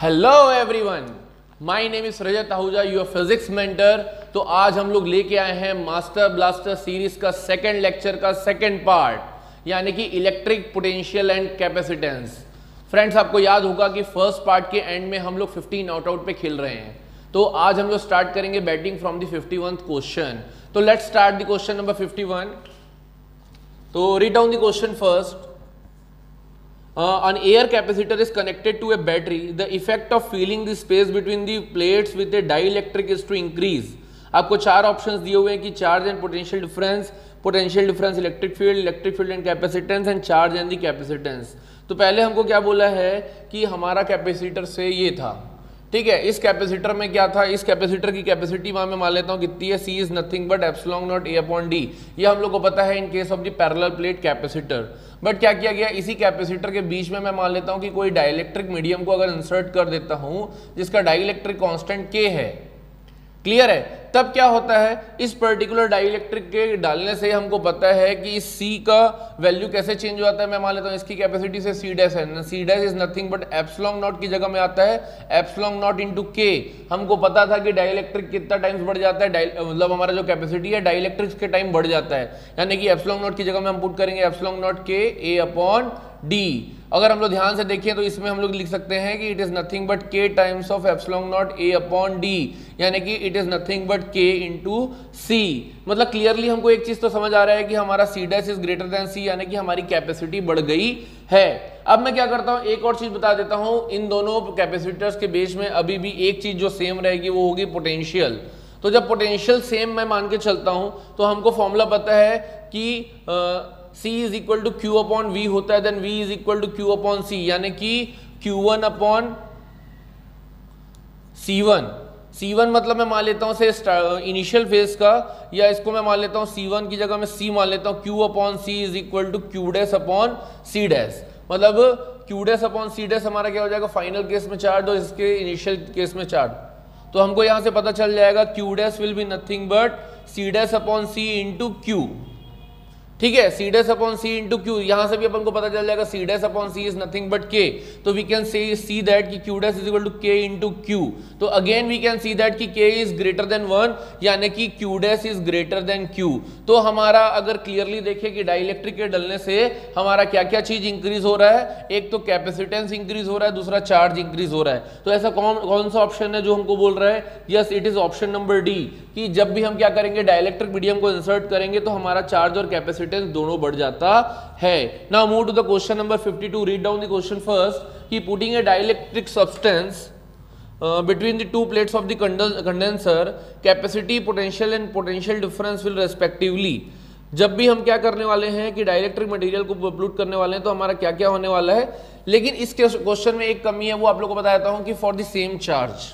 Hello everyone, my name is Rajat Ahuja, your physics mentor. तो आज हम लोग लेके आए हैं मास्टर ब्लास्टर सीरीज का सेकंड लेक्चर का सेकंड पार्ट, यानी कि electric potential and capacitance. Friends, आपको याद होगा कि फर्स्ट पार्ट के एंड में हम लोग 15 आउट पे खेल रहे हैं। तो आज हम लोग स्टार्ट करेंगे batting from the 51th question. तो let's start the question number 51। तो read down the question first. An air capacitor is connected to a battery. The effect of filling the space between the plates with a dielectric is to increase. आपको चार options दिए हुए हैं कि charge and potential difference, electric field and capacitance and charge and the capacitance. तो पहले हमको क्या बोला है कि हमारा कैपेसिटर से ये था, ठीक है। इस कैपेसिटर में क्या था, इस कैपेसिटर की कैपेसिटी वहां मैं मान लेता हूं कितनी है, C is nothing but epsilon naught A upon D। ये हम लोग को पता है in case of the parallel plate capacitor. But क्या किया गया, इसी कैपेसिटर के बीच में मैं मान लेता हूं कि कोई डाइलेक्ट्रिक मीडियम को अगर इंसर्ट कर देता हूं जिसका डाइलेक्ट्रिक कांस्टेंट K है। क्लियर है? तब क्या होता है, इस पर्टिकुलर डाइलेक्ट्रिक के डालने से हमको पता है कि इस C का वैल्यू कैसे चेंज हो जाता है। मैं मान लेता हूं इसकी कैपेसिटी से C डैश है, C dash is nothing but epsilon not की जगह में आता है एप्सिलॉन नॉट इनटू K। हमको पता था कि डाइलेक्ट्रिक कितना टाइम्स बढ़ जाता है, मतलब हमारा जो कैपेसिटी है डाइलेक्ट्रिक के टाइम बढ़ जाता है, यानी कि एप्सिलॉन नॉट की जगह में हम पुट करेंगे epsilon naught K A upon D। अगर हम लोग ध्यान से देखें तो इसमें हम लोग लिख सकते हैं कि it is nothing but K times of epsilon naught A upon D, यानी कि it is nothing but K into C। मतलब क्लियरली हमको एक चीज तो समझ आ रहा है कि हमारा C dash is greater than C, यानी कि हमारी कैपेसिटी बढ़ गई है। अब मैं क्या करता हूं, एक और चीज बता देता हूं, इन दोनों कैपेसिटर्स के बीच में अभी भी एक चीज जो सेम रहेगी वो होगी पोटेंशियल। तो जब पोटेंशियल सेम मैं मान के चलता हूं तो हमको फॉर्मूला पता है कि C is equal to Q upon V होता है, then V is equal to Q upon C, यानी कि Q1 अपॉन C1 मतलब मैं मान लेता हूं से इनिशियल फेज का, या इसको मैं मान लेता हूं C1 की जगह में C मान लेता हूं, Q upon C is equal to Q dash upon C dash. मतलब Q dash upon C dash हमारा क्या हो जाएगा, फाइनल केस में चार्ज और इसके इनिशियल केस में चार्ज। तो हमको यहां से पता चल जाएगा Q dash will be nothing but C dash upon C into Q, ठीक है। C dash upon C into Q, यहां से भी अपन को पता चल जाएगा C dash upon C is nothing but K। तो वी कैन सी दैट कि Q dash is equal to K into Q। तो again we can see that कि K इज ग्रेटर देन 1, यानी कि Q dash is greater than Q। तो हमारा अगर clearly देखें कि डाइलेक्ट्रिक के डलने से हमारा क्या क्या चीज इंक्रीज हो रहा है, एक तो कैपेसिटेंस इंक्रीज हो रहा है, दूसरा चार्ज इंक्रीज हो रहा है। तो ऐसा कौन सा ऑप्शन है जो हमको बोल रहा है, yes it is option number D, कि जब भी हम क्या करेंगे डाइलेक्ट्रिक मीडियम को इंसर्ट करेंगे तो हमारा चार्ज और कैपेसिटेंस दोनों बढ़ जाता है। Now move to the question number 52। Read down the question first कि putting a dielectric substance between the two plates of the condenser, capacity, potential and potential difference will respectively। जब भी हम क्या करने वाले हैं कि डाइलेक्ट्रिक मटेरियल को पोल्यूट करने वाले हैं तो हमारा क्या क्या होने वाला है। लेकिन इस क्वेश्चन में एक कमी है, वो आप लोग को बता देता हूं कि फॉर द सेम चार्ज,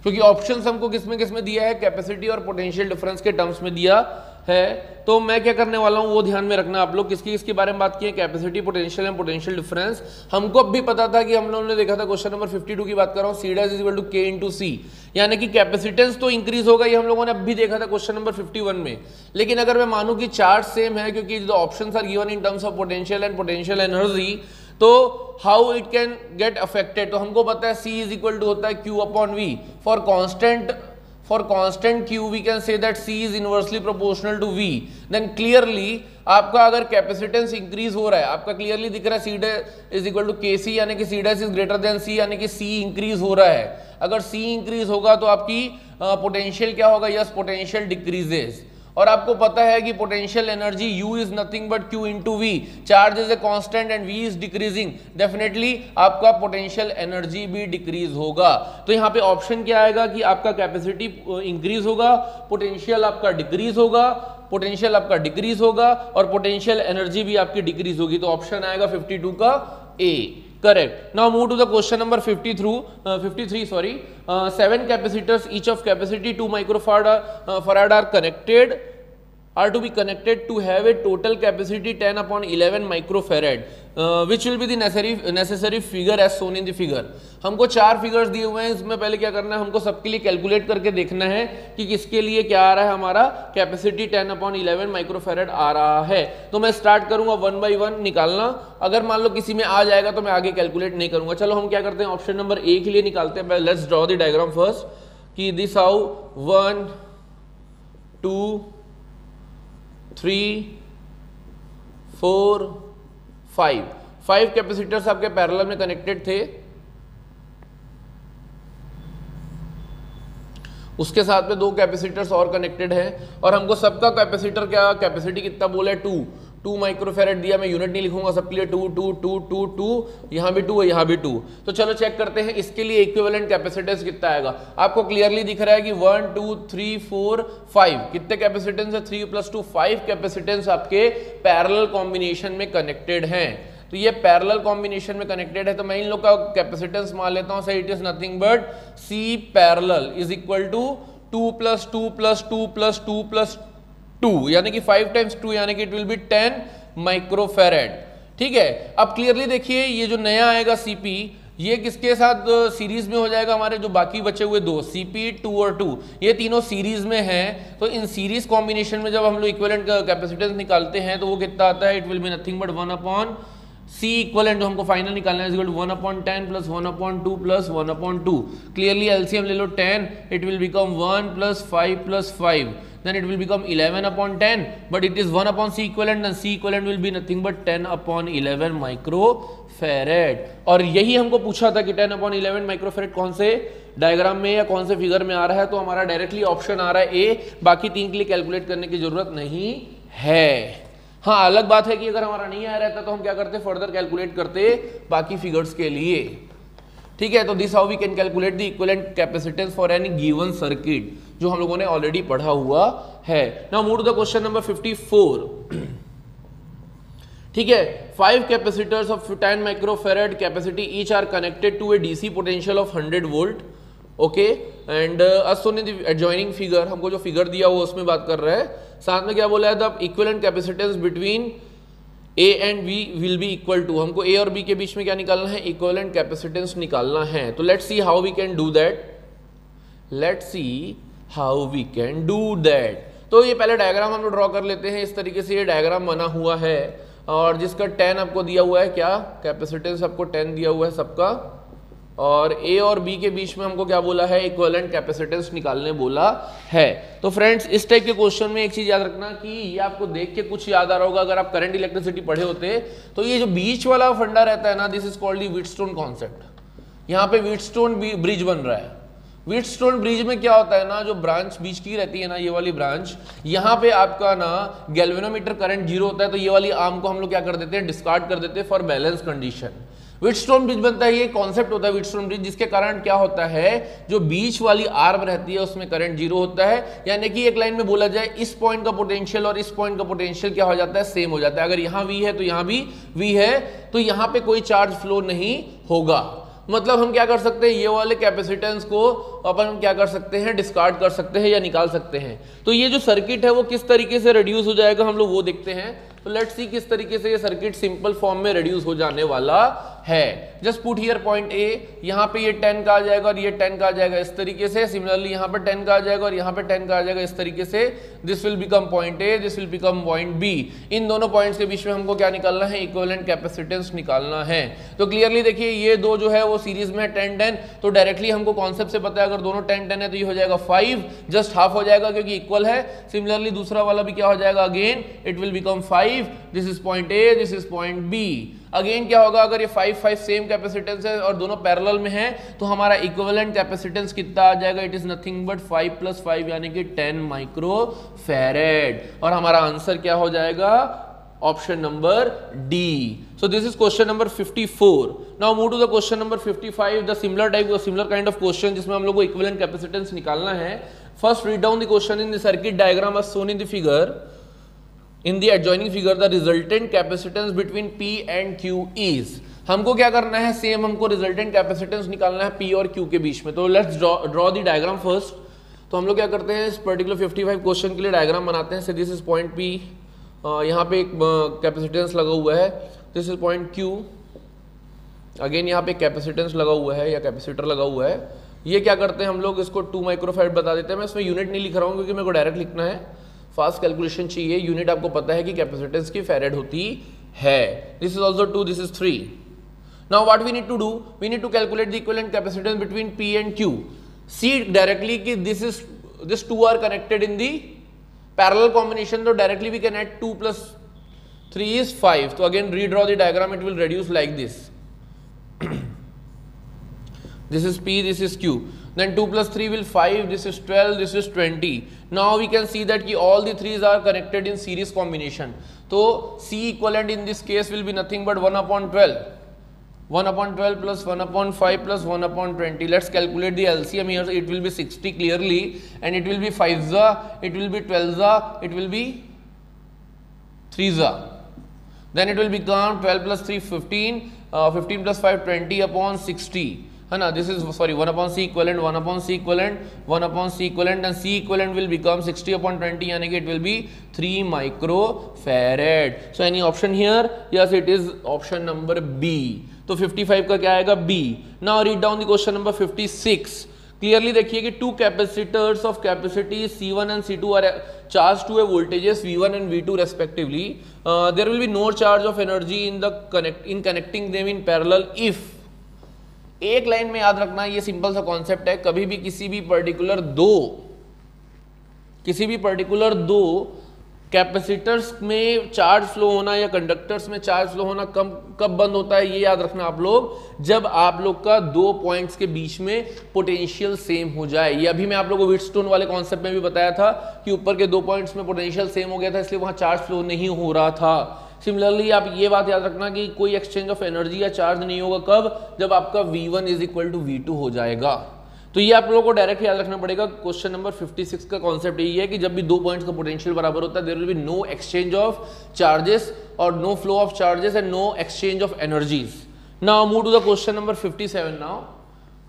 क्योंकि ऑप्शंस हमको किसमें दिया है, कैपेसिटी और पोटेंशियल डिफरेंस के टर्म्स में दिया है। तो मैं क्या करने वाला हूं वो ध्यान में रखना आप लोग। किसके बारे में बात की है, capacity, potential and potential difference. हमको अब भी पता था कि हम लोगों ने देखा था क्वेश्चन नंबर 52 की बात कर रहा हूं, C dash is equal to K into C, यानी कि कैपेसिटेंस तो इंक्रीज होगा, ये हम लोगों ने अब भी देखा था क्वेश्चन नंबर 51 में। लेकिन अगर मैं मानूं कि चार्ज सेम है, क्योंकि the options are given in terms of potential and potential energy, तो how it can get affected. तो हमको पता है C इज इक्वल टू होता है Q upon V। For constant Q we can say that C is inversely proportional to V। Then clearly आपका अगर capacitance increase हो रहा है, आपका क्लियरली दिख रहा है C dash is equal to KC, यानी कि C dash is greater than C, यानी कि C इंक्रीज हो रहा है। अगर C इंक्रीज होगा तो आपकी पोटेंशियल क्या होगा, यस पोटेंशियल डिक्रीजेस। और आपको पता है कि potential energy U is nothing but Q into V, charge is a constant and V is decreasing, definitely आपका पोटेंशियल एनर्जी भी डिक्रीज होगा। तो यहाँ पे ऑप्शन क्या आएगा कि आपका कैपेसिटी इंक्रीज होगा, पोटेंशियल आपका डिक्रीज होगा, और पोटेंशियल एनर्जी भी आपकी डिक्रीज होगी। तो ऑप्शन आएगा 52 का A, correct। Now move to the question number 53 sorry। 7 capacitors each of capacity 2 microfarad are connected are to be connected to have a total capacity 10/11 microfarad, which will be the necessary figure as shown in the figure. हमको 4 figures दिए हुए हैं, इसमें पहले क्या करना है, हमको सबके लिए कैलकुलेट करके देखना है कि किसके लिए क्या आ रहा है, हमारा कैपेसिटी 10/11 माइक्रोफेरेड आ रहा है. तो मैं स्टार्ट करूंगा 1 by 1 निकालना. अगर मान लो किसी में आ जाएगा तो मैं आगे कैलकुलेट नहीं करूंगा. चलो हम क्या करते हैं, ऑप्शन नंबर ए के लिए निकालते हैं. Let's draw the diagram first कि दिस हाउ 1 2 3 4 5 कैपेसिटर्स आपके पैरेलल में कनेक्टेड थे. उसके साथ में 2 कैपेसिटर्स और कनेक्टेड हैं और हमको सबका कैपेसिटर क्या कैपेसिटी कितना बोला है 2 माइक्रोफेरेड दिया. मैं यूनिट नहीं लिखूंगा, सबके लिए 2 2 2 2 2, यहाँ भी 2 है, यहाँ भी 2. तो चलो चेक करते हैं इसके लिए इक्विवेलेंट कैपेसिटेंस कितना आएगा. आपको क्लियरली दिख रहा है कि 1 2 3 4 5 कितने कैपेसिटेंस है, 3 + 2 5 कैपेसिटेंस आपके पैरेलल कॉम्बिनेशन में कनेक्टेड हैं. तो ये पैरेलल कॉम्बिनेशन में कनेक्टेड है, तो मैं इन लोग का कैपेसिटेंस मान लेता हूं. सही, it is nothing but C parallel is equal to 2 + 2 + 2 + 2 + 2 यानी कि 5 × 2 यानी कि इट विल बी 10 माइक्रोफेरेड. ठीक है, अब क्लियरली देखिए ये जो नया आएगा CP, ये किसके साथ सीरीज में हो जाएगा, हमारे जो बाकी बचे हुए 2 CP 2 और 2 ये तीनों सीरीज में हैं. तो इन सीरीज कॉम्बिनेशन में जब हम लोग इक्विवेलेंट कैपेसिटेंस निकालते हैं तो वो कितना आता है, it will be nothing but 1/C equivalent जो हमको फाइनल निकालना है 1/10 + 1/2 + 1/2. क्लियरली एलसीएम ले लो 10, it will become 1 + 5 + 5, then it will become 11/10, but it is 1/C equivalent, and C equivalent will be nothing but 10/11 microfarad. और यही हमको पूछा था कि 10/11 माइक्रोफेरेड कौन से डायग्राम में या कौन से फिगर में आ रहा है. तो हमारा डायरेक्टली ऑप्शन आ रहा है ए. बाकी 3 के लिए कैलकुलेट करने की जरूरत नहीं है. हाँ, अलग बात है कि अगर हमारा नहीं आया रहता तो हम क्या करते, फर्दर कैलकुलेट करते बाकी फिगर्स के लिए. ठीक है, तो this how we can calculate the equivalent capacitance for any given circuit, जो हम लोगों ने ऑलरेडी पढ़ा हुआ है. Now move to the question number 54. ठीक है, 5 capacitors of 10 microfarad capacity each are connected to a DC potential of 100 volt. Okay, and as shown in the adjoining figure, हमको जो फिगर दिया हुआ उसमें बात कर रहा है. साथ में क्या बोला है, the equivalent capacitance between A and B will be equal to, हमको A और B के बीच में क्या निकालना है, इक्विवेलेंट कैपेसिटेंस निकालना है. तो let's see how we can do that. तो ये पहले डायग्राम हम लोग ड्रॉ कर लेते हैं. इस तरीके से ये डायग्राम बना हुआ है और जिसका 10 आपको दिया हुआ है, क्या कैपेसिटेंस आपको 10 दिया हुआ है सबका, और A और B के बीच में हमको क्या बोला है, इक्विवेलेंट कैपेसिटेंस निकालने बोला है. तो फ्रेंड्स इस टाइप के क्वेश्चन में एक चीज याद रखना कि ये आपको देख के कुछ याद आ रहा होगा अगर आप करंट इलेक्ट्रिसिटी पढ़े होते. तो ये जो बीच वाला फंडा रहता है ना, this is called the Wheatstone concept. यहाँ पे व्हीटस्टोन ब्रिज बन रहा है. व्हीटस्टोन ब्रिज में क्या होता है ना, जो ब्रांच बीच की रहती है ना, ये वाली ब्रांच, यहाँ पे आपका ना गैल्वेनोमीटर करंट 0 होता है. तो ये वाली आर्म को हम लोग क्या कर देते हैं, डिस्कार्ड कर देते हैं for balance condition. Wheatstone bridge बनता है, ये कॉन्सेप्ट होता है व्हीटस्टोन ब्रिज, जिसके कारण क्या होता है, जो बीच वाली आर्म रहती है उसमें करंट 0 होता है. यानी कि एक लाइन में बोला जाए, इस पॉइंट का पोटेंशियल और इस पॉइंट का पोटेंशियल क्या हो जाता है, सेम हो जाता है. अगर यहाँ V है तो यहाँ भी V है, तो यहाँ पे कोई चार्ज फ्लो नहीं होगा. मतलब हम क्या कर सकते हैं, ये वाले कैपेसिटेंस को अपन क्या कर सकते हैं, डिस्कार्ड कर सकते हैं या निकाल सकते हैं. तो ये जो सर्किट है वो किस तरीके से रिड्यूस हो जाएगा, हम लोग वो देखते हैं. तो लेट्स सी किस तरीके से ये सर्किट सिंपल फॉर्म में रिड्यूस हो जाने वाला है. Just put here point A, यहाँ पे ये 10 का आ जाएगा और ये 10 का आ जाएगा इस तरीके से. सिमिलरली यहाँ पे 10 का आ जाएगा और यहाँ पे 10 का आ जाएगा इस तरीके से. This will become point A, this will become point B. इन दोनों पॉइंट्स के बीच में हमको क्या निकालना है, इक्विवेलेंट कैपेसिटेंस निकालना है. तो क्लियरली देखिए ये दो जो है वो सीरीज में 10-10, तो डायरेक्टली हमको कॉन्सेप्ट से पता है अगर दोनों 10-10 है तो ये हो जाएगा 5, जस्ट हाफ हो जाएगा क्योंकि इक्वल है. सिमिलरली दूसरा वाला भी क्या हो जाएगा, again it will become 5. This is point A, this is point B. Again क्या होगा, अगर ये 5-5 सेम कैपेसिटेंस है और दोनों पैरेलल में है तो हमारा इक्विवेलेंट कैपेसिटेंस कितना आ जाएगा, इट इज नथिंग बट 5 + 5 यानी कि 10 माइक्रोफेरेड. और हमारा आंसर क्या हो जाएगा, option number D. So this is question number 54. Now move to the question number 55, the similar kind of question जिसमें हम लोग को इक्विवेलेंट कैपेसिटेंस निकालना है. First read down the question in the circuit diagram as shown in the figure. In the adjoining figure, the resultant capacitance between P and Q is. हमको क्या करना है, सेम हमको रिजल्टेंट कैपेसिटेंस निकालना है P और Q के बीच में. तो let's draw the diagram first. तो हम लोग क्या करते हैं, इस पर्टिकुलर 55 क्वेश्चन के लिए डायग्राम बनाते हैं। दिस इज पॉइंट P, यहाँ पे एक कैपेसिटेंस लगा हुआ है, this is point Q, again यहाँ पे कैपेसिटेंस लगा हुआ है या कैपेसिटर लगा हुआ है। ये क्या करते हैं हम लोग, इसको 2 माइक्रोफैरड बता देते हैं। मैं इसमें यूनिट नहीं लिख रहा हूँ क्योंकि मेरे को डायरेक्ट लिखना है, फास्ट कैलकुलेशन चाहिए। यूनिट आपको पता है कि कैपेसिटेंस की फैरेड होती है। This is also 2, this is 3। Now what we need to do, we need to calculate the equivalent capacitance between P and Q। See directly कि this 2 are connected in the parallel combination, तो directly we can add 2 + 3 is 5। तो again redraw the diagram, it will reduce like this। This is P, this is Q, then 2 + 3 will 5, this is 12, this is 20। now we can see that all the 3s are connected in series combination, so C equivalent in this case will be nothing but 1/12, 1/12 plus 1/5 plus 1/20। let's calculate the LCM here, it will be 60 clearly, and it will be 5za, it will be 12za, it will be 3za, then it will become 12 + 3 15, 15 + 5 20/60 है ना। This is sorry 1/C equivalent, 1/C equivalent, 1/C equivalent, and C equivalent will become 60/20, यानी कि it will be 3 microfarad। so any option here? yes, it is option number B। तो 55 का क्या आएगा, B। now read down the question number 56। Clearly देखिए कि 2 capacitors of capacity C1 and C2 are charge to a voltages V1 and V2 respectively. There will be no charge of energy in connecting them in parallel if. एक line में याद रखना, ये simple सा concept है, कभी भी किसी भी पर्टिकुलर दो कैपेसिटर्स में चार्ज फ्लो होना या कंडक्टर्स में चार्ज फ्लो होना कब बंद होता है, ये याद रखना आप लोग, जब आप लोग का 2 पॉइंट्स के बीच में पोटेंशियल सेम हो जाए। ये अभी मैं आप लोगों को व्हीटस्टोन वाले कॉन्सेप्ट में भी बताया था कि ऊपर के 2 पॉइंट्स में पोटेंशियल सेम हो गया था, इसलिए वहां चार्ज फ्लो नहीं हो रहा था। सिमिलरली आप ये बात याद रखना कि कोई एक्सचेंज ऑफ एनर्जी या चार्ज नहीं होगा, कब, जब आपका V1 = V2 हो जाएगा। तो ये आप लोगों को डायरेक्ट याद रखना पड़ेगा। क्वेश्चन नंबर 56 का कॉन्सेप्ट यही है कि जब भी 2 पॉइंट्स का पोटेंशियल बराबर होता है, there will be no exchange of charges और no flow of charges and no exchange of energies. Now move to the question number 57। नाउ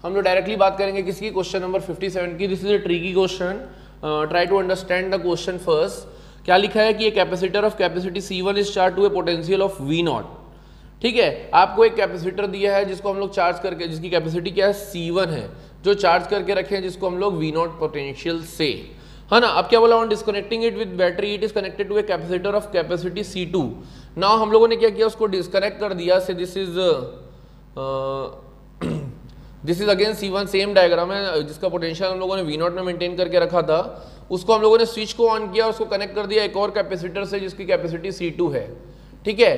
हम लोग डायरेक्टली बात करेंगे किसकी, क्वेश्चन नंबर 57 की। This is a tricky question, try to understand the question first. क्या लिखा है कि a capacitor of capacity C1 is charge to a potential of V0। ठीक है, आपको एक कैपेसिटर दिया है जिसको हम लोग चार्ज करके, जिसकी कैपेसिटी क्या है, C1 है, जो चार्ज करके रखे हैं जिसको हम लोग V0 पोटेंशियल से, है ना। अब क्या बोला, on disconnecting it with battery it is connected to a capacitor of capacity C2। Now हम लोगों ने क्या किया, उसको डिस्कनेक्ट कर दिया से this is again C1, same diagram है, जिसका पोटेंशियल हम लोगों ने V0 में मेंटेन करके रखा था, उसको हम लोगों ने स्विच को ऑन किया, उसको कनेक्ट कर दिया एक और कैपेसिटर से जिसकी कैपेसिटी C2 है। ठीक है,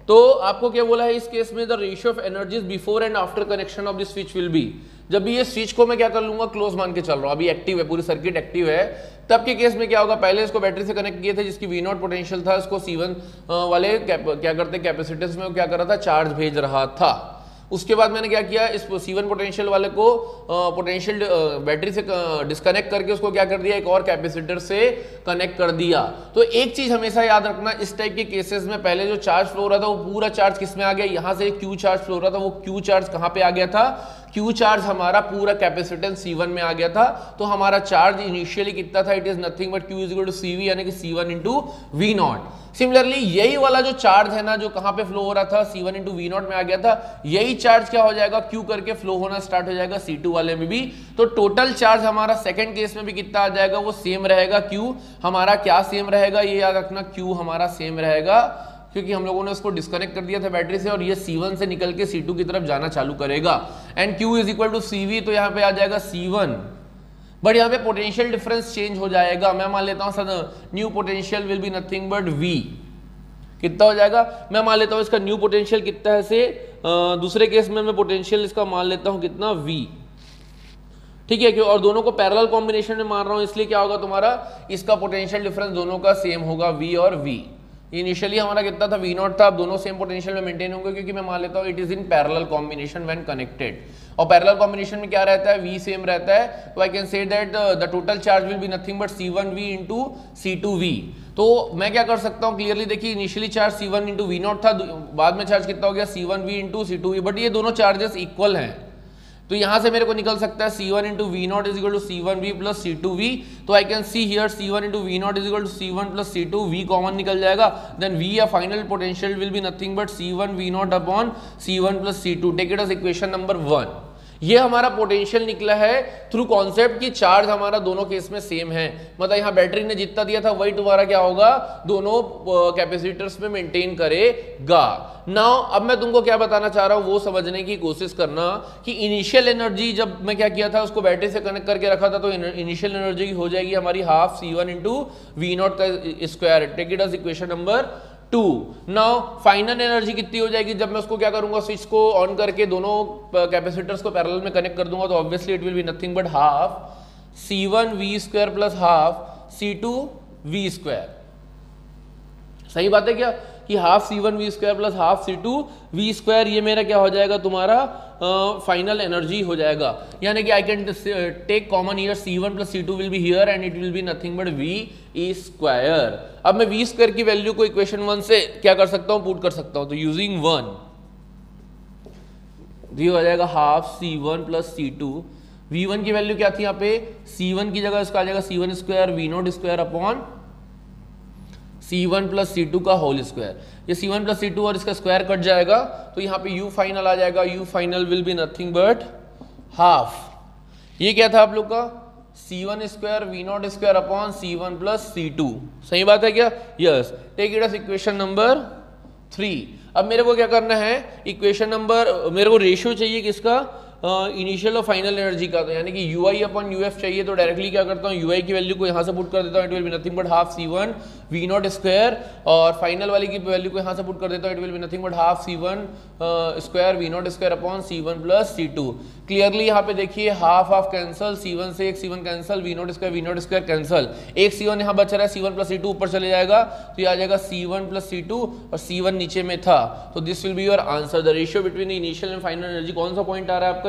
तो आपको क्या बोला है इस केस में, the ratio of energies before and after connection of the switch will be. जब भी ये स्विच को मैं क्या कर लूंगा, क्लोज मान के चल रहा हूं, अभी एक्टिव है, पूरी सर्किट एक्टिव है, तब के केस में क्या होगा, पहले इसको बैटरी से कनेक्ट किए थे जिसकी V0 पोटेंशियल था, इसको C1 वाले क्या करते कैपेसिटेंस में क्या कर रहा था, चार्ज भेज रहा था। उसके बाद मैंने क्या किया, इस C1 पोटेंशियल वाले को पोटेंशियल बैटरी से डिस्कनेक्ट करके उसको क्या कर दिया, एक और कैपेसिटर से कनेक्ट कर दिया। तो एक चीज हमेशा याद रखना, इस टाइप के केसेस में पहले जो चार्ज फ्लो हो रहा था वो पूरा चार्ज किस में आ गया, यहां से Q चार्ज फ्लो हो रहा था, वो Q चार्ज कहां पे आ गया था, Q चार्ज हमारा पूरा कैपेसिटेंस C1 में आ गया था। तो हमारा चार्ज इनिशियली कितना था, it is nothing but Q = CV, यानी कि C1 × V0। सिमिलरली यही वाला जो चार्ज है ना, जो कहां पे फ्लो हो रहा था, C1 × V0 में आ गया था, यही चार्ज क्या हो जाएगा, Q करके फ्लो होना स्टार्ट हो जाएगा C2 वाले में भी। तो टोटल चार्ज हमारा सेकंड केस में भी कितना आ जाएगा, वो सेम रहेगा। Q हमारा क्या सेम रहेगा, ये याद रखना, Q हमारा सेम रहेगा, क्योंकि हम लोगों ने उसको डिस्कनेक्ट कर दिया था बैटरी से, और ये C1 से निकल के C2 की तरफ जाना चालू करेगा। एंड Q = CV, तो यहाँ पे आ जाएगा C1, बट यहाँ पे पोटेंशियल डिफरेंस चेंज हो जाएगा। मैं मान लेता हूँ sir, new potential will be nothing but V। कितना हो जाएगा, मैं मान लेता हूँ इसका न्यू पोटेंशियल कितना है से, दूसरे केस में मैं पोटेंशियल इसका मान लेता हूँ कितना, V। ठीक है, क्यों, और दोनों को पैरेलल कॉम्बिनेशन में मान रहा हूँ, इसलिए क्या होगा तुम्हारा, इसका पोटेंशियल डिफरेंस दोनों का सेम होगा, V और V। इनिशियली हमारा कितना था, V0 था, अब दोनों सेम पोटेंशियल में मेंटेन होंगे, क्योंकि मैं मान लेता हूँ it is in parallel combination when connected. और पैरेलल कॉम्बिनेशन में क्या रहता है, V सेम रहता है, तो I can say that the total charge will be nothing but C1V × C2V। तो मैं क्या कर सकता हूँ, क्लियरली देखिए, इनिशियली चार्ज C1 × V0 था, बाद में चार्ज कितना हो गया, C1V × C2V, बट ये दोनों चार्जेस इक्वल हैं। तो यहां से मेरे को निकल सकता है C1 into V naught is equal to C1V plus C2V। तो I can see here C1 into V naught is equal to C1 plus C2, V common निकल जाएगा, देन V या final potential will be nothing but C1 V naught upon C1 plus C2। Take it as equation number 1। ये हमारा potential निकला है through concept की charge हमारा दोनों केस में सेम है, मतलब यहाँ बैटरी ने जितना दिया था वही तुम्हारा क्या होगा दोनों कैपेसिटर्स में मेंटेन करेगा। नाउ अब मैं तुमको क्या बताना चाह रहा हूँ वो समझने की कोशिश करना कि इनिशियल एनर्जी जब मैं क्या किया था उसको बैटरी से कनेक्ट करके रखा था, तो इनिशियल एनर्जी हो जाएगी हमारी half C1 into V naught का square. Take it as equation number 2। Now final energy कितनी हो जाएगी जब मैं उसको क्या करूंगा स्विच को ऑन करके दोनों कैपेसिटर्स को पैरेलल में कनेक्ट कर दूंगा, तो obviously it will be nothing but half C1V square plus half C2V square. सही बात है क्या कि half C1V square plus half C2V square ये मेरा क्या हो जाएगा तुम्हारा फाइनल एनर्जी हो जाएगा, यानी कि I can take common here C1 plus C2 will be here and it will be nothing but V square. अब मैं V स्क्वायर की वैल्यू को इक्वेशन 1 से क्या कर सकता हूं पुट कर सकता हूं, तो यूजिंग 1 ये हो जाएगा half C1 plus C2। V1 की वैल्यू क्या थी यहाँ पे, C1 की जगह इसका आ जाएगा C1 square V naught square upon C1 plus C2 का होल स्क्वायर। ये C1 प्लस C2 और इसका स्क्वायर कट जाएगा तो यहाँ पे U फाइनल आ जाएगा, U final will be nothing but half, ये क्या था आप लोग का C1 square V naught square upon C1 plus C2। सही बात है क्या, yes. Take it as equation number 3। अब मेरे को क्या करना है इक्वेशन नंबर, मेरे को रेशियो चाहिए किसका इनिशियल और फाइनल एनर्जी का, तो यानी कि UI अपॉन UF चाहिए, तो डायरेक्टली क्या करता हूँ UI की वैल्यू को यहाँ से पुट कर देता हूँ, it will be nothing but half C1 V naught square, और फाइनल वाली की वैल्यू को यहाँ से पुट कर देता हूँ, it will be nothing but half C1 square V naught square upon C1 plus C2। Clearly यहाँ पे देखिए हाफ हाफ कैंसल, C1 से एक C1 cancel, V naught square cancel, एक C1 यहाँ बच रहा है, C1 प्लस C2 ऊपर चले जाएगा तो ये आ जाएगा C1 प्लस C2 और C1 नीचे में था, तो this will be your answer. The ratio between the initial and final energy, कौन सा पॉइंट आ रहा है आपका,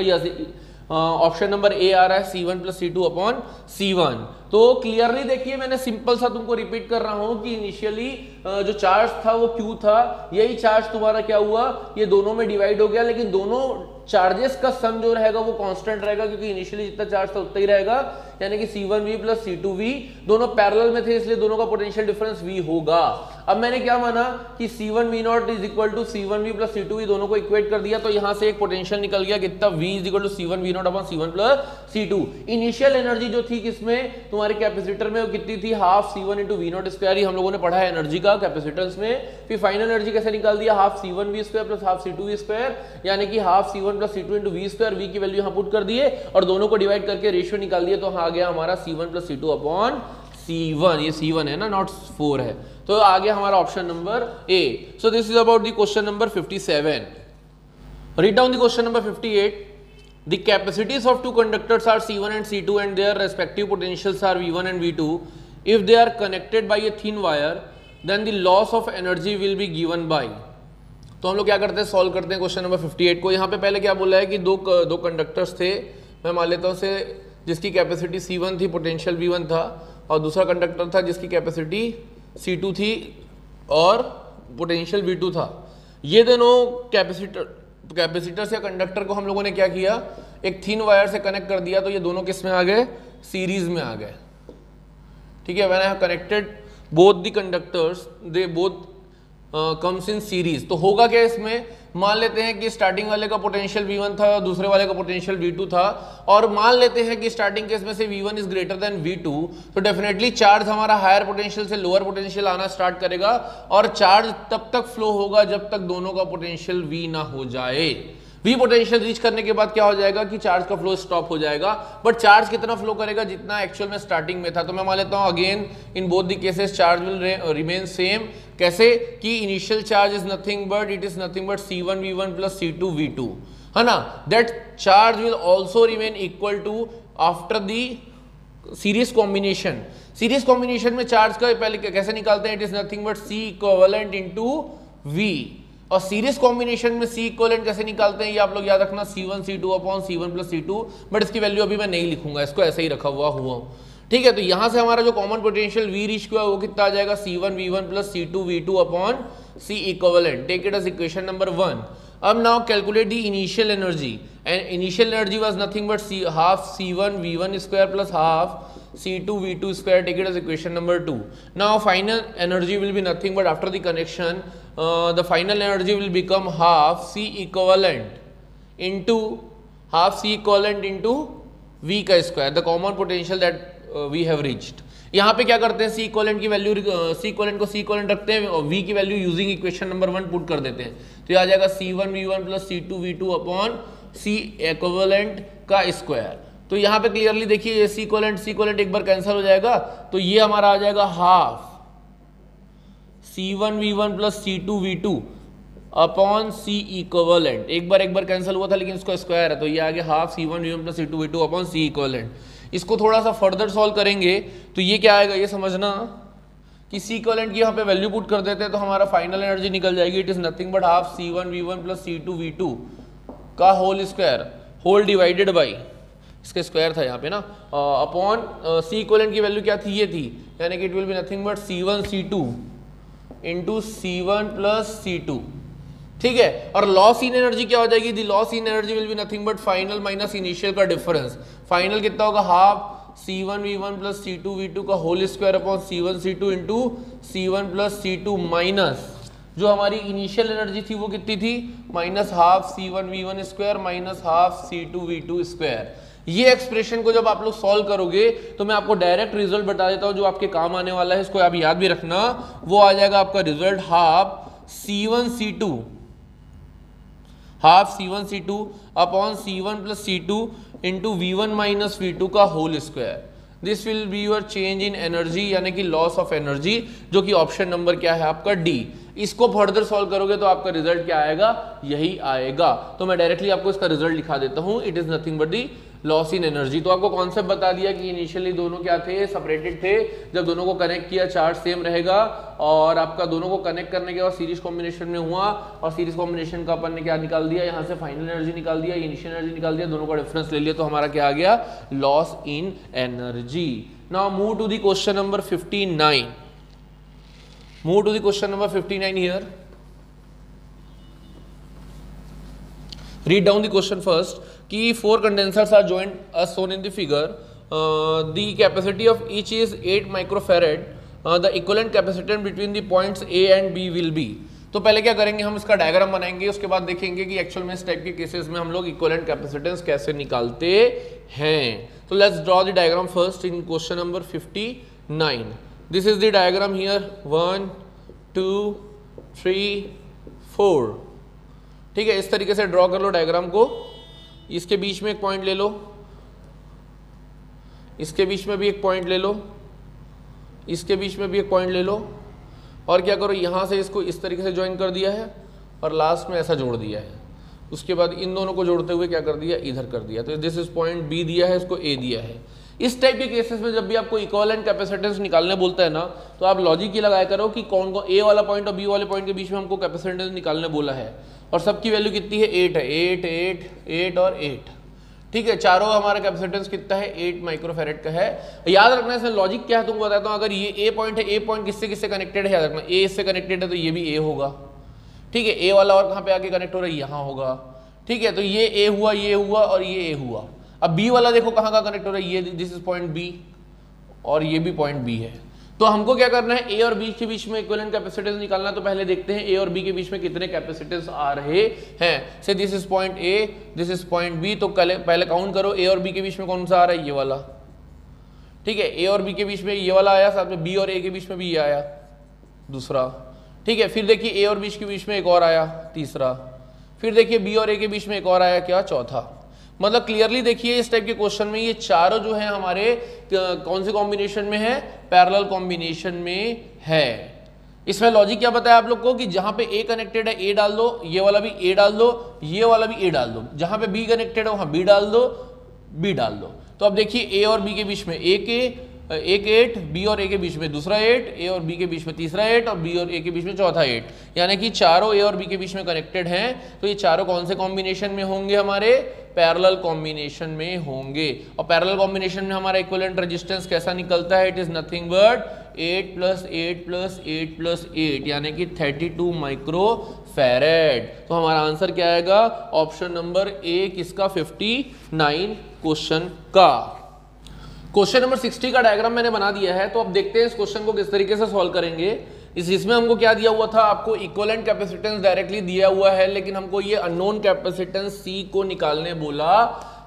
ऑप्शन नंबर ए आ रहा है C1 plus C2 upon C1। तो क्लियरली देखिए मैंने सिंपल सा तुमको रिपीट कर रहा हूं कि इनिशियली जो चार्ज था वो Q था, यही चार्ज तुम्हारा क्या हुआ ये दोनों में डिवाइड हो गया, लेकिन दोनों चार्जेस का सम जो रहेगा वो कांस्टेंट रहेगा क्योंकि इनिशियली जितना चार्ज था उतना ही रहेगा, यानी कि C1V प्लस C2V दोनों पैरेलल में थे इसलिए दोनों का पोटेंशियल डिफरेंस V होगा। अब मैंने क्या माना कि C1V naught is equal to C1V plus C2V, दोनों को इक्वेट कर दिया, तो यहां से एक पोटेंशियल निकल गया कितना V is equal to C1V naught upon C1 plus C2। Initial energy जो थी किसमें तुम्हारे कैपेसिटर में वो कितनी थी, half C1 into V naught square, ही हम लोगों ने पढ़ा है एनर्जी का कैपेसिटर्स में। फिर फाइनल एनर्जी कैसे निकाल दिया, half C1V square plus half C2V square, यानी कि half C1 plus C2 into V square, V की वैल्यू यहाँ पुट कर दिए और दोनों को डिवाइड करके रेशियो निकाल दिए, तो हाँ आ गया हमारा C1 plus C2 upon C1, ये C1 है ना नॉट 4 है, तो आ गया हमारा option number A. So this is about the question number 57। Read down the question number 58। The capacities of two conductors are C1 and C2 and their respective potentials are V1 and V2. If they are connected by a thin wire, then the loss of energy will be given by। तो हम लोग क्या करते हैं solve करते हैं question number 58 को। यहाँ पे पहले क्या बोला है कि दो कंडक्टर्स थे, मैं मान लेता हूँ से जिसकी कैपेसिटी C1 थी, पोटेंशियल V1 था, और दूसरा कंडक्टर था जिसकी कैपेसिटी C2 थी और पोटेंशियल V2 था। ये दोनों कैपेसिटर्स या कंडक्टर को हम लोगों ने क्या किया, एक थिन वायर से कनेक्ट कर दिया, तो ये दोनों किस में आ गए, सीरीज में आ गए। ठीक है, when I have connected both the conductors they both comes in series. तो होगा क्या इसमें, मान लेते हैं कि स्टार्टिंग वाले का पोटेंशियल V1 था, दूसरे वाले का पोटेंशियल V2 था, और मान लेते हैं कि स्टार्टिंग केस में से V1 is greater then V2, तो डेफिनेटली चार्ज हमारा हायर पोटेंशियल से लोअर पोटेंशियल आना स्टार्ट करेगा, और चार्ज तब तक फ्लो होगा जब तक दोनों का पोटेंशियल V ना हो जाए। V पोटेंशियल रीच करने के बाद क्या हो जाएगा कि चार्ज का फ्लो स्टॉप हो जाएगा, बट चार्ज कितना फ्लो करेगा, जितना एक्चुअल में स्टार्टिंग में था। तो मैं मान लेता हूं again in both the cases charge will remain same. कैसे कि initial charge is nothing but it is nothing but C1V1 plus C2V2, है ना। That charge will also remain equal to after the series combination. Series combination में charge का पहले कैसे निकालते हैं, it is nothing but C equivalent into V, और series combination में C इक्विवेलेंट कैसे निकालते हैं ये आप लोग याद रखना, C1 C2 upon C1 plus C2, but इसकी वैल्यू अभी मैं नहीं लिखूंगा, इसको ऐसे ही रखा हुआ। ठीक है, तो यहां से हमारा जो कॉमन पोटेंशियल V रीच हुआ वो कितना आ जाएगा, C1V1 plus C2V2 upon C equivalent. Take it as equation number 1। अब now calculate the initial energy, and initial energy was nothing but half C1 V1 square plus half C2 V2 square. Take it as equation number 2. Now final energy will be nothing but after the connection the final energy will become half C equivalent into V का square, the common potential that we have reached. यहाँ पे क्या करते हैं, C equivalent की value, C equivalent को C equivalent रखते हैं और V की value using equation number 1 put कर देते हैं, तो ये आ जाएगा C1 V1 plus C2 V2 upon C equivalent का स्क्वायर. तो यहाँ पे क्लियरली देखिए ये C इक्वलेंट एक बार कैंसिल हो जाएगा, तो ये हमारा आ जाएगा half C1 V1 plus C2 V2 upon C equivalent. एक बार कैंसिल हुआ था लेकिन इसका स्क्वायर है, तो ये आ गया half C1 V1 plus C2 V2 upon C equivalent. इसको थोड़ा सा फर्दर सॉल्व करेंगे तो ये क्या आएगा, ये समझना कि C इक्वलेंट की यहाँ पे वैल्यू पुट कर देते हैं तो हमारा फाइनल एनर्जी निकल जाएगी. It is nothing but half C1 V1 plus C2 V2 का whole square, whole divided by, इसका स्क्वायर था यहाँ पे ना, अपॉन C इक्वलेंट की वैल्यू क्या थी, ये थी, यानी कि it will be nothing but C1 C2 into C1 plus C2. ठीक है, और लॉस इन एनर्जी क्या हो जाएगी, the loss in energy will be nothing but final minus initial का डिफरेंस. फाइनल कितना होगा, half C1 V1 plus C2 V2 का whole square upon C1 C2 into C1 plus C2 minus जो हमारी initial energy थी वो कितनी थी, minus half C1 V1 square minus half C2 V2 square. ये एक्सप्रेशन को जब आप लोग सॉल्व करोगे तो मैं आपको डायरेक्ट रिजल्ट बता देता हूं जो आपके काम आने वाला है, इसको आप याद भी रखना. वो आ जाएगा आपका result half C1 C2 upon C1 plus C2 into V1 minus V2 का whole square. This will be your change in energy यानी कि लॉस ऑफ एनर्जी, जो कि ऑप्शन नंबर क्या है आपका डी. इसको फर्दर सॉल्व करोगे तो आपका रिजल्ट क्या आएगा, यही आएगा. तो मैं डायरेक्टली आपको इसका रिजल्ट लिखा देता हूं. It is nothing but the loss in energy. तो आपको कॉन्सेप्ट बता दिया कि इनिशियली दोनों क्या थे, सेपरेटेड थे. जब दोनों को कनेक्ट किया चार्ज सेम रहेगा, और आपका दोनों को कनेक्ट करने के बाद सीरीज कॉम्बिनेशन में हुआ, और सीरीज कॉम्बिनेशन का अपन ने क्या निकाल दिया, यहाँ से फाइनल एनर्जी निकाल दिया, इनिशियल एनर्जी निकाल दिया, दोनों का डिफरेंस ले लिया, तो हमारा क्या आ गया, loss in energy. Now move to the question number 59. Move to the question number 59 here. Read down the question first. कि 4 condensers are joined as shown in the figure. The capacity of each is 8 microfarad. The equivalent capacitance between the points A and B will be. तो पहले क्या करेंगे, हम इसका diagram बनाएंगे, उसके बाद देखेंगे कि एक्चुअल में इस टाइप के केसेस में हम लोग इक्विवेलेंट कैपेसिटेंस कैसे निकालते हैं. तो let's draw the diagram first in question number 59. This is the diagram here 1 2 3 4. ठीक है, इस तरीके से ड्रॉ कर लो डायग्राम को. इसके बीच में एक पॉइंट ले लो, इसके बीच में भी एक पॉइंट ले लो, इसके बीच में भी एक पॉइंट ले लो, और क्या करो, यहाँ से इसको इस तरीके से ज्वाइन कर दिया है और लास्ट में ऐसा जोड़ दिया है. उसके बाद इन दोनों को जोड़ते हुए क्या कर दिया, इधर कर दिया. तो दिस इज पॉइंट बी दिया है, इसको ए दिया है. इस टाइप के केसेस में जब भी आपको इक्विवेलेंट कैपेसिटेंस निकालने बोलता है ना, तो आप लॉजिक ये लगाया करो कि कौन कौन ए वाला पॉइंट और बी वाले पॉइंट के बीच में हमको कैपेसिटेंस निकालने बोला है, और सबकी वैल्यू कितनी है, 8 है. 8 8 8 और 8. ठीक है, चारों हमारा कैपेसिटेंस कितना है, 8 माइक्रोफैरेड का है. याद रखना इसमें लॉजिक क्या है तुमको बताता हूँ. अगर ये ए पॉइंट है, ए पॉइंट किससे किससे कनेक्टेड है, याद रखना, ए इससे कनेक्टेड है तो ये भी ए होगा. ठीक है, ए वाला और कहाँ पे आके कनेक्ट हो रहा है, यहाँ होगा. ठीक है, तो ये ए हुआ, ये हुआ और ये ए हुआ. अब बी वाला देखो कहाँ का कनेक्ट हो रहा है, ये दिस इज पॉइंट बी और ये भी पॉइंट बी है. तो हमको क्या करना है, ए और बी के बीच में इक्विवेलेंट कैपेसिटेंस निकालना. तो पहले देखते हैं ए और बी के बीच में कितने कैपेसिटेंस आ रहे हैं. Say this is point A, this is point B. तो पहले काउंट करो ए और बी के बीच में कौन सा आ रहा है, ये वाला. ठीक है, ए और बी के बीच में ये वाला आया, साथ में बी और ए के बीच में भी ये आया, दूसरा. ठीक है, फिर देखिए ए और बी के बीच में एक और आया, तीसरा. फिर देखिए बी और ए के बीच में एक और आया, क्या, चौथा. मतलब क्लियरली देखिए इस टाइप के क्वेश्चन में ये चारों जो है हमारे कौन से कॉम्बिनेशन में है, पैरेलल कॉम्बिनेशन में है. इसमें लॉजिक क्या बताया आप लोग को कि जहां पे ए कनेक्टेड है ए डाल दो, ये वाला भी ए डाल दो, ये वाला भी ए डाल दो. जहां पे बी कनेक्टेड है वहां बी डाल दो, बी डाल दो. तो अब देखिए ए और बी के बीच में एक 8, बी और ए के बीच में दूसरा 8, ए और बी के बीच में तीसरा 8 और बी और ए के बीच में चौथा 8. यानी कि चारों ए और बी के बीच में कनेक्टेड हैं. तो ये चारों कौन से कॉम्बिनेशन में होंगे, हमारे पैरेलल कॉम्बिनेशन में होंगे. और पैरेलल कॉम्बिनेशन में हमारा इक्विवेलेंट रेजिस्टेंस कैसा निकलता है, it is nothing but 8 plus 8 plus 8 plus 8 यानी कि 32 माइक्रो फैरेड। तो हमारा आंसर क्या आएगा? ऑप्शन नंबर ए किसका? 59 क्वेश्चन का। क्वेश्चन नंबर 60 का डायग्राम मैंने बना दिया है, तो अब देखते हैं इस क्वेश्चन को किस तरीके से सॉल्व करेंगे। इसमें हमको क्या दिया हुआ था? आपको इक्विवेलेंट कैपेसिटेंस डायरेक्टली दिया हुआ है, लेकिन हमको ये अननोन कैपेसिटेंस सी को निकालने बोला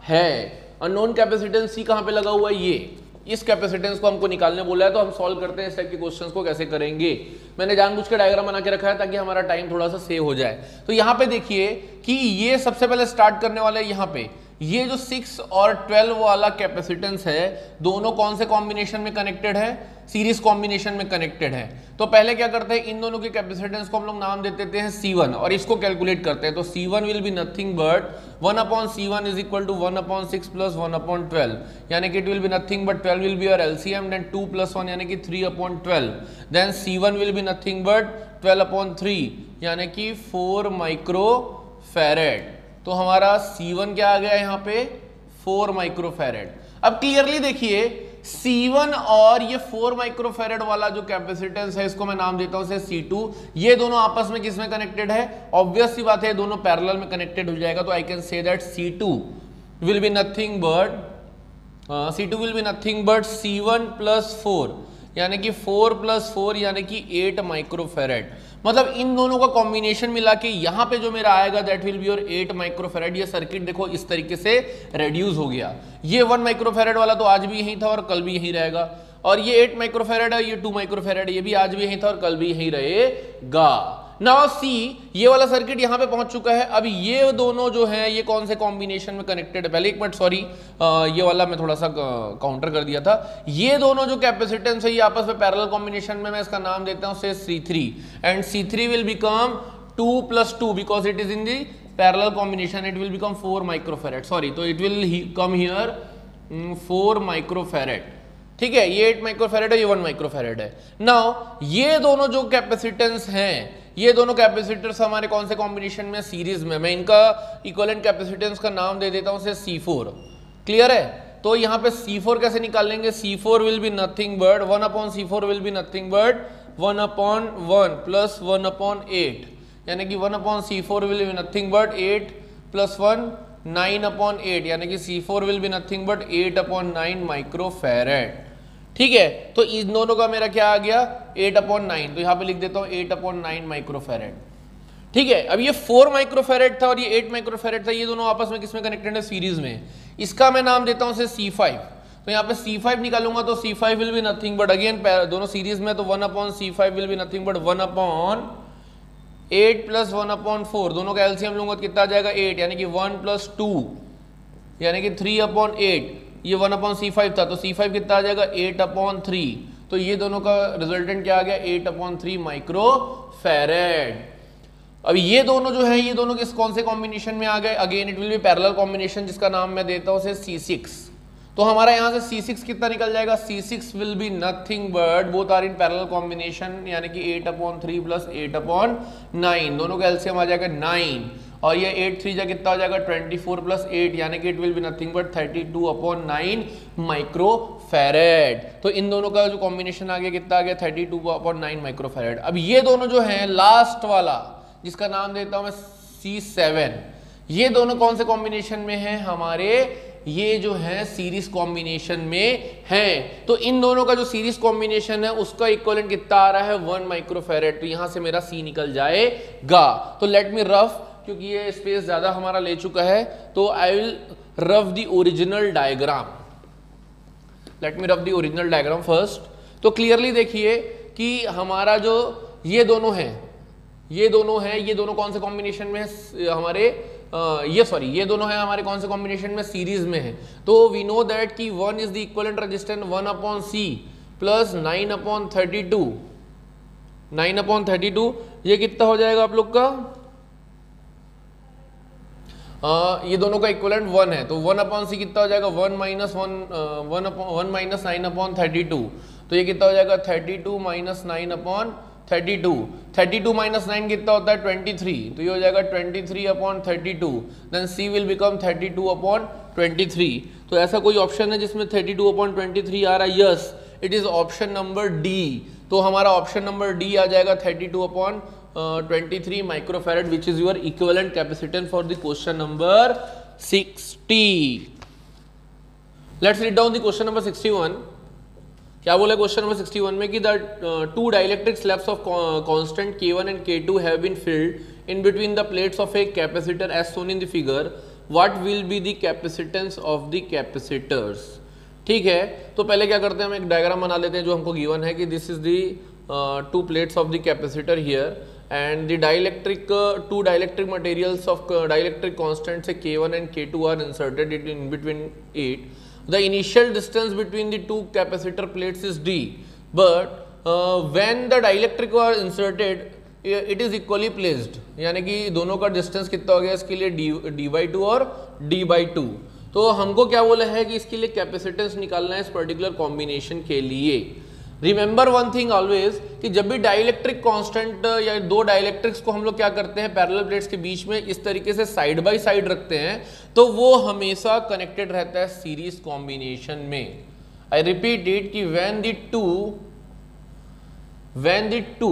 है। अननोन कैपेसिटेंस सी कहां पे लगा हुआ है? ये इस कैपेसिटेंस को हमको निकालने बोला है। तो हम सॉल्व करते हैं इस टाइप के क्वेश्चंस को कैसे करेंगे। मैंने जानबूझ के डायग्राम बना के रखा है ताकि हमारा टाइम थोड़ा सा सेव हो जाए। तो यहाँ पे देखिए कि ये सबसे पहले स्टार्ट करने वाले यहाँ पे ये जो 6 और 12 वाला कैपेसिटेंस है, दोनों कौन से कॉम्बिनेशन में कनेक्टेड है? सीरीज कॉम्बिनेशन में कनेक्टेड है। तो पहले क्या करते हैं, इन दोनों के कैपेसिटेंस को हम लोग नाम दे देते हैं C1 और इसको कैलकुलेट करते हैं। तो C1 will be nothing but 1/C1 is equal to 1/6 plus 1/12, यानी कि it will be nothing but 12 will be your LCM, then 2 + 1 यानी कि 3/12, then C1 will be nothing but 12/3 यानी कि 4 माइक्रो फैरेड। तो हमारा C1 क्या आ गया यहाँ पे? 4 माइक्रो फैरेड। अब क्लियरली देखिए C1 और ये 4 माइक्रो फैरेड वाला जो कैपेसिटेंस है, इसको मैं नाम देता हूं C2। ये दोनों आपस में किसमें कनेक्टेड है? ऑब्वियस सी बात है, दोनों पैरेलल में कनेक्टेड हो जाएगा। तो I can say that C2 will be nothing but C1 + 4 यानी कि 4 + 4 यानी कि 8 माइक्रो फैरेड। मतलब इन दोनों का कॉम्बिनेशन मिला के यहाँ पे जो मेरा आएगा that will be your 8 micro farad. ये सर्किट देखो इस तरीके से रेड्यूस हो गया। ये 1 माइक्रो फैरेड वाला तो आज भी यही था और कल भी यही रहेगा, और ये 8 माइक्रो फैरेड है, ये 2 माइक्रो फैरेड, ये भी आज भी यही था और कल भी यही रहेगा। नाउ सी ये वाला सर्किट यहाँ पे पहुंच चुका है। अब ये दोनों जो है ये कौन से कॉम्बिनेशन में कनेक्टेड है? पहले एक मिनट, सॉरी, ये वाला मैं थोड़ा सा काउंटर कर दिया था। ये दोनों जो कैपेसिटेंस है ये आपस में पैरेलल कॉम्बिनेशन में, मैं इसका नाम देता हूं से C3, and C3 will become 2 + 2 because it is in the parallel combination, it will become 4 micro farad. Sorry, तो it will come here 4 micro farad. ठीक है, ये 8 माइक्रो फैरेड है, ये 1 माइक्रो फैरेड है। नाउ ये दोनों जो कैपेसिटेंस हैं, ये दोनों कैपेसिटर्स हमारे कौन से कॉम्बिनेशन में? सीरीज में। मैं इनका इक्विवेलेंट कैपेसिटेंस का नाम दे देता हूं से C4। क्लियर है? तो यहाँ पे C4 कैसे निकालेंगे? C4 will be nothing but 1/C4 will be nothing but 1/1 plus 1/8 यानी कि 1/C4 will be nothing but 8 + 1 9/8 यानी कि C4 will be nothing but 8/9 micro farad. ठीक है, तो इन दोनों का मेरा क्या आ गया? 8/9। तो यहाँ पे लिख देता हूँ 8/9 माइक्रो फैरेड। ठीक है, अब ये 4 माइक्रो फैरेड था और ये 8 माइक्रो फैरेड था, ये दोनों आपस में किसमें कनेक्टेड है? सीरीज में। इसका मैं नाम देता हूँ से C5। तो यहाँ पे C5 निकालूंगा तो C5 will be nothing but, again दोनों सीरीज में, तो 1/C5 will be nothing but 1/8 plus 1/4, दोनों का एलसीएम लूंगा तो कितना आ जाएगा? 8 यानी कि 1 + 2 यानी कि 3/8। ये 1/C5 था तो C5 कितना आ जाएगा? 8/3। तो ये दोनों का रिजल्टेंट क्या आ गया? 8/3 माइक्रो फैरेड। अब ये दोनों जो है ये दोनों किस कौन से कॉम्बिनेशन में आ गए? Again it will B parallel combination, जिसका नाम मैं देता हूं से C6। तो हमारा यहाँ से C6 कितना निकल जाएगा? C6 will be nothing but, both are in parallel combination, यानी कि 8/3 प्लस 8/9, दोनों का एलसीएम आ जाएगा 9, और ये 8 3 जा कितना हो जाएगा? 24 + 8 यानी कि it will be nothing but 32/9 micro farad. तो इन दोनों का जो कॉम्बिनेशन आ गया कितना आ गया? 32/9 माइक्रो फैरेड। अब ये दोनों जो हैं लास्ट वाला जिसका नाम देता हूं मैं C7, ये दोनों कौन से कॉम्बिनेशन में हैं? हमारे ये जो है सीरीज कॉम्बिनेशन में हैं। तो इन दोनों का जो सीरीज कॉम्बिनेशन है उसका इक्विवेलेंट कितना आ रहा है? 1 माइक्रो फैरेड। तो यहां से मेरा C निकल जाएगा। तो लेट मी रफ, क्योंकि ये स्पेस ज्यादा हमारा ले चुका है, तो I will rough the original diagram. Let me rough the original diagram first. तो क्लियरली देखिए कि हमारा जो ये दोनों हैं, ये दोनों कौन से कॉम्बिनेशन में है? हमारे ये दोनों हैं हमारे कौन से कॉम्बिनेशन में? सीरीज में है। तो वी नो दैट कि 1 is the equivalent resistance 1/C plus 9/32। 9/32 ये कितना हो जाएगा आप लोग का? ये दोनों का इक्विवेलेंट 1 है, तो 1/C कितना हो जाएगा? 1 - 9/32। तो ये कितना हो जाएगा? 32 - 9/32। 32 - 9 कितना होता है? 23। तो ये हो जाएगा 23/32। Then C will become 32/23। तो ऐसा कोई ऑप्शन है जिसमें 32/23 आ रहा है? Yes, it is option number D. तो हमारा ऑप्शन नंबर डी आ जाएगा 32/23 microfarad which is your equivalent capacitance for the question number 60। Let's read down the question number 61। क्या बोले क्वेश्चन नंबर 61 में कि the two dielectric slabs of constant K1 and K2 have been filled in between the plates of a capacitor as shown in the figure, what will be the capacitance of the capacitors. ठीक है, तो पहले क्या करते हैं, हम एक diagram बना लेते हैं जो हमको गिवन है कि this is the two plates of the capacitor here and the dielectric two dielectric materials of dielectric constants say K1 and K2 are inserted in between it. The initial distance between the two capacitor plates is d, but when the dielectric are inserted it is equally placed, यानी कि दोनों का distance कितना हो गया इसके लिए d/2 और d/2। तो हमको क्या बोला है कि इसके लिए कैपेसिटेंस निकालना है इस पर्टिकुलर कॉम्बिनेशन के लिए। रिमेंबर वन थिंग ऑलवेज कि जब भी डाइलेक्ट्रिक कांस्टेंट या दो डाइलेक्ट्रिक्स को हम लोग क्या करते हैं पैरेलल प्लेट्स के बीच में इस तरीके से साइड बाय साइड रखते हैं तो वो हमेशा कनेक्टेड रहता है सीरीज कॉम्बिनेशन में। आई रिपीट इट कि when the two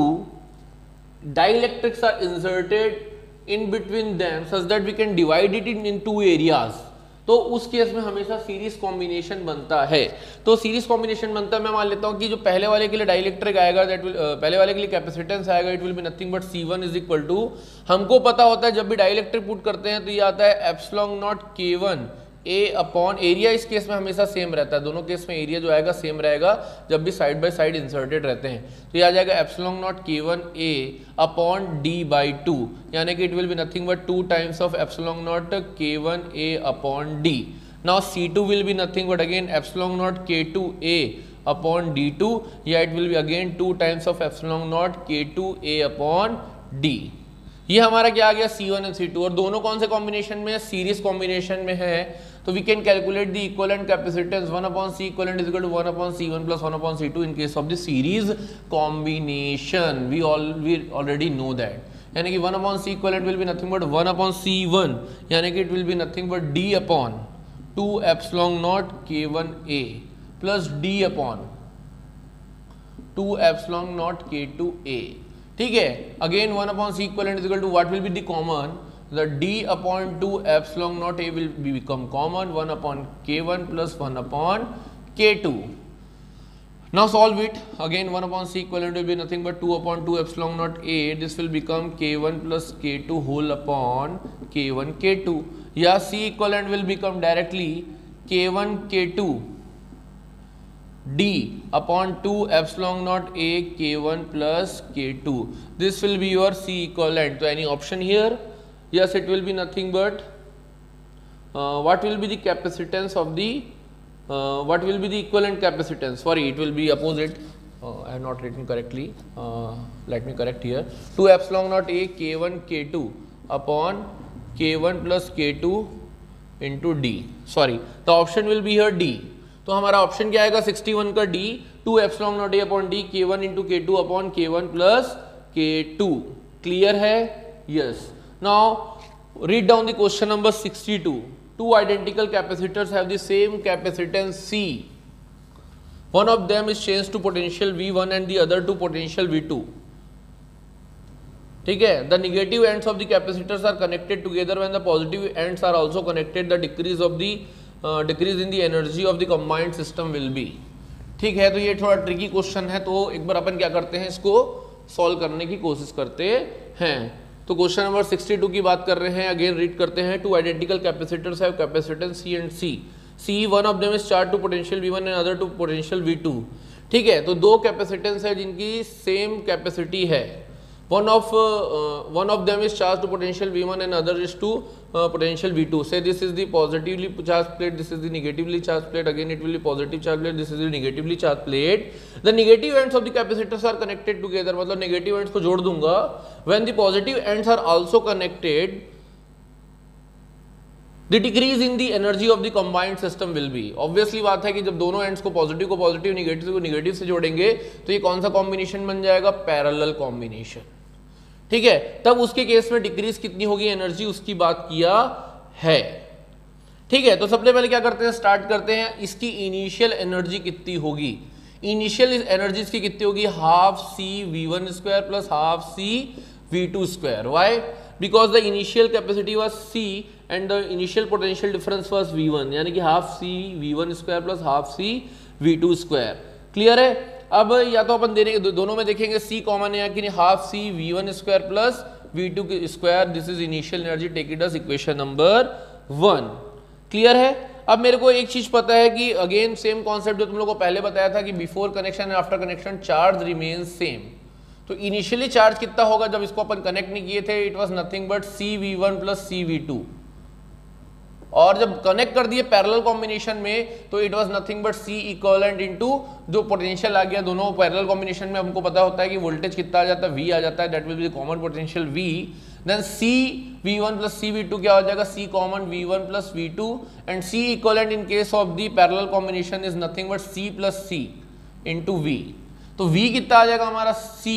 dielectrics are inserted in between them such that we can divide it in two areas, तो उस केस में हमेशा सीरीज कॉम्बिनेशन बनता है। तो सीरीज कॉम्बिनेशन बनता है, मैं मान लेता हूं कि जो पहले वाले के लिए डाइलेक्ट्रिक आएगा दैट विल पहले वाले के लिए कैपेसिटेंस आएगा it will be nothing but C1 is equal to, हमको पता होता है जब भी डाइलेक्ट्रिक पुट करते हैं तो ये आता है epsilon not K1 A upon area. इस केस में हमेशा सेम रहता है, दोनों केस में एरिया जो आएगा सेम रहेगा जब भी साइड बाय साइड इंसर्टेड रहते हैं। तो ये आ जाएगा epsilon not K1 A upon d/2, यानी कि it will be nothing but 2 times of epsilon not K1 A upon d। Now C2 will be nothing but again epsilon not K2 A upon d2, या it will be again 2 times of epsilon not K2 A upon d। ये हमारा क्या आ गया C1 and C2, और दोनों कौन से कॉम्बिनेशन में है, सीरीज कॉम्बिनेशन में है। तो we can calculate the equivalent capacitance 1/C equivalent is equal to 1/C1 plus 1/C2 in case of the series combination. We already know that, यानी कि 1/C equivalent will be nothing but 1/C1, यानी कि it will be nothing but d upon 2 epsilon not K1 A plus d upon 2 epsilon not K2 A। ठीक है, again 1/C equivalent is equal to what will be the common, the d upon 2 epsilon naught A will become common 1/K1 plus 1/K2. Now solve it. Again 1/C equivalent will be nothing but 2/2 epsilon naught A. This will become K1 plus K2 whole upon K1 K2. Yeah, C equivalent will become directly K1 K2 d upon 2 epsilon naught A K1 plus K2. This will be your C equivalent. So any option here? Yes, it will be nothing but what will be the capacitance of the what will be the equivalent capacitance, sorry it will be opposite, I have not written correctly, let me correct here, 2 epsilon naught A K1 K2 upon K1 plus K2 into D, sorry the option will be here D। तो हमारा option क्या आएगा 61 का D, 2 epsilon naught A upon D K1 into K2 upon K1 plus K2। Clear है? Yes. Now read down the question number 62. Two identical capacitors have the same capacitance C. One of them is changed to potential V1 and the other to potential V2. ठीक है, the negative ends of the capacitors are connected together when the positive ends are also connected. The decrease in the energy of the combined system will be। ठीक है, तो ये थोड़ा tricky question है, तो एक बार अपन क्या करते हैं इसको सॉल्व करने की कोशिश करते हैं। तो क्वेश्चन नंबर 62 की बात कर रहे हैं, अगेन रीड करते हैं। Two identical capacitors have capacitance C and C, one of them is charge to potential V1 and other to potential V2। ठीक है, तो दो कैपेसिटेंस है जिनकी सेम कैपेसिटी है, one of them is charged to potential V1 and other is to potential V2. Say this is the positively charged plate, this is the negatively charged plate, again it will be positive charged plate, this is the negatively charged plate. The negative ends of the capacitors are connected together, मतलब negative ends को जोड़ दूंगा। When the positive ends are also connected, the decrease in the energy of the combined system will be। Obviously बात है कि जब दोनों ends को पॉजिटिव नेगेटिव को नेगेटिव से जोड़ेंगे तो ये कौन सा कॉम्बिनेशन बन जाएगा, पैरेलल कॉम्बिनेशन। ठीक है, तब उसके केस में डिक्रीज कितनी होगी एनर्जी उसकी बात किया है। ठीक है, तो सबसे पहले क्या करते हैं, स्टार्ट करते हैं इसकी इनिशियल एनर्जी कितनी होगी। इनिशियल एनर्जी की कितनी होगी, half C v1 square plus half C v2 square. Why? Because the initial capacity was c and the initial potential difference was v1, यानी कि half C v1 square plus half C v2 square. Clear है? अब या तो अपन दोनों में देखेंगे c common है कि नहीं, half C v1 square plus v2 square. This is initial energy, take it as equation number 1. Clear है? अब मेरे को एक चीज पता है कि अगेन सेम कॉन्सेप्ट जो तुम लोगों को पहले बताया था कि before connection and after connection charge remain same. तो इनिशियली चार्ज कितना होगा जब इसको अपन कनेक्ट नहीं किए थे, it was nothing but CV1 plus CV2. और जब कनेक्ट कर दिए पैरेलल कॉम्बिनेशन में तो it was nothing but C equivalent into जो पोटेंशियल आ गया, दोनों पैरेलल कॉम्बिनेशन में हमको पता होता है कि वोल्टेज कितना आ जाता है, V आ जाता है, that will be the common potential V. Then CV1 plus CV2 क्या हो जाएगा, C common V1 plus V2 and C equivalent in case of the parallel combination is nothing but C plus C into V. तो V कितना आ जाएगा हमारा, C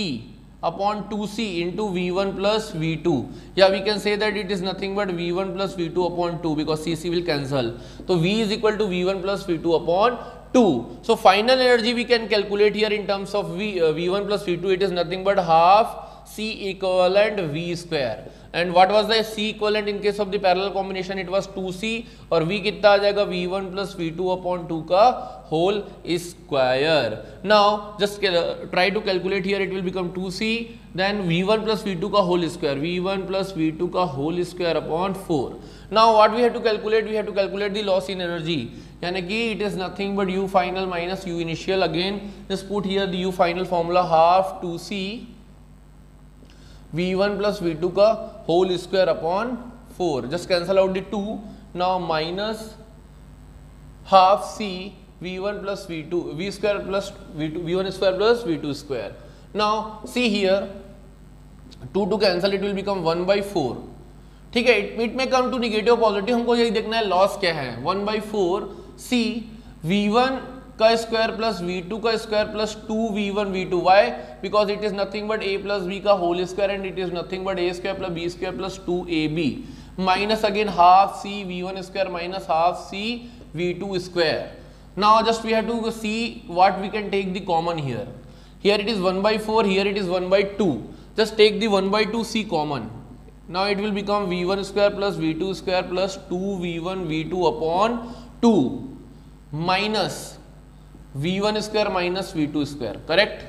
upon 2C into V1 plus V2, या we can say that it is nothing but V1 plus V2 upon 2 because C will cancel. तो V is equal to V1 plus V2 upon 2. So final energy we can calculate here in terms of V1 plus V2, it is nothing but half C equivalent V square. And what was the C equivalent in case of the parallel combination? It was 2C और V कितना आ जाएगा, V1 plus V2 upon 2 का whole square. Now just try to calculate here, it will become 2C then V1 plus V2 का whole square, V1 plus V2 का whole square upon 4. Now what we have to calculate? We have to calculate the loss in energy. यानी कि it is nothing but U final minus U initial. Again just put here the U final formula, half 2C V1 plus V2 का whole square upon 4. Just cancel out the 2. Now minus half C V1 plus V2 V square plus V2 V1 square plus V2 square. Now see here 2 to cancel, it will become 1 by 4. ठीक है, it में come to negative positive, हमको यही देखना है loss क्या है. 1 by 4 C V1 का स्क्वायर प्लस V2 का square plus 2V1 V2. Why? Because it is nothing but A plus B का whole square and it is nothing but A square plus B square plus 2AB minus again half C V1 square minus half C V2 square. Now just we have to see what we can take the common here. Here it is 1 by 4, here it is 1 by 2. Just take the 1 by 2 C common. Now it will become V1 square plus V2 square plus 2V1 V2 upon 2 minus V1 square minus V2 square. Correct?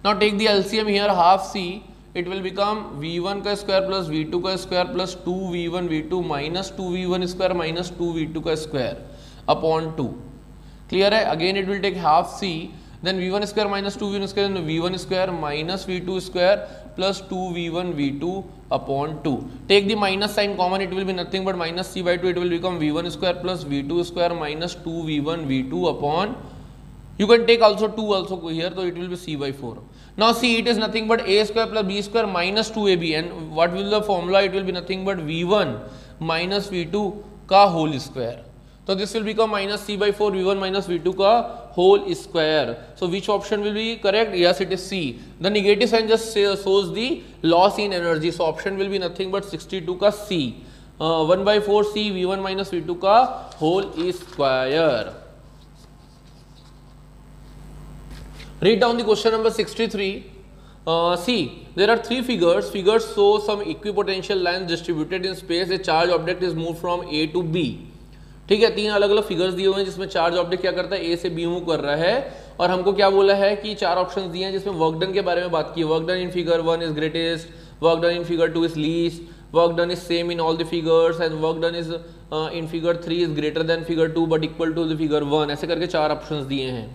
Now take the LCM here, half C. It will become V1 का square plus V2 का square plus 2V1 V2 minus 2V1 square minus 2V2 का square upon 2. Clear है? Again it will take half C. Then V1 square minus 2V1 square, then V1 square minus V2 square plus 2V1 V2 upon 2. Take the minus sign common, it will be nothing but minus C by 2. It will become V1 square plus V2 square minus 2V1 V2 upon, you can take also 2 also here, so it will be C by 4. Now see, it is nothing but A square plus B square minus 2AB, and what will the formula? It will be nothing but V1 minus V2 का whole square. So this will become minus C by 4 V1 minus V2 का whole square. So which option will be correct? Yes, it is C. The negative sign just shows the loss in energy. So option will be nothing but 62 का C. 1 by 4 C V1 minus V2 का whole square. Read down the question number 63. See, there are 3 figures. Figures show some equipotential lines distributed in space. A charged object is moved from A to B. ठीक है, 3 अलग अलग figures दिए हुए हैं जिसमें charge object क्या करता है, ए से बी मूव कर रहा है. और हमको क्या बोला है कि 4 ऑप्शंस दिए हैं जिसमें वर्क डन के बारे में बात की है. Work done in figure 1 is greatest, work done in figure 2 is least, work done is same in all the figures and work done is in figure 3 is greater than figure 2 but equal to the figure 1. ऐसे करके 4 options दिए हैं.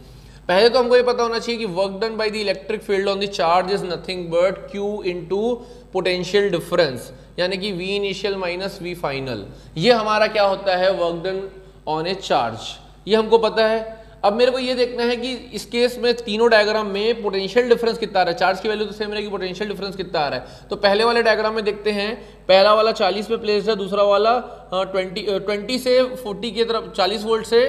पहले तो हमको ये पता होना चाहिए कि work done by the electric field on the charge is nothing but Q into potential difference, यानी कि V initial minus V final. ये हमारा क्या होता है, work done on A charge. ये हमको पता है. अब मेरे को ये देखना है कि इस केस में तीनों डायग्राम में पोटेंशियल डिफरेंस कितना आ रहा है. चार्ज की वैल्यू तो सेम रहेगी, पोटेंशियल डिफरेंस कितना आ रहा है. तो पहले वाले डायग्राम में देखते हैं. पहला वाला 40 पे प्लेस्ड है, दूसरा वाला 20 से 40 की तरफ, 40 वोल्ट से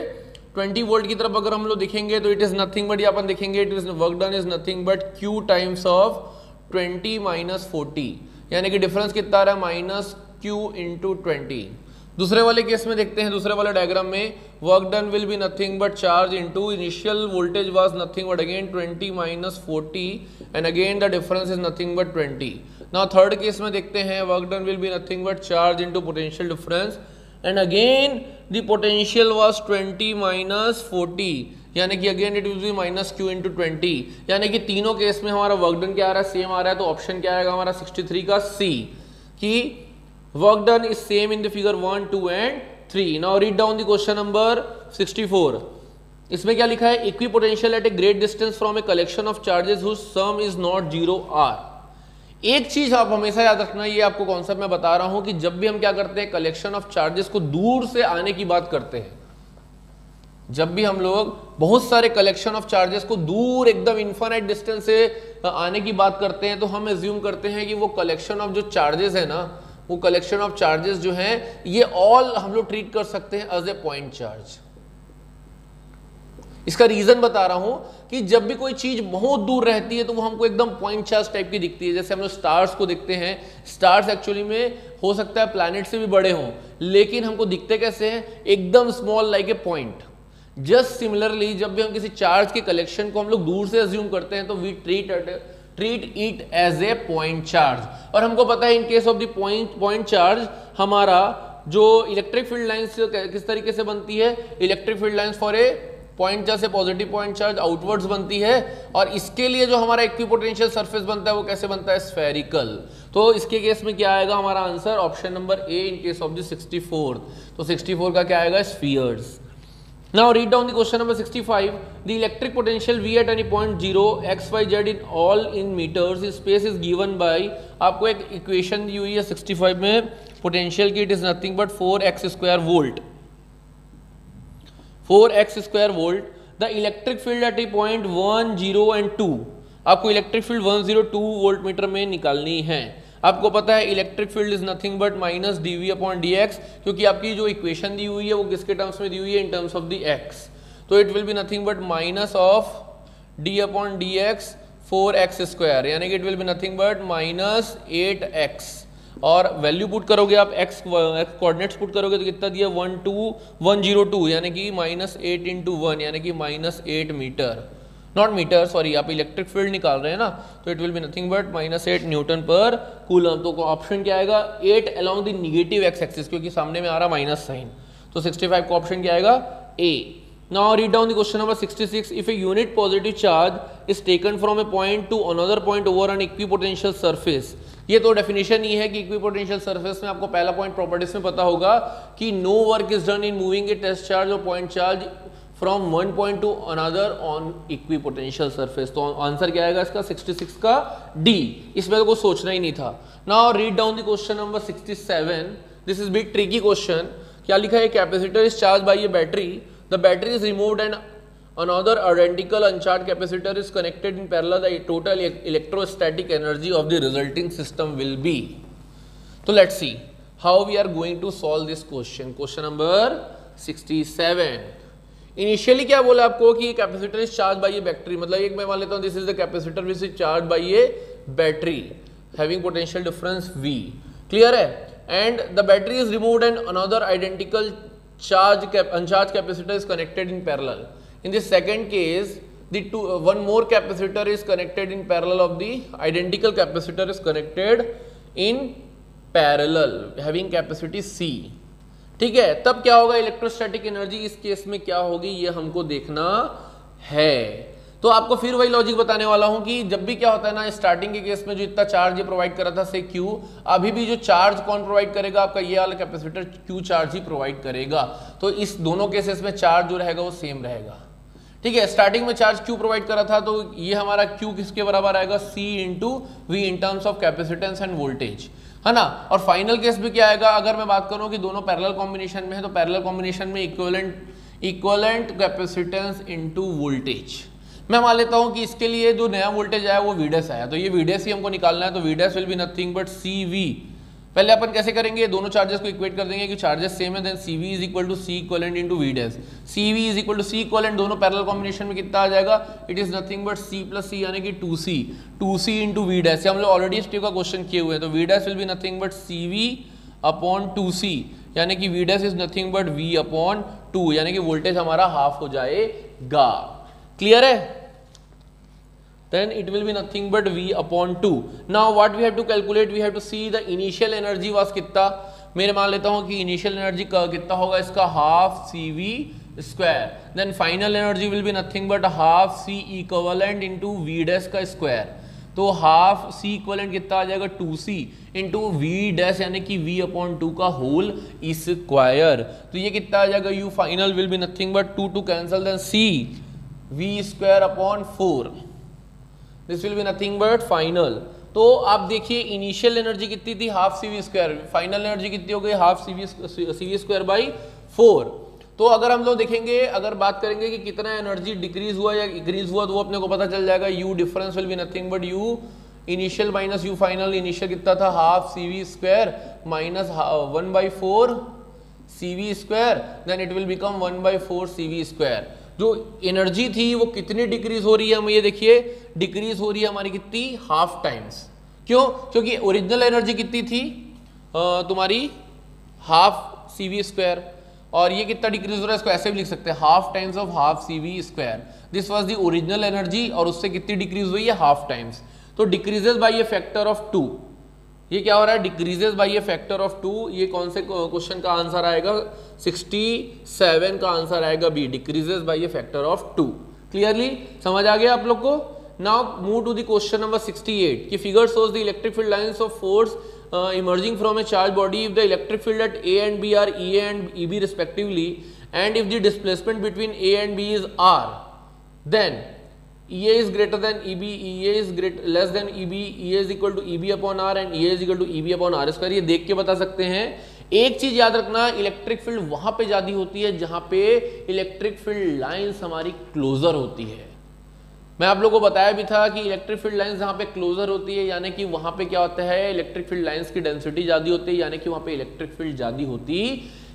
20 वोल्ट की तरफ अगर हम लोग देखेंगे तो इट इज नथिंग बट, अपन देखेंगे it is work done is nothing but Q times of 20 minus 40, यानी कि डिफरेंस कितना आ रहा है, माइनस Q इंटू 20. दूसरे वाले केस में देखते हैं, दूसरे वाले डायग्राम में work done will be nothing but charge into initial voltage was nothing but again 20 minus 40 and again the difference is nothing but 20. Now third case में देखते हैं work done will be nothing but charge into potential difference and again the potential was 20 minus 40, यानी कि again it will B minus Q into 20. यानी कि तीनों case में हमारा वर्क डन क्या आ रहा है, सेम आ रहा है. तो ऑप्शन क्या आएगा हमारा 63 का सी, कि work done is same in the figure 1, 2 and 3. Now read down the question number 64. इसमें क्या लिखा है, equipotential at a great distance from a collection of charges whose sum is not 0 are. एक चीज आप हमेशा याद रखना, ये आपको कॉन्सेप्ट मैं बता रहा हूं कि जब भी हम क्या करते हैं, कलेक्शन ऑफ चार्जेस को दूर से आने की बात करते हैं, जब भी हम लोग बहुत सारे कलेक्शन ऑफ चार्जेस को दूर एकदम इन्फाइनाइट डिस्टेंस से आने की बात करते हैं, तो हम एज्यूम करते हैं कि वो कलेक्शन ऑफ जो चार्जेस है ना, वो कलेक्शन ऑफ चार्जेस जो हैं ये ऑल हम लोग ट्रीट कर सकते हैं एज ए पॉइंट चार्ज. इसका रीजन बता रहा हूं कि जब भी कोई चीज बहुत दूर रहती है तो वो हमको एकदम पॉइंट चार्ज टाइप की दिखती है. जैसे हम लोग स्टार्स को देखते हैं, स्टार्स एक्चुअली में हो सकता है प्लैनेट से भी बड़े हों, लेकिन हमको दिखते कैसे हैं, एकदम small like a point. Just similarly जब भी हम किसी चार्ज के कलेक्शन को हम लोग दूर से अज्यूम करते हैं तो we treat it as a point charge. और हमको पता है in case of the point charge हमारा जो इलेक्ट्रिक फील्ड लाइंस किस तरीके से बनती है, electric field lines for a point charge से पॉजिटिव पॉइंट चार्ज आउटवर्ड्स बनती है. और इसके लिए जो हमारा इक्विपोटेंशियल सरफेस बनता है वो कैसे बनता है, स्फेरिकल. तो इसके केस में क्या आएगा हमारा answer, option number A in case of the 64. तो 64 का क्या आएगा, spheres. Now read down the question number 65. The electric potential V at any point 0 x y z in all in meters in space is given by, आपको एक equation दी हुई है 65 में potential की, it is nothing but 4x square volt. 4x square volt. The electric field at A point 1, 0 and 2. आपको electric field 1, 0, 2 volt meter में निकालनी है. आपको पता है electric field is nothing but minus dv upon dx, क्योंकि आपकी जो इक्वेशन दी हुई है वो किसके टर्म्स में दी हुई है, इन टर्म्स ऑफ द x. तो it will be nothing but minus of d upon dx 4x square, यानी कि it will be nothing but minus 8x. और वैल्यू पुट करोगे आप, x कोऑर्डिनेट्स पुट करोगे तो कितना दिया, 102 यानी कि माइनस 8 इंटू 1 यानी कि minus 8 meter, not meter sorry, आप इलेक्ट्रिक फील्ड निकाल रहे हैं ना, तो it will be nothing but minus 8 newton per coulomb. तो ऑप्शन क्या आएगा, 8 along the negative x axis, क्योंकि सामने में आ रहा माइनस साइन. तो 65 का ऑप्शन क्या आएगा, A. Now read down the question number 66. If a unit positive charge is taken from a point to another point over an equipotential surface. ये तो डेफिनेशन ही है कि इक्विपोटेंशियल सरफेस में आपको पहला पॉइंट प्रॉपर्टीज में पता होगा कि no work is done in moving a test charge और point charge from one point to another on equipotential surface. तो आंसर क्या आएगा इसका, 66 का डी. इसमें तो कुछ सोचना ही नहीं था. Now read down the question number 67. This is big tricky question. क्या लिखा है, capacitor is charge by a battery, the battery is removed and another identical uncharged capacitor is connected in parallel, the total electrostatic energy of the resulting system will be. So let's see how we are going to solve this question. Question number 67. Initially क्या बोला आपको कि capacitor is charge by a battery, मतलब एक मैं मान लेता हूं this is the capacitor which is charge by a battery having potential difference V. Clear है. And the battery is removed and another identical uncharged capacitor is connected in parallel. In the second case, one more capacitor is connected in parallel of the identical capacitor is connected in parallel having capacity C. ठीक है, तब क्या होगा, electrostatic energy इस case में क्या होगी ये हमको देखना है. तो आपको फिर वही लॉजिक बताने वाला हूं कि जब भी क्या होता है ना, स्टार्टिंग के केस में जो इतना चार्ज ये प्रोवाइड कर रहा था से Q, अभी भी जो चार्ज कौन प्रोवाइड करेगा, आपका ये वाला कैपेसिटर Q चार्ज ही प्रोवाइड करेगा. तो इस दोनों केसेस में चार्ज जो रहेगा वो सेम रहेगा. ठीक है, स्टार्टिंग में चार्ज Q प्रोवाइड कर रहा था तो ये हमारा Q किसके बराबर आएगा, C into V in terms of capacitance and voltage, है ना. और फाइनल केस में क्या आएगा, अगर मैं बात करूं कि दोनों पैरेलल कॉम्बिनेशन में है तो पैरेलल कॉम्बिनेशन में इक्विवेलेंट कैपेसिटेंस इनटू वोल्टेज. मैं मान लेता हूं कि इसके लिए जो नया वोल्टेज आया वो VDES आया, तो ये VDES ही हमको निकालना है. तो VDES will be nothing but CV. पहले अपन कैसे करेंगे, दोनों चार्जेस को इक्वेट कर देंगे कि चार्जेस सेम है, then CV is equal to C equivalent into VDES. CV is equal to C equivalent, दोनों पैरेलल कॉम्बिनेशन में कितना आ जाएगा, it is nothing but C plus C यानी कि 2C इनटू VDES. हम लोग ऑलरेडी इस टाइप का क्वेश्चन किए हुए हैं. तो VDES will be nothing but CV upon 2C यानी कि V dash is nothing but V upon 2, यानी कि वोल्टेज हमारा हाफ हो जाएगा। क्लियर है? then it will be nothing but V upon 2. now what we have to calculate, we have to see the initial energy was कितना, मेरे मान लेता हूँ कि initial energy कितना होगा इसका half CV square, then final energy will be nothing but half C equivalent into V dash का square, तो हाफ C equivalent कितना आ जाएगा 2C into V dash यानी कि V upon 2 का होल स्क्वायर, तो ये कितना आ जाएगा U final will be nothing but 2 to cancel, then C V square upon 4, this will be nothing but final. तो आप देखिए इनिशियल एनर्जी कितनी थी half CV square, final energy कितनी हो गई हाफ CV स्क्वायर बाई 4। तो अगर हम लोग देखेंगे, अगर बात करेंगे कि कितना एनर्जी डिक्रीज हुआ या इंक्रीज हुआ, तो वो अपने को पता चल जाएगा। U difference will be nothing but U initial minus U final. Initial कितना था half CV square minus 1/4 CV square, then it will become 1/4 CV square. जो एनर्जी थी वो कितनी डिक्रीज हो रही है, हम ये देखिए डिक्रीज हो रही है हमारी कितनी हाफ टाइम्स। क्यों? क्योंकि ओरिजिनल एनर्जी कितनी थी तुम्हारी हाफ CV स्क्वायर, और ये कितना डिक्रीज हो रहा है, इसको ऐसे भी लिख सकते हैं half times of half CV square. This was the original energy और उससे कितनी डिक्रीज हुई है हाफ टाइम्स, तो decreases by a factor of 2। ये क्या हो रहा है, decreases by a factor of 2। ये कौन से क्वेश्चन का आंसर आएगा, 67 का आंसर आएगा B, decreases by a factor of 2। Clearly समझ आ गया आप लोग को? Now move to the question number 68 कि figure shows the electric field lines of force emerging from a charged body if the electric field at A and B are EA and EB respectively, and if the displacement between A and B is R, then EA is greater than EB, EA is less than EB, EA is equal to EB upon R and EA is equal to EB upon R square। ये देख के बता सकते हैं। एक चीज याद रखना, इलेक्ट्रिक फील्ड वहां पे ज्यादा होती है जहां पे इलेक्ट्रिक फील्ड लाइंस हमारी क्लोजर होती है। मैं आप लोगों को बताया भी था कि इलेक्ट्रिक फील्ड लाइंस जहां पे क्लोजर होती है यानी कि वहां पे क्या होता है, इलेक्ट्रिक फील्ड लाइंस की डेंसिटी ज्यादा होती है, यानी कि वहां पे इलेक्ट्रिक फील्ड ज्यादा होती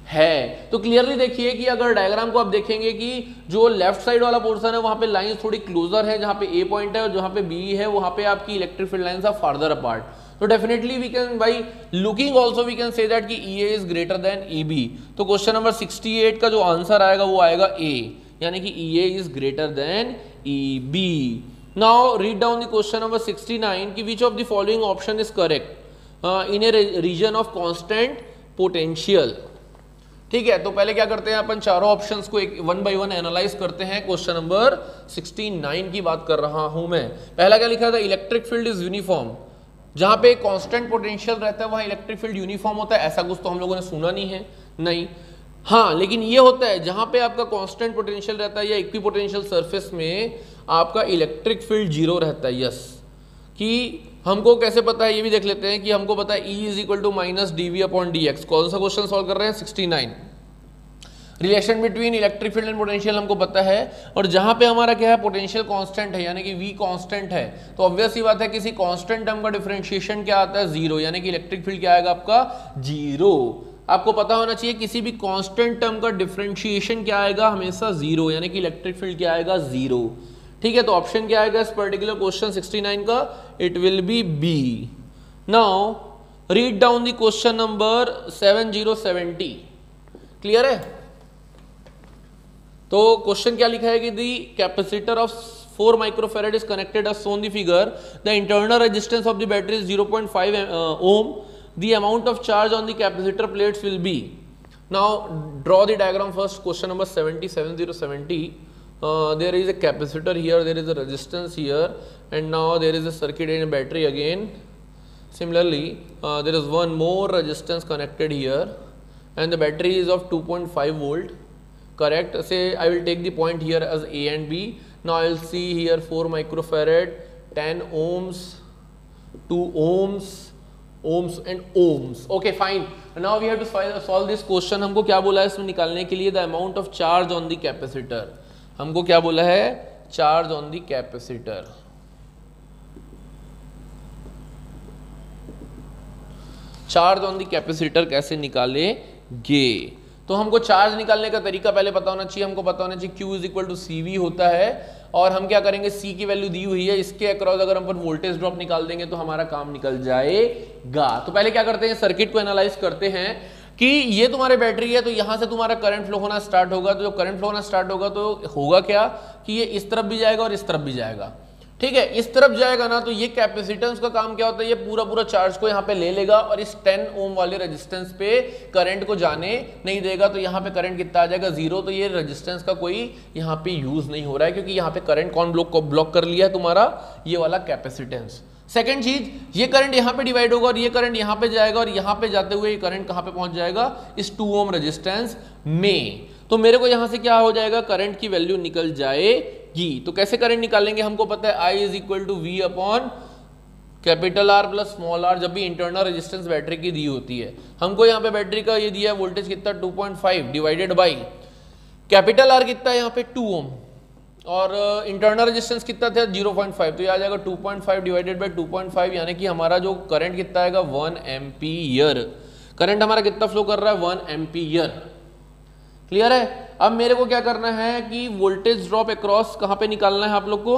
है। तो क्लियरली देखिए कि अगर डायग्राम को आप देखेंगे कि जो लेफ्ट साइड वाला पोर्शन है वहां पे लाइंस थोड़ी क्लोजर है, जहां पे ए पॉइंट है और जहां पे बी है वहां पे आपकी electric field lines are farther apart. तो definitely we can by looking also we can say that कि EA is greater than EB। तो क्वेश्चन नंबर 68 का जो आंसर आएगा वो आएगा A, यानी कि EA is greater than EB। Now read down the question number 69 कि which of the following option is correct in a region of constant potential. ठीक है, तो पहले क्या करते हैं अपन चारों ऑप्शंस को एक वन बाय वन एनालाइज करते हैं। क्वेश्चन नंबर 69 की बात कर रहा हूं मैं। पहला क्या लिखा था, इलेक्ट्रिक फील्ड इज यूनिफॉर्म। जहां पे कांस्टेंट पोटेंशियल रहता है वहां इलेक्ट्रिक फील्ड यूनिफॉर्म होता है, ऐसा कुछ तो हम लोगों ने सुना नहीं है, नहीं। हाँ, लेकिन ये होता है जहां पे आपका कांस्टेंट पोटेंशियल रहता है या इक्विपोटेंशियल सरफेस में आपका इलेक्ट्रिक फील्ड जीरो रहता है। यस, कि हमको कैसे पता है ये भी देख लेते हैं कि हमको पता है E is equal to minus dV upon dx। कौन सा क्वेश्चन सॉल्व कर रहे हैं, 69। Relation between electric field and potential हमको पता है, और जहां पे हमारा क्या है पोटेंशियल कांस्टेंट है यानी कि V कांस्टेंट है, तो ऑब्वियस ही बात है किसी कांस्टेंट टर्म का डिफरेंशिएशन क्या आता है, जीरो, यानी कि इलेक्ट्रिक फील्ड क्या आएगा आपका, जीरो। आपको पता होना चाहिए किसी भी कांस्टेंट टर्म का डिफरेंशिएशन क्या आएगा, हमेशा जीरो, यानी कि इलेक्ट्रिक फील्ड क्या आएगा, जीरो। ठीक है, तो ऑप्शन क्या आएगा इस पर्टिकुलर क्वेश्चन 69 का, it will be B. Now read down the question number 7070। Clear है? तो क्वेश्चन क्या लिखा है कि the capacitor of 4 microfarad is connected as shown the figure, the internal resistance of the battery is 0.5 ohm, the amount of charge on the capacitor plates will be। now draw the diagram first, question number 7070। there is a capacitor here, there is a resistance here, and now there is a circuit in a battery again. Similarly there is one more resistance connected here and the battery is of 2.5 volt, correct? Say I will take the point here as A and B. now I will see here 4 microfarad, 10 ohms, 2 ohms and ohms। okay fine, now we have to solve this question। हमको क्या बोला है इसमें निकालने के लिए, the amount of charge on the capacitor। हमको क्या बोला है, charge on the capacitor. Charge on the capacitor कैसे निकालेंगे, तो हमको चार्ज निकालने का तरीका पहले पता होना चाहिए। हमको पता होना चाहिए Q is equal to CV होता है, और हम क्या करेंगे, C की वैल्यू दी हुई है, इसके अक्रॉस अगर हम वोल्टेज ड्रॉप निकाल देंगे तो हमारा काम निकल जाएगा। तो पहले क्या करते हैं, सर्किट को एनालाइज करते हैं। कि ये तुम्हारे बैटरी है, तो यहां से तुम्हारा करंट फ्लो होना स्टार्ट होगा। तो जो करंट फ्लो होना स्टार्ट होगा तो होगा क्या कि ये इस तरफ भी जाएगा और इस तरफ भी जाएगा। ठीक है, इस तरफ जाएगा ना, तो ये कैपेसिटेंस का काम क्या होता है, ये पूरा पूरा चार्ज को यहाँ पे ले लेगा और इस 10 ओम वाले रेजिस्टेंस पे करंट को जाने नहीं देगा। तो यहाँ पे करंट कितना आ जाएगा, 0। तो ये रेजिस्टेंस का कोई यहाँ पे यूज नहीं हो रहा है, क्योंकि यहाँ पे करंट कौन ब्लॉक कर लिया है, तुम्हारा ये वाला कैपेसिटेंस। सेकंड चीज, ये करंट यहाँ पे डिवाइड होगा और ये करंट यहाँ पे जाएगा और यहाँ पे जाते हुए ये करंट कहाँ पे पहुंच जाएगा, इस 2 ओम रेजिस्टेंस में। तो मेरे को यहाँ से क्या हो जाएगा, करंट की वैल्यू निकल जाएगी। तो कैसे करंट निकालेंगे, हमको पता है I is equal to V upon capital R plus small r, जब भी इंटरनल रेजिस्टेंस बैटरी की दी होती है। हमको यहाँ पे बैटरी का ये दिया है वोल्टेज कितना 2.5 डिवाइडेड बाई कैपिटल R कितना है यहाँ पे 2 ओम और इंटरनल रेजिस्टेंस कितना था 0.5। तो ये आ जाएगा 2.5 डिवाइडेड बाई 2.5, यानी कि हमारा जो करंट कितना आएगा 1 एम्पीयर। करंट हमारा कितना फ्लो कर रहा है 1 एम्पीयर। क्लियर है। अब मेरे को क्या करना है कि वोल्टेज ड्रॉप अक्रॉस कहां पे निकालना है आप लोग को।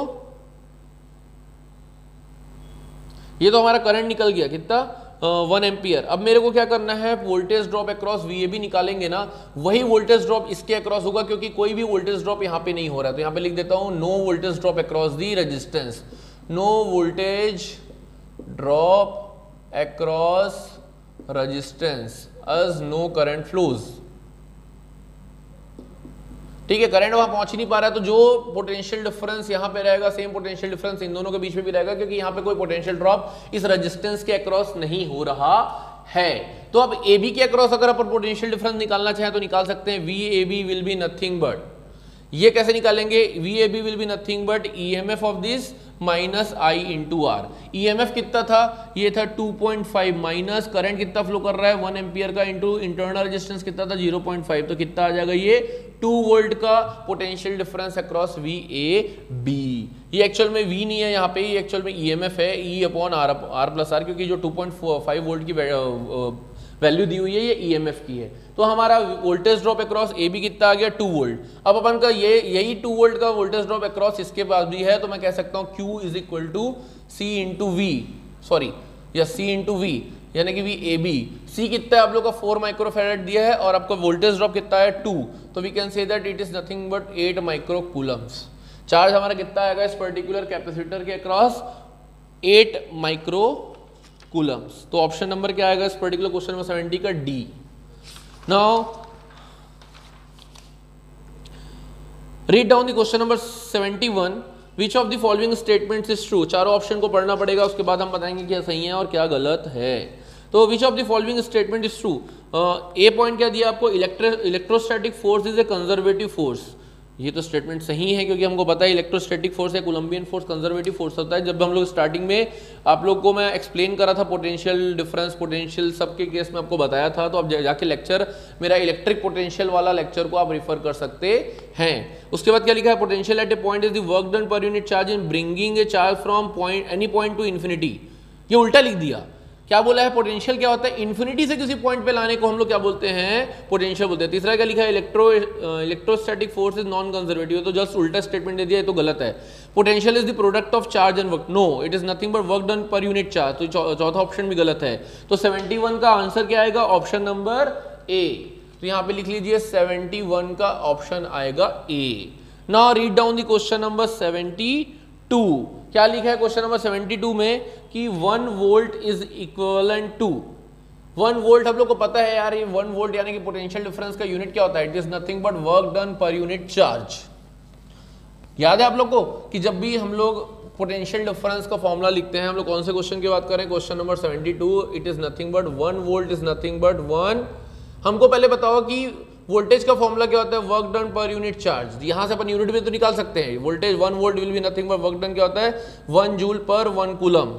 ये तो हमारा करंट निकल गया कितना 1 एम्पियर। अब मेरे को क्या करना है, वोल्टेज ड्रॉप अक्रॉस VAB निकालेंगे ना, वही वोल्टेज ड्रॉप इसके अक्रॉस होगा, क्योंकि कोई भी वोल्टेज ड्रॉप यहाँ पे नहीं हो रहा है। तो यहाँ पे लिख देता हूं no voltage drop across the resistance, no voltage drop across resistance as no current flows. ठीक है, करंट वहां पहुंच ही नहीं पा रहा है, तो जो पोटेंशियल डिफरेंस यहाँ पे रहेगा सेम पोटेंशियल डिफरेंस इन दोनों के बीच में भी रहेगा, क्योंकि यहाँ पे कोई पोटेंशियल ड्रॉप इस रेजिस्टेंस के अक्रॉस नहीं हो रहा है। तो अब AB के अक्रॉस अगर अपन पोटेंशियल डिफरेंस निकालना चाहें तो निकाल सकते हैं। VAB will be nothing but, ये कैसे निकालेंगे, VAB will be nothing but EMF of this minus I into R। EMF कितना था, ये था 2.5 माइनस करंट कितना फ्लो कर रहा है 1 एम्पियर का इंटू इंटरनल रेजिस्टेंस कितना था 0.5। तो कितना आ जाएगा ये 2 वोल्ट का पोटेंशियल डिफरेंस अक्रॉस VAB। ये एक्चुअल में V नहीं है यहाँ पे, ये एक्चुअल में EMF है E upon R plus R, क्योंकि जो 2.5 वोल्ट की वैल्यू दी हुई है ये EMF की है। तो हमारा वोल्टेज ड्रॉप अक्रॉस AB कितना आ गया 2 वोल्ट। अब अपन का यही 2 वोल्ट का वोल्टेज ड्रॉप अक्रॉस इसके पास भी है, तो मैं कह सकता हूँ Q is equal to C into V, sorry या C इंटू V, यानी कि VAB। C कितना है आप लोग का 4 माइक्रोफैराड दिया है और आपका वोल्टेज ड्रॉप कितना है 2, तो we can say that it is nothing but 8 micro coulombs. Charge हमारा कितना आएगा इस पर्टिकुलर कैपेसिटर के अक्रॉस 8 माइक्रो कूलम्स। तो ऑप्शन नंबर क्या आएगा इस पर्टिकुलर क्वेश्चन नंबर 70 का D। Now read down the question number 71, which of the following statements is true. चारों ऑप्शन को पढ़ना पड़ेगा, उसके बाद हम बताएंगे क्या सही है और क्या गलत है। तो विच of the following statement is true. A point क्या दिया आपको, electrostatic force is a conservative force. ये तो स्टेटमेंट सही है, क्योंकि हमको पता है इलेक्ट्रोस्टैटिक फोर्स है, कोलम्बियन फोर्स कंजर्वेटिव फोर्स होता है। जब हम लोग स्टार्टिंग में आप लोग को मैं एक्सप्लेन करा था पोटेंशियल डिफरेंस, पोटेंशियल सबके केस में आपको बताया था, तो अब जाके लेक्चर मेरा इलेक्ट्रिक पोटेंशियल वाला लेक्चर को आप रिफर कर सकते हैं। उसके बाद क्या लिखा है, potential at A point is the work done per unit charge in bringing A charge from point any point two infinity. ये उल्टा लिख दिया। क्या बोला है, पोटेंशियल क्या होता है, इन्फिनिटी से किसी पॉइंट पे लाने को हम लोग क्या बोलते हैं, पोटेंशियल बोलते हैं। तीसरा क्या लिखा है, electrostatic force is non conservative, तो जस्ट उल्टा स्टेटमेंट दे दिया, ये तो गलत है। Potential is the product of charge and work, no it is nothing but work done per unit charge, तो चौथा ऑप्शन भी गलत है। तो 71 का आंसर क्या आएगा, ऑप्शन नंबर A। तो यहाँ पे लिख लीजिए 71 का ऑप्शन आएगा A। Now read down the question number 72। क्या लिखा है क्वेश्चन नंबर 72 में कि 1 volt is equivalent to 1 volt. हम लोग को पता है यार, ये 1 वोल्ट यानी कि पोटेंशियल डिफरेंस का यूनिट क्या होता है, it is nothing but work done per unit charge. याद है आप लोग को कि जब भी हम लोग पोटेंशियल डिफरेंस का फॉर्मूला लिखते हैं, हम लोग कौन से क्वेश्चन की बात करें, question number 72, it is nothing but 1 volt is nothing but 1। हमको पहले बताओ कि वोल्टेज का फॉर्मूला क्या होता है, work done per unit charge. यहां से अपन यूनिट में तो निकाल सकते हैं, voltage 1 volt will be nothing but work done क्या होता है 1 जूल पर 1 कूलम।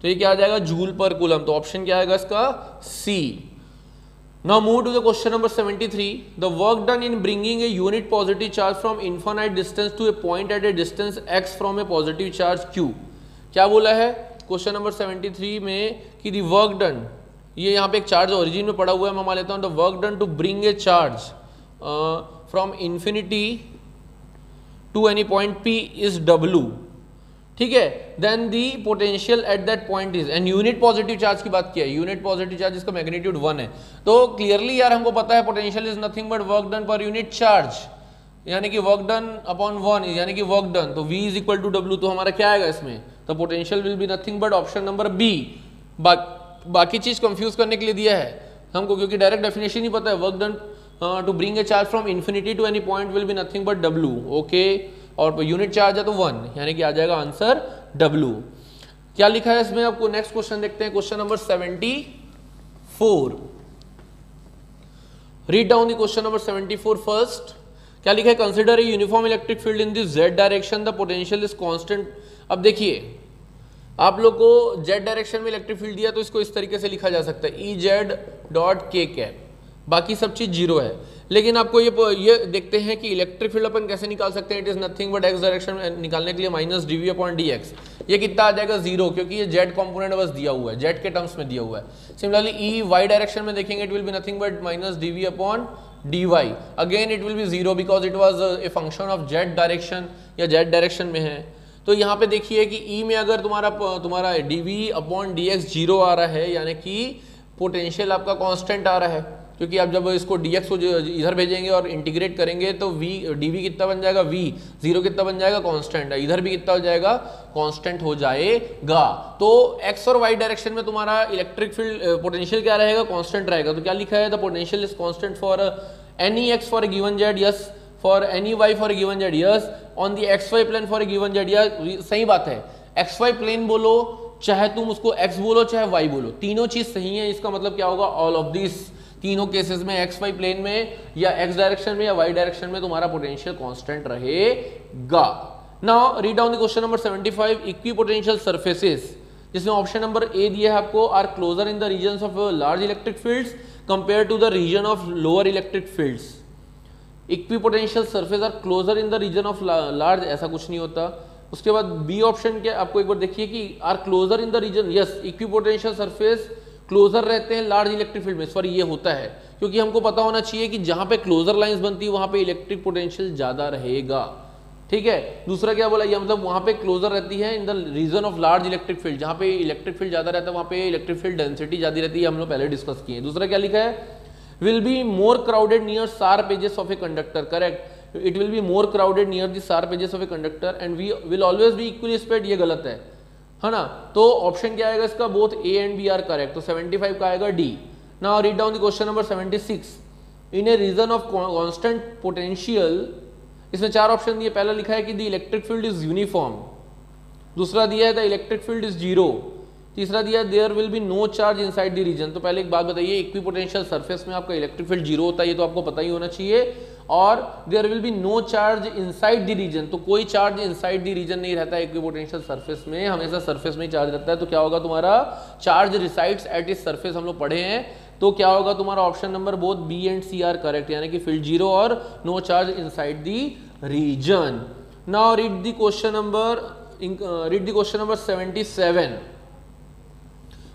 तो ये क्या आ जाएगा, जूल पर कूलम। तो ऑप्शन क्या आएगा इसका, C। Now move to the question number 73, the work done in bringing a unit positive charge from infinite distance to A point at a distance x from a positive charge Q। क्या बोला है question number 73 में कि the work done, ये यहाँ पे एक charge origin में पड़ा हुआ है, मैं मान लेता हूँ, the work done to bring a charge from infinity to any point P is W। ठीक है, then the potential at that point is, and unit positive charge की बात किया है, यूनिट पॉजिटिव चार्ज इसका मैग्नीट्यूड 1 है। तो क्लियरली यार हमको पता है potential is nothing but work done per unit charge, यानी कि वर्क डन अपॉन 1 यानी कि वर्क डन, तो V is equal to W, तो हमारा क्या आएगा इसमें, तो potential will be nothing but option number B. बाकी चीज कंफ्यूज करने के लिए दिया है हमको, क्योंकि डायरेक्ट डेफिनेशन ही पता है, work done to bring a charge from infinity to any point will be nothing but W, okay, और यूनिट चार्ज है तो 1, यानी कि आ जाएगा आंसर W। क्या लिखा है इसमें, आपको नेक्स्ट क्वेश्चन देखते हैं, question number 74। Read down the question number 74 first. क्या लिखा है, consider a uniform electric field in the Z direction, the potential is constant. अब देखिए आप लोग को Z डायरेक्शन में इलेक्ट्रिक फील्ड दिया तो इसको इस तरीके से लिखा जा सकता है EZ डॉट K कैप, बाकी सब चीज जीरो है। लेकिन आपको ये देखते हैं कि इलेक्ट्रिक फील्ड अपन कैसे निकाल सकते हैं, it is nothing but x direction में निकालने के लिए माइनस dV अपॉन dx, ये कितना आ जाएगा 0, क्योंकि ये Z कंपोनेंट बस दिया हुआ है, Z के टर्म्स में दिया हुआ है। सिमिलरली E y डायरेक्शन में देखेंगे it will be nothing but minus dV upon dy, again it will B 0 because it was a function of Z direction या Z डायरेक्शन में है। तो यहाँ पे देखिए कि E में अगर तुम्हारा dV अपॉन dx 0 आ रहा है, यानी कि पोटेंशियल आपका कांस्टेंट आ रहा है, क्योंकि आप जब इसको dx को इधर भेजेंगे और इंटीग्रेट करेंगे तो dV कितना बन जाएगा, V 0 कितना बन जाएगा, कांस्टेंट है, इधर भी कितना हो जाएगा, कांस्टेंट हो जाएगा। तो x और y डायरेक्शन में तुम्हारा इलेक्ट्रिक फील्ड पोटेंशियल क्या रहेगा, कांस्टेंट रहेगा। तो क्या लिखा है, the potential is constant for any x for a given z, yes, for any y for a given z, yes, on the xy plane for a given z, yes. सही बात है, xy प्लेन बोलो चाहे तुम उसको x बोलो चाहे y बोलो, तीनों चीज सही है। इसका मतलब क्या होगा, ऑल ऑफ दिस, तीनों केसेस में एक्स वाई प्लेन में या एक्स डायरेक्शन में या वाई डायरेक्शन में तुम्हारा पोटेंशियल कांस्टेंट रहेगा। Now read down the question number 75, equipotential surfaces, जिसमें ऑप्शन नंबर ए दिया है आपको, are closer in the regions of large electric fields compare to the region of lower electric fields. Equipotential surface are closer in the region of large, ऐसा कुछ नहीं होता। उसके बाद बी ऑप्शन क्या, आपको एक बार देखिए कि are closer in the region, yes, equipotential surface closer रहते हैं लार्ज इलेक्ट्रिक फील्ड में। सॉरी ये होता है, क्योंकि हमको पता होना चाहिए कि जहां पे क्लोजर लाइंस बनती है वहां पे इलेक्ट्रिक पोटेंशियल ज्यादा रहेगा, ठीक है। दूसरा क्या बोला, ये मतलब वहां पे क्लोजर रहती है in the region of large electric field, जहां पे इलेक्ट्रिक फील्ड ज्यादा रहता है वहां पे इलेक्ट्रिक फील्ड डेंसिटी ज्यादा रहती है, हम लोग पहले डिस्कस किए। दूसरा क्या लिखा है, will be more crowded near sharp edges of a conductor, correct, it will be more crowded near the sharp edges of a conductor and we will always be equally spread, ये गलत है ना। तो ऑप्शन क्या आएगा इसका, both A and B are correct, तो 75 का आएगा D. Now read down the question number 76, in a region of constant potential, इसमें चार ऑप्शन दिए। पहला लिखा है कि the electric field is uniform, दूसरा दिया है the electric field is zero, तीसरा दिया there will be no charge inside the region. तो पहले एक बात बताइए, इक्विपोटेंशियल सरफेस में आपका इलेक्ट्रिक फील्ड जीरो होता है, ये तो आपको पता ही होना चाहिए, और there will be no charge inside the region, तो कोई चार्ज इनसाइड द रीजन नहीं रहता है इक्विपोटेंशियल सरफेस में, हमेशा सरफेस में ही चार्ज रहता है। तो क्या होगा तुम्हारा, चार्ज रिसाइड्स एट इस सरफेस, हम लोग पढ़े हैं। तो क्या होगा तुम्हारा option number both B and C are correct, यानी कि फील्ड जीरो और no charge inside the region. Now read the question number 77।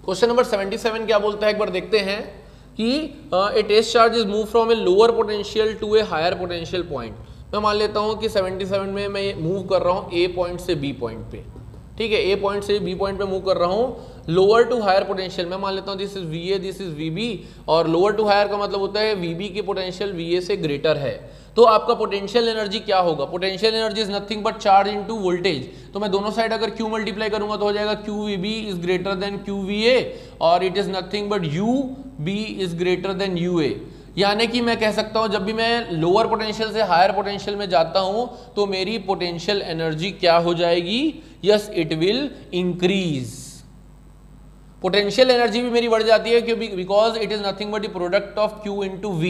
Question number 77 क्या बोलता है, एक बार देखते हैं कि a test charge is move from a lower potential to a higher potential point. मैं मान लेता हूं कि 77 में मैं मूव कर रहा हूं ए पॉइंट से बी पॉइंट पे, ठीक है, ए पॉइंट से बी पॉइंट पे मूव कर रहा हूं लोअर टू हायर पोटेंशियल। मैं मान लेता हूं this is V A, this is V B, और लोअर टू हायर का मतलब होता है वी बी की पोटेंशियल वी ए से ग्रेटर है। तो आपका पोटेंशियल एनर्जी क्या होगा, potential energy is nothing but charge into voltage. तो मैं दोनों साइड अगर Q मल्टीप्लाई करूंगा तो हो जाएगा QVB is greater then QVA, और it is nothing but UB is greater then UA। यानी कि मैं कह सकता हूं जब भी मैं लोअर पोटेंशियल से हायर पोटेंशियल में जाता हूं तो मेरी पोटेंशियल एनर्जी क्या हो जाएगी, yes it will increase. Potential energy भी मेरी बढ़ जाती है क्योंकि because it is nothing but the product of Q into V।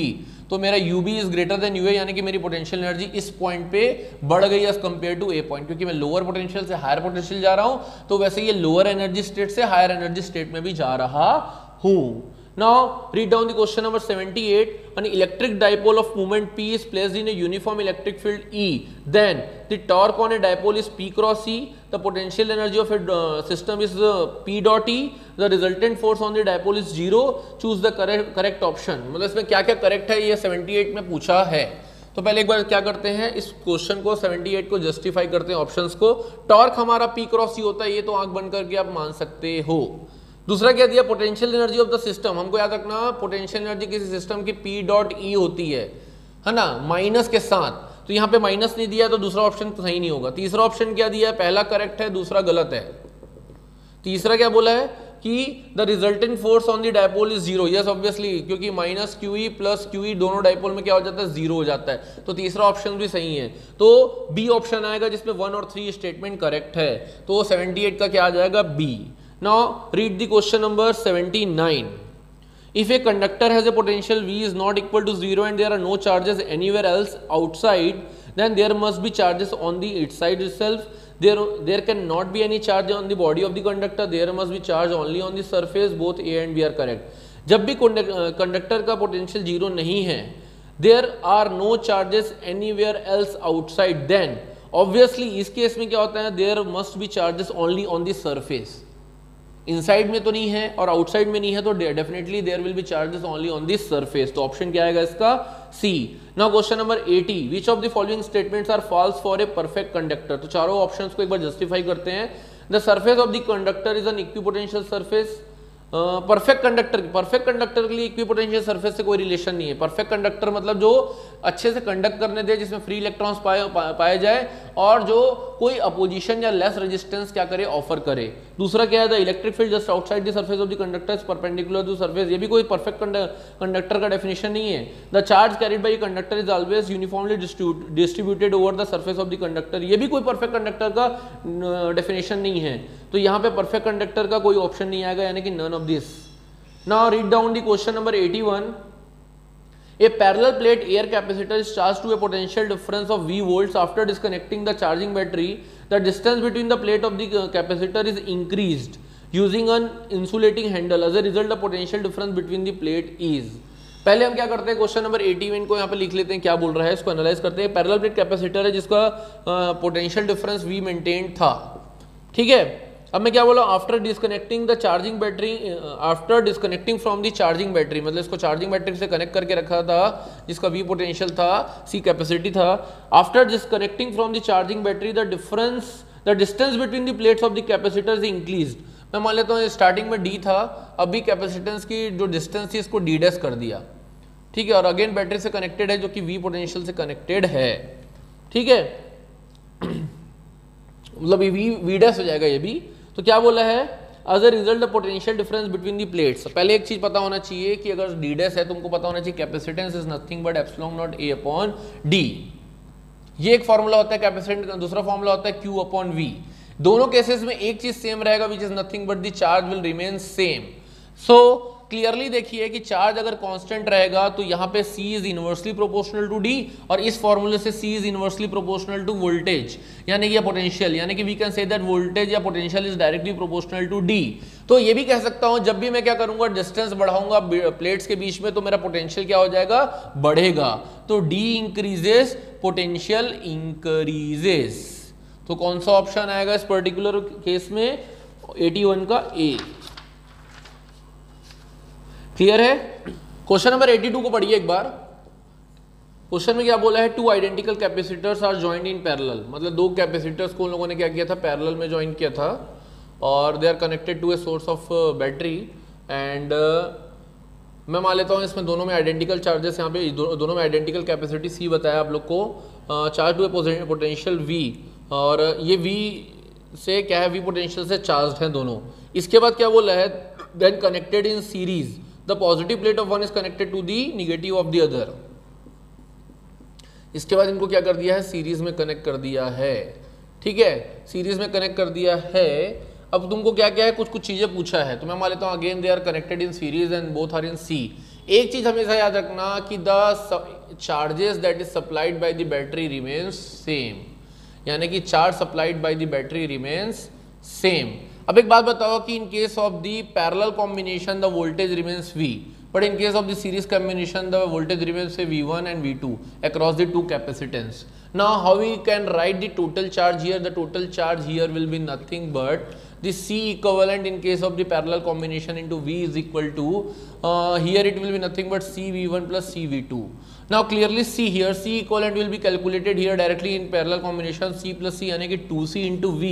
तो मेरा UB is greater then UA, यानी कि मेरी पोटेंशियल एनर्जी इस पॉइंट पे बढ़ गई as compare to A point, क्योंकि मैं लोअर पोटेंशियल से हायर पोटेंशियल जा रहा हूं, तो वैसे ये लोअर एनर्जी स्टेट से हायर एनर्जी स्टेट में भी जा रहा हूं। Now read down the question number 78. An electric dipole of moment P is placed in a uniform electric field E. Then the torque on a dipole is P cross E. The potential energy of a system is P dot E. The resultant force on the dipole is 0. Choose the correct option. मतलब इसमें क्या क्या correct है ये 78 में पूछा है। तो पहले एक बार क्या करते हैं, इस क्वेश्चन को 78 को जस्टिफाई करते हैं ऑप्शंस को। टॉर्क हमारा P क्रॉस C होता है, ये तो आंख बंद करके आप मान सकते हो। दूसरा क्या दिया, potential energy of the system. हमको याद रखना पोटेंशियल एनर्जी किसी सिस्टम की P डॉट E होती है ना, माइनस के साथ। तो यहाँ पे माइनस नहीं दिया तो दूसरा ऑप्शन तो सही नहीं होगा। तीसरा ऑप्शन क्या दिया है, पहला करेक्ट है, दूसरा गलत है। तीसरा क्या बोला है कि the resultant force on the dipole is zero. Yes obviously, क्योंकि माइनस QE प्लस QE दोनों डायपोल में क्या हो जाता है, जीरो हो जाता है। तो तीसरा ऑप्शन भी सही है। तो बी ऑप्शन आएगा जिसमें 1 और 3 स्टेटमेंट करेक्ट है। तो 78 का क्या आ जाएगा, B. Now read the question number 79। If a conductor has a potential V is not equal to 0 and there are no charges anywhere else outside, then there must be charges on the its side itself. There cannot be any charge on the body of the conductor. There must be charge only on the surface. Both A and B are correct. जब भी conductor का potential zero नहीं है, there are no charges anywhere else outside, then obviously इस case में क्या होता है, there must be charges only on the surface. Inside में तो नहीं है और आउटसाइड में नहीं है, तो definitely there will be charges only on this surface. तो ऑप्शन क्या आएगा इसका, C. Now question number 80, which of the following statements are false for a perfect conductor. तो चारों ऑप्शंस को एक बार जस्टिफाई करते हैं। The surface of the conductor is an equipotential surface. Perfect conductor के लिए इक्विपोटेंशियल सरफेस से कोई रिलेशन नहीं है। परफेक्ट कंडक्टर मतलब जो अच्छे से कंडक्ट करने दे, जिसमें फ्री इलेक्ट्रॉन्स पाए जाए और जो कोई अपोजिशन या लेस रेजिस्टेंस क्या करे, ऑफर करे। दूसरा क्या है, the electric field just outside the surface of the conductor is perpendicular to surface. ये भी कोई परफेक्ट कंडक्टर का डेफिनेशन नहीं है। The charge carried by conductor is always uniformly distributed over the surface of the conductor. ये भी कोई perfect conductor का डेफिनेशन नहीं है। तो यहाँ पे परफेक्ट कंडक्टर का कोई ऑप्शन नहीं आएगा, यानी कि none of this. Now read down the question number 81। A parallel plate air capacitor is charged to a potential difference of V volts. After disconnecting the charging battery, the distance between the plate of the capacitor is increased using an insulating handle. As a result, the potential difference between the plate is. पहले हम क्या करते हैं, question number 81 को यहाँ पे लिख लेते हैं, क्या बोल रहा है इसको एनालाइज करते हैं। पैरेलल प्लेट कैपेसिटर है जिसका पोटेंशियल डिफरेंस V मेंटेन था, ठीक है। अब मैं क्या बोला, after disconnecting the charging battery, after disconnecting from the charging battery, मतलब इसको चार्जिंग बैटरी से कनेक्ट करके रखा था जिसका V पोटेंशियल था, C कैपेसिटी था। After disconnecting from the charging battery the distance between the plates of the capacitors increased. मैं मान लेता हूँ स्टार्टिंग में D था, अभी कैपेसिटेंस की जो डिस्टेंस थी इसको D डैश कर दिया, ठीक है। और अगेन बैटरी से कनेक्टेड है जो कि V पोटेंशियल से कनेक्टेड है, ठीक है। मतलब V डैश हो जाएगा ये भी। तो क्या बोला है, as a result the potential difference between the plates. पहले एक चीज पता होना चाहिए कि अगर डी डैश है तुमको पता होना चाहिए capacitance is nothing but epsilon not a upon D. ये एक फॉर्मूला होता है कैपेसिटेंस का, दूसरा फॉर्मूला होता है Q अपॉन V। दोनों केसेस में एक चीज सेम रहेगा, which is nothing but the charge will remain same. So clearly देखिए कि चार्ज अगर कांस्टेंट रहेगा तो यहाँ पे C is inversely proportional to D, और इस फॉर्मूले से C is inversely proportional to voltage यानी कि पोटेंशियल, यानी कि we can say that voltage या potential is directly proportional to D। तो ये भी कह सकता हूं जब भी मैं क्या करूंगा, डिस्टेंस बढ़ाऊंगा प्लेट्स के बीच में, तो मेरा पोटेंशियल क्या हो जाएगा, बढ़ेगा। तो D इंक्रीजेस, पोटेंशियल इंक्रीजेस। तो कौन सा ऑप्शन आएगा इस पर्टिकुलर केस में, 81 का A। क्लियर है। क्वेश्चन नंबर 82 को पढ़िए एक बार। क्वेश्चन में क्या बोला है, two identical capacitors are joined in parallel. मतलब दो कैपेसिटर्स को उन लोगों ने क्या किया था, पैरेलल में ज्वाइन किया था, और they are connected to a source of battery. And मैं मान लेता हूँ इसमें दोनों में आइडेंटिकल चार्जेस, यहाँ पे दोनों में आइडेंटिकल कैपेसिटी C बताया आप लोग को, charge to a potential V, और ये V से क्या है, V पोटेंशियल से चार्ज है दोनों। इसके बाद क्या बोला है, then connected in series the positive plate of one is connected to the negative of the other. इसके बाद इनको क्या कर दिया है, सीरीज में कनेक्ट कर दिया है, ठीक है, सीरीज में कनेक्ट कर दिया है। अब तुमको क्या क्या है, कुछ कुछ चीजें पूछा है, तो मैं मान लेता हूँ again they are connected in series and both are in C। एक चीज हमेशा याद रखना कि the charges that is supplied by the battery remains same, यानी कि charge supplied by the battery remains same. अब एक बात बताओ कि in case of the parallel combination the voltage remains V, but in case of the series combination the voltage remains say V1 and V2 across the two capacitance. Now how we can write the total charge here? The total charge here will be nothing but the C equivalent in case of the parallel combination into V is equal to here it will be nothing but CV1 plus CV2. Now clearly see here C equivalent will be calculated here directly in parallel combination C plus C यानी कि 2C into V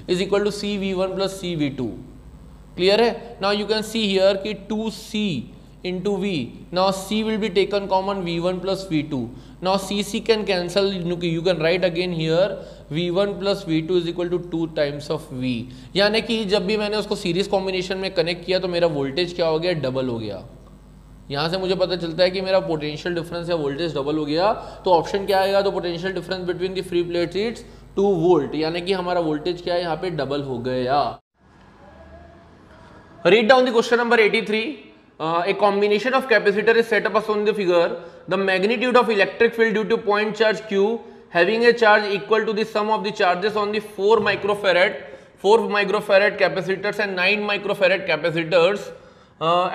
is equal to CV1 plus CV2. Clear है? Now you can see here कि 2C into V. Now C will be taken common V1 plus V2. Now CC can cancel. You can write again here V1 plus V2 is equal to 2 times of V. यानी कि जब भी मैंने उसको series combination में connect किया तो मेरा वोल्टेज क्या हो गया, डबल हो गया. यहाँ से मुझे पता चलता है कि मेरा पोटेंशियल डिफरेंस या वोल्टेज डबल हो गया. तो ऑप्शन क्या आएगा, तो potential difference between the free plates it's 2 volt, यानी कि हमारा वोल्टेज क्या है यहाँ पे डबल हो गया. Read down the question number 83. A combination of capacitor is set up as on the figure. The magnitude of electric field due to point charge Q having a charge equal to the sum of the charges on the 4 microfarad capacitors and 9 microfarad capacitors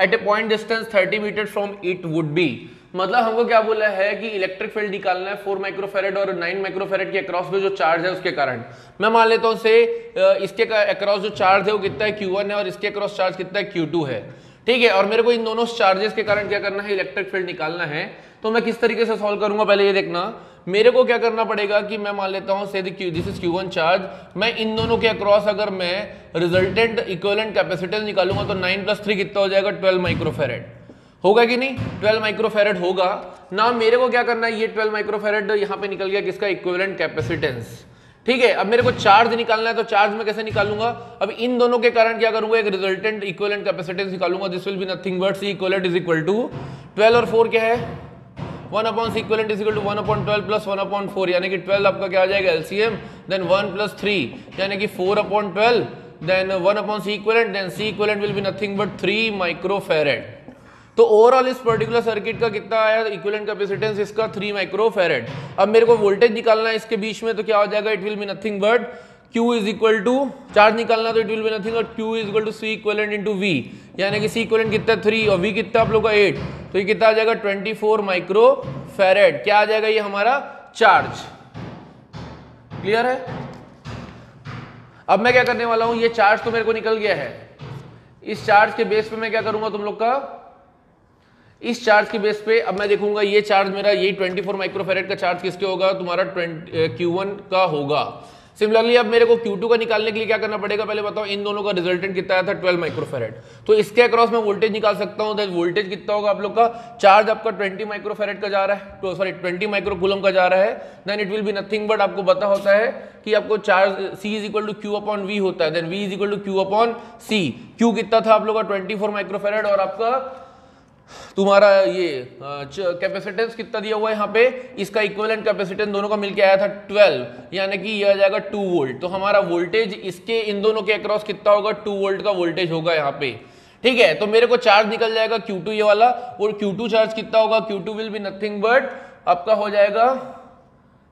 at a point distance 30 meters from it would be. मतलब हमको क्या बोला है कि electric field निकालना है 4 microfarad और 9 microfarad के अक्रॉस में जो चार्ज है उसके कारण. मैं मान लेता हूँ से इसके अक्रॉस जो चार्ज है वो कितना है, Q1 है, और इसके अक्रॉस चार्ज कितना है, Q2 है. ठीक है, और मेरे को इन दोनों चार्जेस के कारण क्या करना है, इलेक्ट्रिक फील्ड निकालना है. तो मैं किस तरीके से सॉल्व करूंगा, पहले ये देखना. मेरे को क्या करना पड़ेगा कि मैं मान लेता हूं से दिस इज Q1 चार्ज. मैं इन दोनों के अक्रॉस अगर मैं रिजल्टेंट इक्विवेलेंट कैपेसिटेंस निकालूंगा तो 9 + 3 कितना हो जाएगा, 12 माइक्रोफेरेड होगा कि नहीं, 12 माइक्रोफेरेड होगा ना. मेरे को क्या करना है, ये 12 माइक्रोफेरेड यहाँ पे निकल गया किसका, इक्विवेलेंट कैपेसिटेंस. ठीक है, अब मेरे को चार्ज निकालना है, तो चार्ज में कैसे निकालूंगा, अब इन दोनों के कारण क्या करूंगा, एक रिजल्टेंट इक्विवेलेंट कैपेसिटेंस निकालूंगा. This will be nothing but C equivalent is equal to 12 और 4 क्या है, 1 C equivalent is equal to 1/12 plus 1/4, यानी कि 12 आपका क्या आ जाएगा LCM, देन 1 + 3 यानी कि 4/12, then 1 C equivalent, then C equivalent will be nothing but 3 microfarad. तो ओवरऑल इस पर्टिकुलर सर्किट का कितना आया, इक्विवेलेंट कैपेसिटेंस इसका 3 माइक्रोफेरेड. अब मेरे को वोल्टेज निकालना है इसके बीच में, तो क्या हो जाएगा, it will be nothing but Q is equal to, charge निकालना तो it will be nothing but Q is equal to C equivalent into V, यानी कि C इक्विवेलेंट कितना 3 और V कितना आप लोग का 8, तो ये कितना आ जाएगा 24 माइक्रोफेरेड. क्या आ जाएगा ये हमारा चार्ज. क्लियर है. अब मैं क्या करने वाला हूं, ये चार्ज तो मेरे को निकल गया है. इस चार्ज के बेस पे मैं क्या करूंगा, तुम लोग का इस चार्ज के बेस पे अब मैं देखूंगा ये चार्ज मेरा, ये 24 माइक्रोफेरेड का चार्ज किसके होगा, तुम्हारा Q1 का होगा. सिमिलरली अब मेरे को Q2 का निकालने के लिए क्या करना पड़ेगा, पहले बताओ इन दोनों का रिजल्टेंट कितना आया था, 12 माइक्रोफेरेड. तो इसके अक्रॉस मैं वोल्टेज निकाल सकता हूं. दैट वोल्टेज कितना होगा आप लोग का, चार्ज आपका 20 माइक्रोफेरेड का जा रहा है, तो सॉरी 20 माइक्रोकूलम का जा रहा है, then it will be nothing but, आपको पता होता है कि आपको charge C is equal to Q/V होता है, then V is equal to Q/C. Q कितना था आप लोग का 24 माइक्रोफेरेड, और आपका तुम्हारा ये कैपेसिटेंस कितना दिया हुआ है यहाँ पे, इसका इक्विवेलेंट कैपेसिटेंस दोनों का मिलके आया था 12, यानी कि ये आ जाएगा 2 वोल्ट. तो हमारा वोल्टेज इसके इन दोनों के अक्रॉस कितना होगा, 2 वोल्ट का वोल्टेज होगा यहाँ पे. ठीक है, तो मेरे को चार्ज निकल जाएगा Q2 ये वाला, और Q2 चार्ज कितना होगा, Q2 will be nothing but आपका हो जाएगा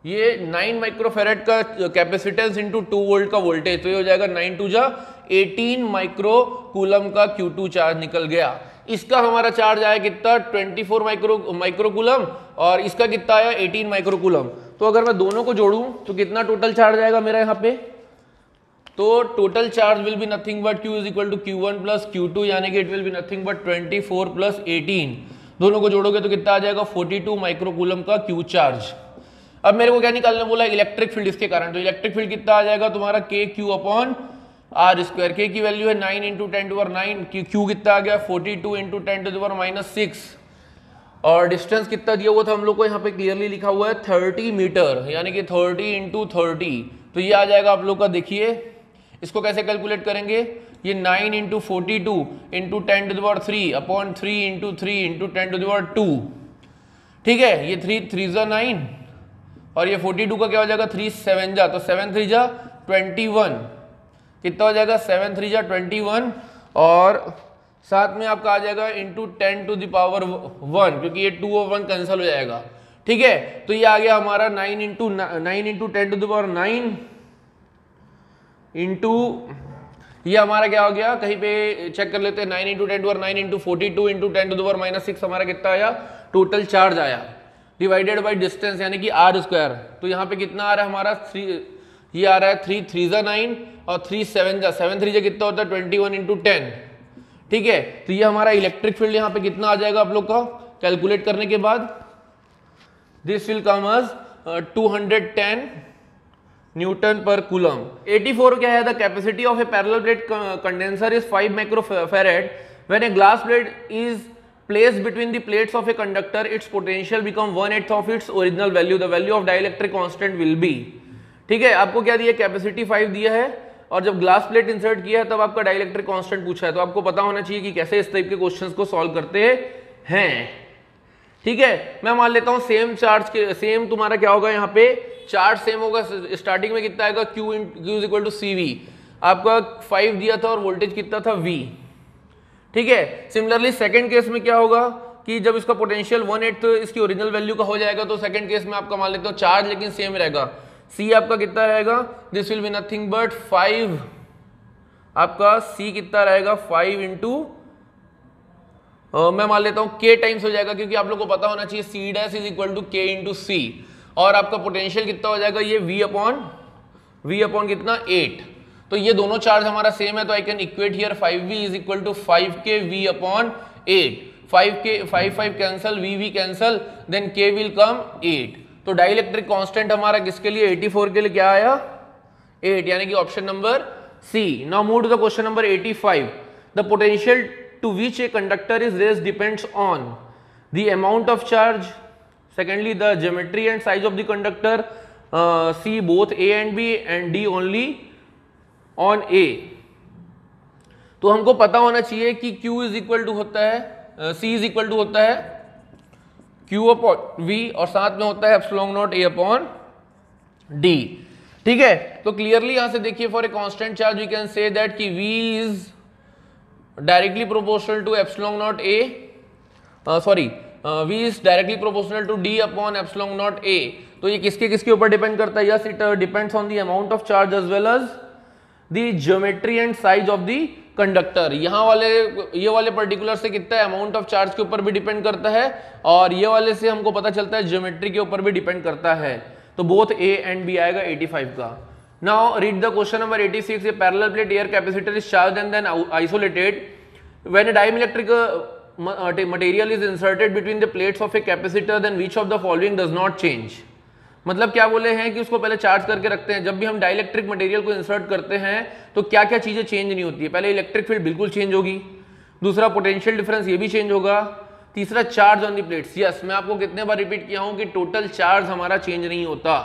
ये 9 माइक्रोफेरेड का कैपेसिटेंस इंटू 2 वोल्ट का वोल्टेज, तो ये हो जाएगा 9 × 2 18 माइक्रोकूलम का Q2 चार्ज निकल गया. इसका हमारा चार्ज आया कितना, 24 माइक्रोकूलम, और इसका कितना आया 18 माइक्रोकूलम. तो अगर मैं दोनों को जोड़ूं तो कितना टोटल चार्ज आएगा मेरा यहाँ पे, तो total charge will be nothing but Q is equal to Q1 plus Q2, यानी कि it will be nothing but 24 plus 18. दोनों को जोड़ोगे तो कितना आ जाएगा, 42 माइक्रोकूलम का Q चार्ज. अब मेरे को क्या निकालने बोला, इलेक्ट्रिक फील्ड इसके कारण. तो इलेक्ट्रिक फील्ड कितना आ जाएगा तुम्हारा KQ/R². K की वैल्यू है 9 × 10⁹. Q कितना आ गया, 42 × 10⁻⁶. और डिस्टेंस कितना दिया हुआ था हम लोग को, यहाँ पे क्लियरली लिखा हुआ है 30 मीटर, यानी कि 30 × 30. तो ये आ जाएगा आप लोग का, देखिए इसको कैसे कैलकुलेट करेंगे, ये 9 × 42 × 10⁻³ / 3 × 10⁻². ठीक है, ये 3 × 9 और ये 42 का क्या हो जाएगा, 3 7 जा, तो 7 3 जा 21, कितना हो जाएगा 7 3 जा 21, और साथ में आपका आ जाएगा इंटू 10⁻1, क्योंकि ये 2 और 1 कैंसिल हो जाएगा. ठीक है, तो ये आ गया हमारा 9 × 10⁹ इंटू, ये हमारा क्या हो गया, कहीं पे चेक कर लेते हैं, 9 × 10⁻9 × 42 × 10⁻⁶ हमारा कितना आया, टोटल चार्ज आया, डिवाइडेड बाय डिस्टेंस यानी कि R². तो यहाँ पे कितना आ रहा है हमारा 3, ये आ रहा है 3 3 जा 9 और 3 7 जा 7 3 जा कितना होता है 21 इंटू 10, ठीक है। तो ये हमारा इलेक्ट्रिक फील्ड यहाँ पे कितना आ जाएगा आप लोग का कैलकुलेट करने के बाद, this will come as 210 newton per coulomb. 84 क्या है, the capacity of a parallel plate condenser is 5 microfarad when a glass plate is placed between the plates of a conductor, its potential become 1/8 of its original value. The value of dielectric constant will be, ठीक है। आपको क्या दिया, capacity 5 दिया है और जब glass plate insert किया है तब आपका डाइलेक्ट्रिक कांस्टेंट पूछा है, तो आपको पता होना चाहिए कि कैसे इस टाइप के क्वेश्चंस को सॉल्व करते हैं, ठीक है। मैं मान लेता हूं सेम चार्ज के सेम तुम्हारा क्या होगा, यहाँ पे चार्ज सेम होगा। स्टार्टिंग में कितना आएगा, Q is equal to CV, आपका 5 दिया था और वोल्टेज कितना था V, ठीक है। सिमिलरली सेकंड केस में क्या होगा कि जब इसका पोटेंशियल 1/8 इसकी ओरिजिनल वैल्यू का हो जाएगा, तो सेकंड केस में आपका मान लेते हो चार्ज लेकिन सेम रहेगा। C आपका कितना रहेगा, this will be nothing but 5, आपका C कितना रहेगा 5 इंटू मैं मान लेता हूं K टाइम्स हो जाएगा, क्योंकि आप लोग को पता होना चाहिए C dash is equal to K into C, और आपका पोटेंशियल कितना हो जाएगा, ये V अपॉन कितना 8। तो ये दोनों चार्ज हमारा सेम है, तो I can equate here 5V is equal to 5K V upon 8, 5 cancel, V cancel, then K will come 8। तो डाइलेक्ट्रिक कांस्टेंट हमारा किसके लिए, 84 के लिए क्या आया 8, यानी कि option number C। Now move to the question number 85। The potential to which a conductor is raised depends on the amount of charge, secondly the geometry and size of the conductor, C both A and B and D only on A। तो हमको पता होना चाहिए कि Q is equal to होता है, C is equal to होता है Q अपॉन V और साथ में होता है epsilon naught A upon D, ठीक है। तो क्लियरली यहां से देखिए, for a constant charge we can say that कि V is directly proportional to epsilon naught A, V is directly proportional to D upon epsilon naught A। तो ये किसके ऊपर डिपेंड करता है, yes it depends on the amount of charge as well as the geometry and size of the conductor. यहाँ वाले ये वाले पर्टिकुलर से कितना है, अमाउंट ऑफ चार्ज के ऊपर भी डिपेंड करता है, और ये वाले से हमको पता चलता है ज्योमेट्री के ऊपर भी डिपेंड करता है। तो बोथ A एंड B आएगा 85 का। Now read the question number 86। A parallel plate air capacitor is charged and then isolated when a dielectric material is inserted between the plates of a capacitor, then which of the following does not change. मतलब क्या बोले हैं कि उसको पहले charge करके रखते हैं, जब भी हम डाइलेक्ट्रिक मटेरियल को इंसर्ट करते हैं तो क्या क्या चीजें चेंज नहीं होती है। पहले इलेक्ट्रिक फील्ड बिल्कुल चेंज होगी, दूसरा पोटेंशियल डिफरेंस ये भी चेंज होगा, तीसरा charge on the plates. Yes, मैं आपको कितने बार रिपीट किया हूं कि टोटल चार्ज हमारा चेंज नहीं होता,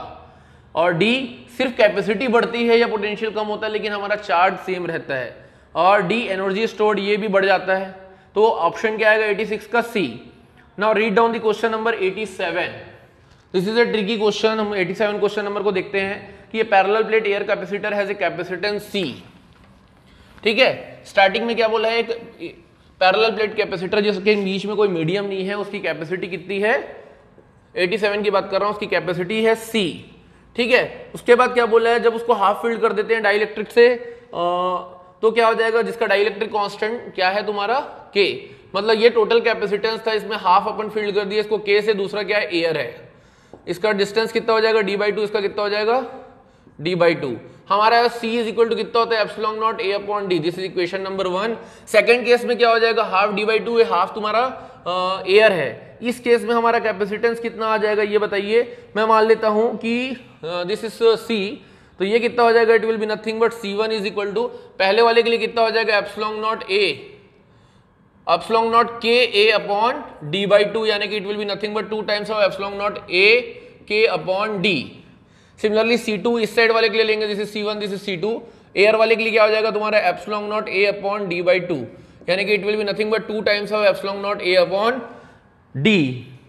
और डी सिर्फ कैपेसिटी बढ़ती है या पोटेंशियल कम होता है लेकिन हमारा चार्ज सेम रहता है, और डी एनर्जी स्टोर्ड ये भी बढ़ जाता है। तो ऑप्शन क्या आएगा 86 का C. Now read down the question number 87। This is a tricky question. हम 87 क्वेश्चन नंबर को देखते हैं कि ये parallel plate air capacitor has a capacitance C. ठीक है, स्टार्टिंग में क्या बोला है, एक पैरेलल प्लेट कैपेसिटर जिसके बीच में कोई मीडियम नहीं है, उसकी कैपेसिटी कितनी है, 87 की बात कर रहा हूं, उसकी कैपेसिटी है सी। ठीक है, उसके बाद क्या बोला है, जब उसको हाफ फील्ड कर देते हैं डाइलेक्ट्रिक से तो क्या हो जाएगा, जिसका डाइलेक्ट्रिक कांस्टेंट क्या है तुम्हारा के, मतलब ये टोटल कैपेसिटेंस था, इसमें हाफ अपन फील्ड कर दिया इसको के से, दूसरा क्या है एयर है, इसका डिस्टेंस कितना हो जाएगा d/2, इसका कितना हो जाएगा d/2। हमारा c इज इक्वल टू कितना होता है epsilon naught a upon d। This is equation number 1। Second case में क्या हो जाएगा, हाफ d/2 है, हाफ तुम्हारा एयर है। इस केस में हमारा कैपेसिटेंस कितना आ जाएगा ये बताइए। मैं मान लेता हूं कि दिस इज c, तो ये कितना हो जाएगा, it will be nothing but c1 is equal to, पहले वाले के लिए कितना हो जाएगा epsilon naught a epsilon naught k a upon d/2, यानी कि it will be nothing but 2 times of epsilon naught a k upon d। Similarly c2 इस साइड वाले के लिए लेंगे, this is c1, this is c2। Air वाले के लिए क्या हो जाएगा तुम्हारा epsilon naught a upon d/2, यानी कि it will be nothing but 2 times of epsilon naught a upon d।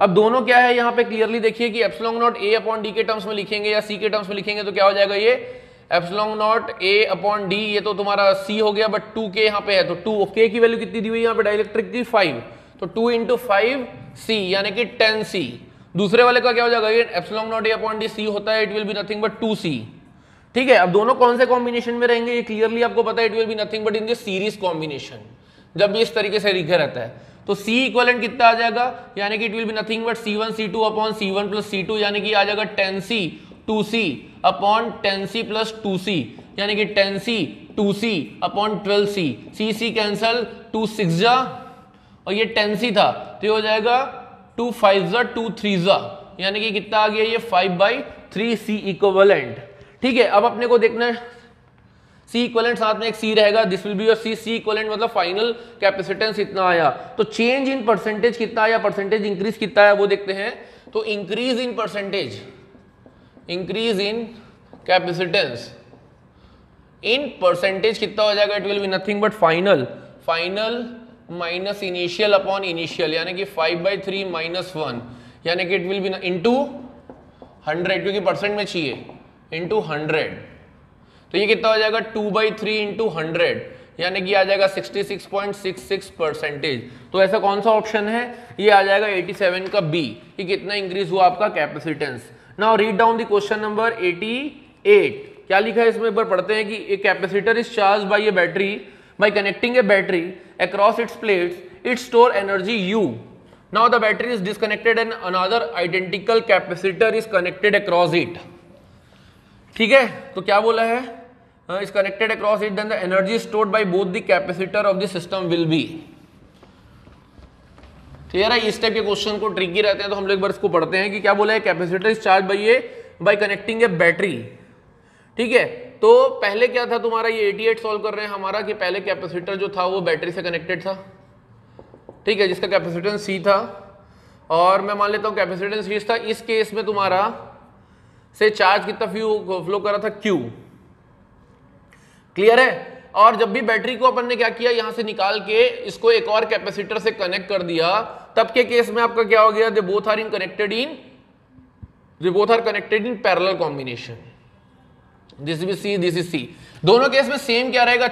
अब दोनों क्या है यहाँ पे क्लियरली देखिए कि epsilon naught a upon d के टर्म्स में लिखेंगे या c के टर्म्स में लिखेंगे तो क्या हो जाएगा, ये epsilon naught a upon d, ये तो तुम्हारा c हो गया, बट 2k यहाँ पे है, तो 2k की वैल्यू कितनी दी हुई है यहाँ पे डाइलेक्ट्रिक की 5, तो 2 इंटू 5 c यानी कि 10c। दूसरे वाले का क्या हो जाएगा, ये epsilon naught a upon d c होता है, it will be nothing but 2c। ठीक है, अब दोनों कौन से कॉम्बिनेशन में रहेंगे ये क्लियरली आपको पता है, it will be nothing but in the series combination, जब भी इस तरीके से लिखा रहता है। तो c इक्विवेलेंट कितना आ जाएगा, यानी कि it will be nothing but c1 c2 upon c1 plus c2, यानी कि आ जाएगा 10c 2c upon 10c plus 2c, यानी कि 10c 2c upon 12c, c cancel, 2 6 जा और ये 10c था तो ये हो जाएगा 2 5 जा 2 3 जा, यानी कि कितना आ गया ये 5/3c इक्विवेलेंट। ठीक है, अब अपने को देखना है C इक्विवेलेंट, साथ में एक C रहेगा, this will be your C equivalent, मतलब फाइनल कैपेसिटेंस इतना आया। तो चेंज इन परसेंटेज कितना आया, परसेंटेज इंक्रीज कितना है वो देखते हैं। तो increase in percentage, increase in capacitance in percentage कितना हो जाएगा, it will be nothing but final minus initial upon initial, यानी कि 5/3 माइनस 1, यानी कि इट विल बी इनटू 100, क्योंकि परसेंट में चाहिए, इनटू 100। तो ये कितना हो जाएगा 2/3 इंटू 100, यानी कि आ जाएगा 66.66%। तो ऐसा कौन सा ऑप्शन है, ये आ जाएगा 87 का बी, कि कितना इंक्रीज हुआ आपका capacitance. Now read down the question number 88। क्या लिखा है इसमें, एक बार पढ़ते हैं कि a capacitor is charge by a battery, by connecting a battery across its plates, it store energy U। Now the battery is disconnected and another identical capacitor is connected across it. ठीक है, तो क्या बोला है, is connected across it, then the energy stored by both the capacitor of the system will be. तो यार इस type के क्वेश्चन को ट्रिकी रहते हैं, तो हम लोग एक बार इसको पढ़ते हैं कि क्या बोला है, capacitor is charge bye connecting a battery. ठीक है, तो पहले क्या था तुम्हारा, ये 88 सॉल्व कर रहे हैं हमारा, कि पहले कैपेसिटर जो था वो बैटरी से कनेक्टेड था। ठीक है, जिसका कैपेसिटेंस C था, और मैं मान लेता हूं कैपेसिटेंस C था। इस केस में तुम्हारा से चार्ज कितना फ्लो कर रहा था, Q। क्लियर है। और जब भी बैटरी को अपन ने क्या किया, यहां से निकाल के इसको एक और कैपेसिटर से कनेक्ट कर दिया, तब के केस में आपका क्या हो गया, they both are connected in parallel combination. This is C, this is C। दोनों केस में सेम क्या रहेगा,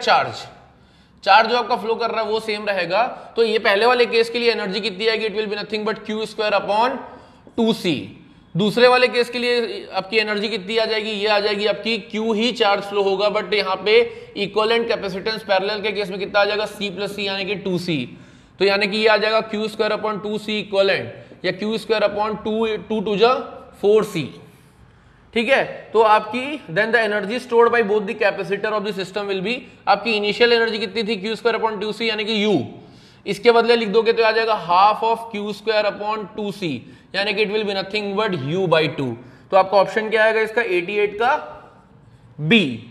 चार्ज जो आपका फ्लो कर रहा है वो सेम रहेगा। तो ये पहले वाले केस के लिए एनर्जी कितनी आएगी, it will be nothing but Q² upon 2C। दूसरे वाले केस के लिए आपकी एनर्जी कितनी आ जाएगी, ये आ जाएगी आपकी Q ही चार्ज फ्लो होगा, बट यहाँ पे इक्विवेलेंट कैपेसिटेंस पैरेलल के केस में कितना आ जाएगा, C प्लस C, यानी कि 2C। तो यानी कि ये आ जाएगा Q² अपॉन 2C इक्विवेलेंट, या Q² अपॉन 2 जा 4C। ठीक है, तो आपकी then the energy stored by both the capacitor of the system will be, आपकी इनिशियल एनर्जी कितनी थी, Q² अपॉन 2C, यानी कि U। इसके बदले लिख दोगे तो आ जाएगा half of Q² upon 2C, यानी कि it will be nothing but U/2। तो आपका ऑप्शन क्या आएगा इसका, 88 का B.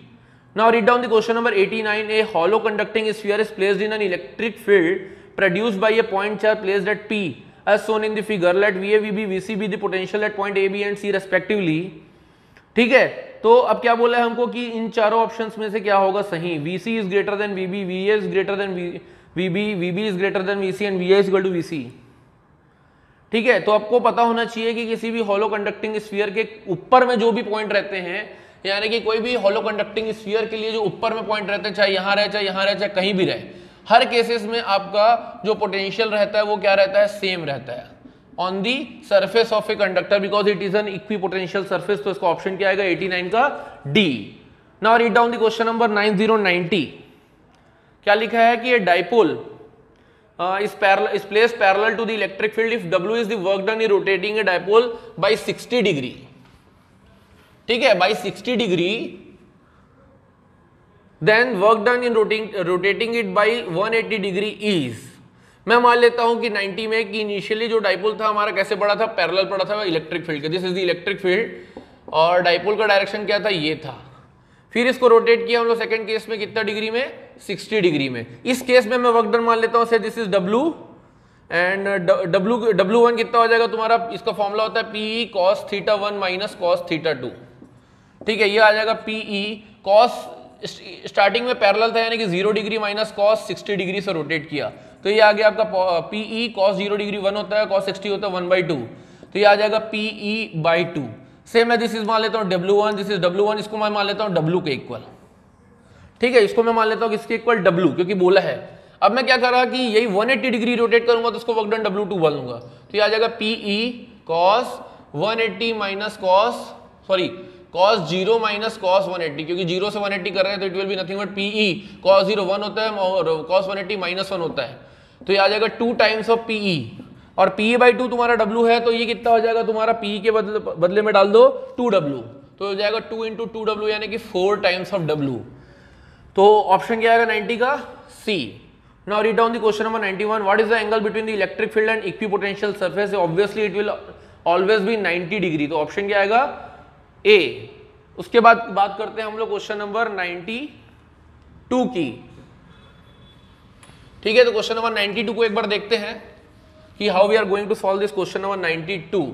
Now read down the question number 89। A hollow conducting sphere is placed in an electric field produced by a point charge placed at P as shown in the figure. Let VA, VB, VC be the potential at point A, B and C respectively. ठीक है, तो अब क्या बोला है हमको कि इन चारों ऑप्शंस में से क्या होगा सही। VC is greater than VB, VA is greater than VB, VB is greater than VC and VA is equal to VC। ठीक है, तो आपको पता होना चाहिए कि किसी भी हॉलो कंडक्टिंग स्फीयर के ऊपर में जो भी पॉइंट रहते हैं, यानी कि कोई भी हॉलो कंडक्टिंग स्फीयर के लिए जो ऊपर में पॉइंट रहते हैं, चाहे यहाँ रहे चाहे यहाँ रहे चाहे कहीं भी रहे, हर केसेस में आपका जो पोटेंशियल रहता है वो क्या रहता है, सेम रहता है on the surface of a conductor, because it is an equipotential surface. तो इसका ऑप्शन क्या आएगा, 89 का D. Now read down the question number 9090। क्या लिखा है कि ये dipole is placed parallel to the electric field if W is the work done in rotating a dipole by 60 degree। ठीक है, by 60 degree, then work done in rotating it by 180 degree is। मैं मान लेता हूं कि 90 में कि initially जो डाइपोल था हमारा कैसे पड़ा था, पैरेलल पड़ा था इलेक्ट्रिक फील्ड के। This is the electric field और डाइपोल का डायरेक्शन क्या था, ये था। फिर इसको रोटेट किया हम लोग सेकंड केस में कितना डिग्री में, 60 डिग्री में। इस केस में मैं वर्क डन मान लेता हूं से this is W and W1 कितना हो जाएगा तुम्हारा, इसका फॉर्मूला होता है PE cos θ1 माइनस cos θ2। ठीक है, ये आ जाएगा PE cos, स्टार्टिंग में पैरेलल था यानी कि 0 डिग्री माइनस cos 60 डिग्री से रोटेट किया, तो ये आ गया आपका PE cos 0 डिग्री 1 होता है, cos 60 होता है 1/2, तो ये आ जाएगा PE/2। सेम है, दिस इज मान लेता हूं W1, दिस इज W1, इसको मैं मान लेता हूं W के इक्वल। ठीक है, इसको मैं मान लेता हूं किसके इक्वल, W, क्योंकि बोला है। अब मैं क्या कर रहा कि यही 180 डिग्री रोटेट करूंगा तो उसको वर्क डन W2 बोलूंगा, तो ये आ जाएगा PE cos 180 minus cos 0 minus cos 180, क्योंकि 0 से 180 कर रहे हैं तो it will be nothing but PE cos 0 1 होता है और cos 180 माइनस 1 होता है, तो ये आ जाएगा 2 टाइम्स ऑफ PE और PE/2 तुम्हारा W है, तो ये कितना हो जाएगा तुम्हारा, PE के बदले में डाल दो 2W, तो हो जाएगा 2 इंटू 2W यानी कि 4 टाइम्स ऑफ W। तो ऑप्शन क्या आएगा 90 का C। Now read down the question number 91। What is the angle between the electric field and equipotential surface? Obviously it will always B 90 degree. तो ऑप्शन क्या आएगा A। उसके बाद बात करते हैं हम लोग क्वेश्चन नंबर 92 की। ठीक है, तो क्वेश्चन नंबर 92 को एक बार देखते हैं कि how we are going to solve this question number 92।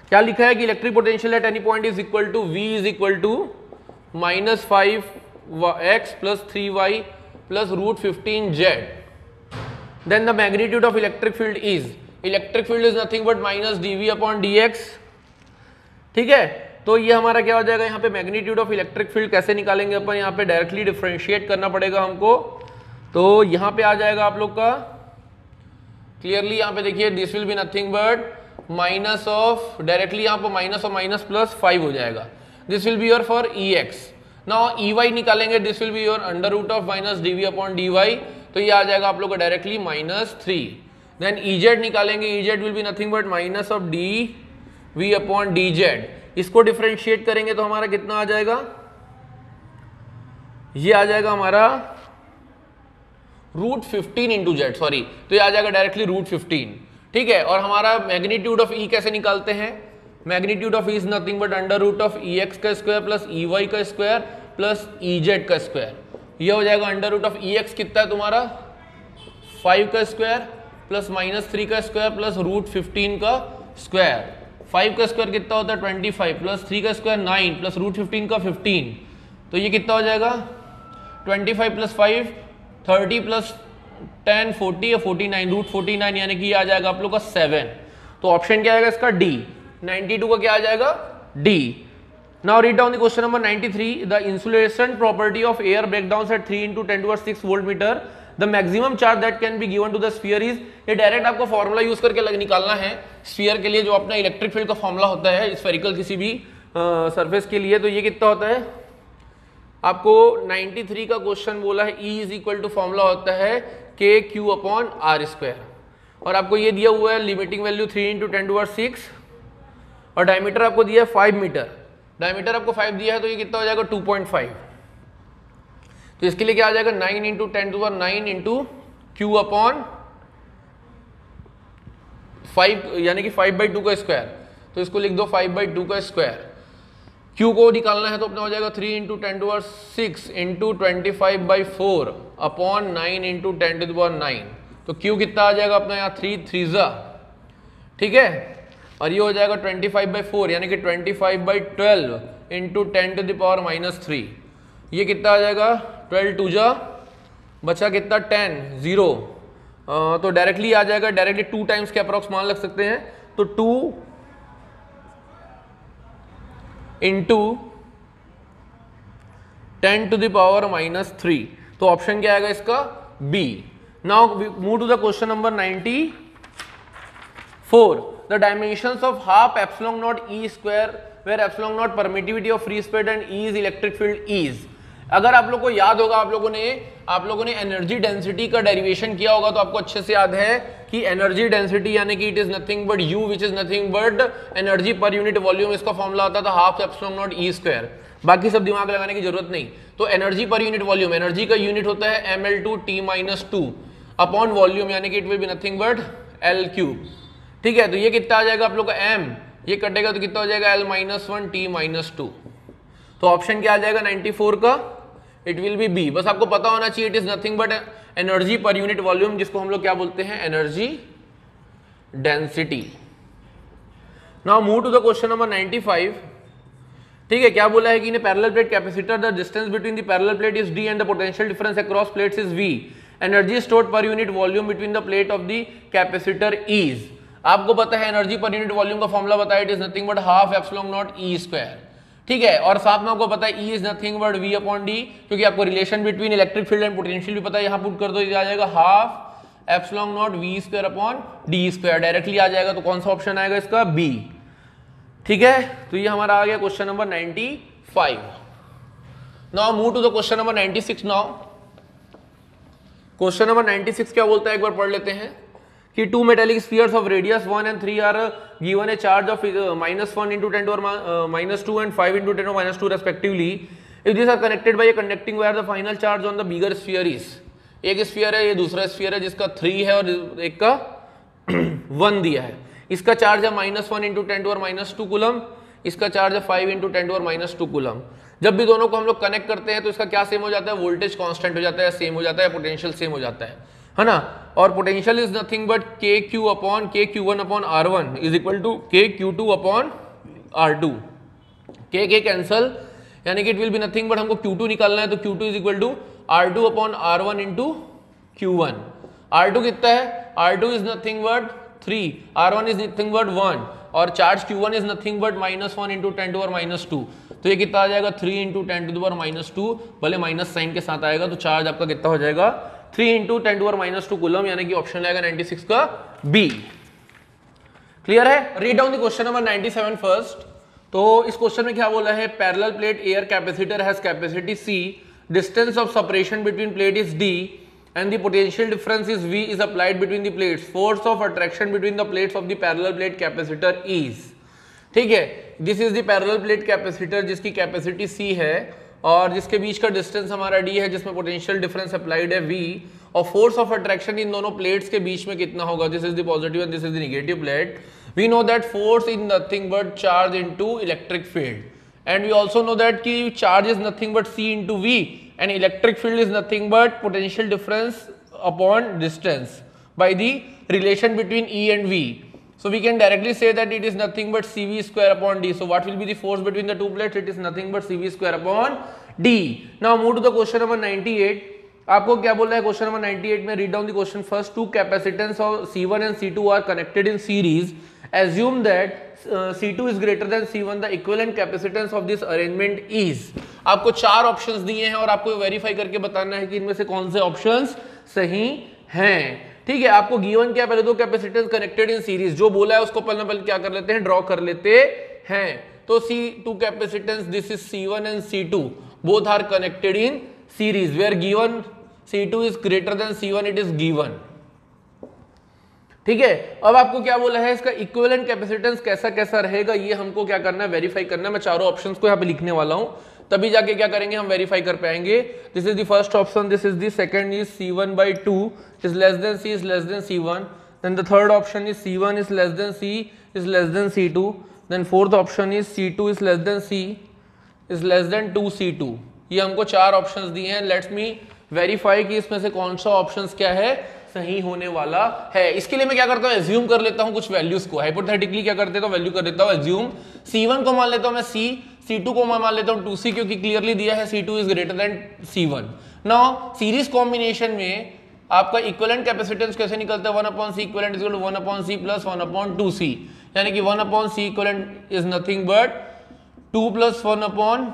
क्या लिखा है कि electric potential at any point is equal to V is equal to -5x plus 3y plus √15z। Then the magnitude of electric field is nothing but -dV/dx। ठीक है, तो ये हमारा क्या हो जाएगा, यहाँ पे मैग्नीट्यूड ऑफ इलेक्ट्रिक फील्ड कैसे निकालेंगे अपन, यहाँ पे डायरेक्टली डिफरेंशिएट करना पड़ेगा हमको। तो यहाँ पे आ जाएगा आप लोग का क्लियरली, यहाँ पे देखिए this will be nothing but minus of, directly यहाँ पे माइनस और माइनस प्लस 5 हो जाएगा। This will be your for Ex। Now Ey निकालेंगे, this will be your under root of -dV/dy। तो ये आ जाएगा आप लोग का डायरेक्टली -3। देन Ez निकालेंगे, Ez will be nothing but minus of dV/dz। इसको डिफरेंशिएट करेंगे तो हमारा कितना आ जाएगा, ये आ जाएगा हमारा √15 इंटू जेड, सॉरी, तो ये आ जाएगा डायरेक्टली √15। ठीक है, और हमारा मैग्नीट्यूड ऑफ E कैसे निकालते हैं, magnitude of E is nothing but under root of Ex का स्क्वायर प्लस Ey का स्क्वायर प्लस Ez का स्क्वायर। ये हो जाएगा अंडर रूट ऑफ Ex कितना है तुम्हारा 5 का स्क्वायर प्लस -3 का स्क्वायर प्लस √15 का स्क्वायर। 5 का स्क्वायर कितना होता है 25 प्लस 3 का स्क्वायर 9 प्लस √15 का 15। तो ये कितना हो जाएगा 25 प्लस 5 30 प्लस 10 40 या 49 √49 यानी कि आ जाएगा आप लोग का 7। तो ऑप्शन क्या आएगा इसका D। 92 का क्या आ जाएगा D। Now read down the question number 93। The insulation property of air breakdown at 3 × 10⁶ volt metre. The maximum charge that can be given to the sphere is. ये डायरेक्ट आपको फॉर्मूला यूज करके निकालना है sphere के लिए, जो अपना electric field का फॉर्मूला होता है स्फेरिकल किसी भी सरफेस के लिए। तो ये कितना होता है आपको 93 का क्वेश्चन बोला है, E is equal to formula होता है KQ/R²। और आपको ये दिया हुआ है लिमिटिंग वैल्यू 3 × 10⁶ और डायमीटर आपको दिया है 5 मीटर। डायमीटर आपको 5 दिया है तो ये कितना हो जाएगा 2.5। तो इसके लिए क्या आ जाएगा 9 × 10⁹ Q/5 यानी कि 5/2 का स्क्वायर। तो इसको लिख दो 5/2 का स्क्वायर। Q को निकालना है तो अपना हो जाएगा 3 × 10⁶ × 25/4/9 × 10⁹। तो Q कितना आ जाएगा अपना यहाँ 3 3 ठीक है, और ये हो जाएगा 25/4 यानी कि 25/12 × 10⁻³ ये कितना आ जाएगा 12 2 बचा कितना 10 0। तो डायरेक्टली आ जाएगा, डायरेक्टली 2 टाइम्स के अप्रॉक्स मान लग सकते हैं। तो 2 × 10⁻³ तो ऑप्शन क्या आएगा इसका B। Now move to the question number 94। The dimensions of ½ ε0 E² where ε0 permittivity of free space and E is electric field is. अगर आप लोग को याद होगा, आप लोगों ने एनर्जी डेंसिटी का डेरिवेशन किया होगा तो आपको अच्छे से याद है कि एनर्जी डेंसिटी यानी कि it is nothing but U which is nothing but energy per unit volume. इसका फॉर्मूला आता था ½ ε0 E²। बाकी सब दिमाग लगाने की जरूरत नहीं। तो energy per unit volume, energy का यूनिट होता है mL2T-2 अपॉन वॉल्यूम यानी कि it will be nothing but L3। ठीक है, तो ये कितना आ जाएगा आप लोग का M, ये कटेगा तो कितना हो जाएगा L-1T-2। तो ऑप्शन क्या आ जाएगा 94 का, इट विल बी B। बस आपको पता होना चाहिए it is nothing but energy per unit volume, जिसको हम लोग क्या बोलते हैं energy density. Now move to the question number 95। ठीक है, क्या बोला है कि in parallel plate capacitor the distance between the parallel plate is D and the potential difference across plates is V। Energy stored per unit volume between the plate of the capacitor is. आपको पता है energy per unit volume का formula बताया, it is nothing but ½ ε0 E²। ठीक है, और साथ में आपको पता है E is nothing but V/D, क्योंकि आपको relation between electric field and potential भी पता है। यहाँ पुट कर दो, ये आ जाएगा ½ ε0 V²/D²। डायरेक्टली आ जाएगा, तो कौन सा ऑप्शन आएगा इसका B। ठीक है, तो ये हमारा आ गया question number 95। Now move to the question number 96। Now question number 96 क्या बोलता है एक बार पढ़ लेते हैं कि two metallic spheres of radius 1 and 3 are given a charge of -1 into 10 to the -2 and 5 into 10 to the -2 respectively. If these are connected by a conducting wire, the final charge on the bigger sphere is, एक sphere है, ये दूसरा sphere है जिसका 3 है और एक का 1 दिया है. इसका चार्ज है -1 इंटू 10 टू the -2 कूलम, इसका चार्ज है 5 इंटू 10 टू the -2 कूलम. जब भी दोनों को हम लोग कनेक्ट करते हैं तो इसका क्या सेम हो जाता है, वोल्टेज कांस्टेंट हो जाता है, सेम हो जाता है, पोटेंशियल सेम हो जाता है ना. और potential is nothing but KQ upon KQ1 upon R1 is equal to KQ2 upon R2. K cancel, यानी कि it will be nothing but हमको Q2 निकालना है, तो Q2 is equal to R2 upon R1 into Q1. R2 कितना है, R2 is nothing but 3, R1 is nothing but 1 और charge Q1 is nothing but -1 into 10 to the -2. तो ये कितना आ जाएगा 3 इंटू 10 टू the -2, भले माइनस साइन के साथ आएगा, तो चार्ज आपका कितना हो जाएगा 3 इंटू 10 टू the -2 कूलम, यानी कि ऑप्शन आएगा 96 का बी. क्लियर है. Read down the question number 97 first. तो इस क्वेश्चन में क्या बोला है, parallel plate air capacitor has capacity C, distance of separation between plate is D and the potential difference is V is applied between the plates. Force of attraction between the plates of the parallel plate capacitor is. ठीक है, this is the parallel plate capacitor जिसकी capacity C है और जिसके बीच का distance हमारा D है, जिसमें पोटेंशियल डिफरेंस अप्लाइड है V, और फोर्स ऑफ अट्रैक्शन इन दोनों प्लेट्स के बीच में कितना होगा, this is the positive and this is the negative plate. We know that force is nothing but charge into electric field, and we also know that कि charge is nothing but C into V and electric field is nothing but potential difference upon distance by the relation between E and V. So we can directly say that it is nothing but CV square upon D. So what will be the force between the two plates? It is nothing but CV square upon D. Now move to the question number 98. आपको क्या बोल रहा है question number 98 में, read down the question first. Two capacitance of C1 and C2 are connected in series. Assume that C2 is greater than C1. The equivalent capacitance of this arrangement is. आपको 4 options दिए हैं और आपको verify करके बताना है कि इनमें से कौन से ऑप्शंस सही हैं. ठीक है, आपको गिवन क्या, पहले दो कैपेसिटेंस कनेक्टेड इन सीरीज, जो बोला है उसको पहले क्या कर लेते हैं, ड्रॉ कर लेते हैं. तो C2 capacitance, this is C1 and C2, both are connected in series, where given C2 is greater than C1, it is given. ठीक है, अब आपको क्या बोला है, इसका इक्विवेलेंट कैपेसिटेंस कैसा कैसा रहेगा, ये हमको क्या करना है, वेरीफाई करना है. मैं चारों ऑप्शंस को यहाँ पे लिखने वाला हूं, तभी जाके क्या करेंगे, हम वेरीफाई कर पाएंगे. This is the first option, this is the second is C1/2 is less than C is less than C1. Then the third option is C1 is less than C is less than C2. Then fourth option is C2 is less than C is less than 2C2. ये हमको 4 options दिए हैं. Let's me verify कि इसमें से कौन सा options क्या है, सही होने वाला है. इसके लिए मैं क्या करता हूं, एज्यूम कर लेता हूं कुछ वैल्यूज को. हाइपोथेटिकली क्या कर देता हूं, वैल्यू कर देता हूं एज्यूम. C1 को मान लेता हूं मैं C, C2 को मैं मान लेता हूं 2C, क्योंकि क्लियरली दिया है C2 is greater than C1. Now series combination में आपका इक्विवेलेंट कैपेसिटेंस कैसे निकलता है, 1/C equivalent is equal to 1/C plus 1/2C, यानी कि 1/C equivalent is nothing but 2 plus 1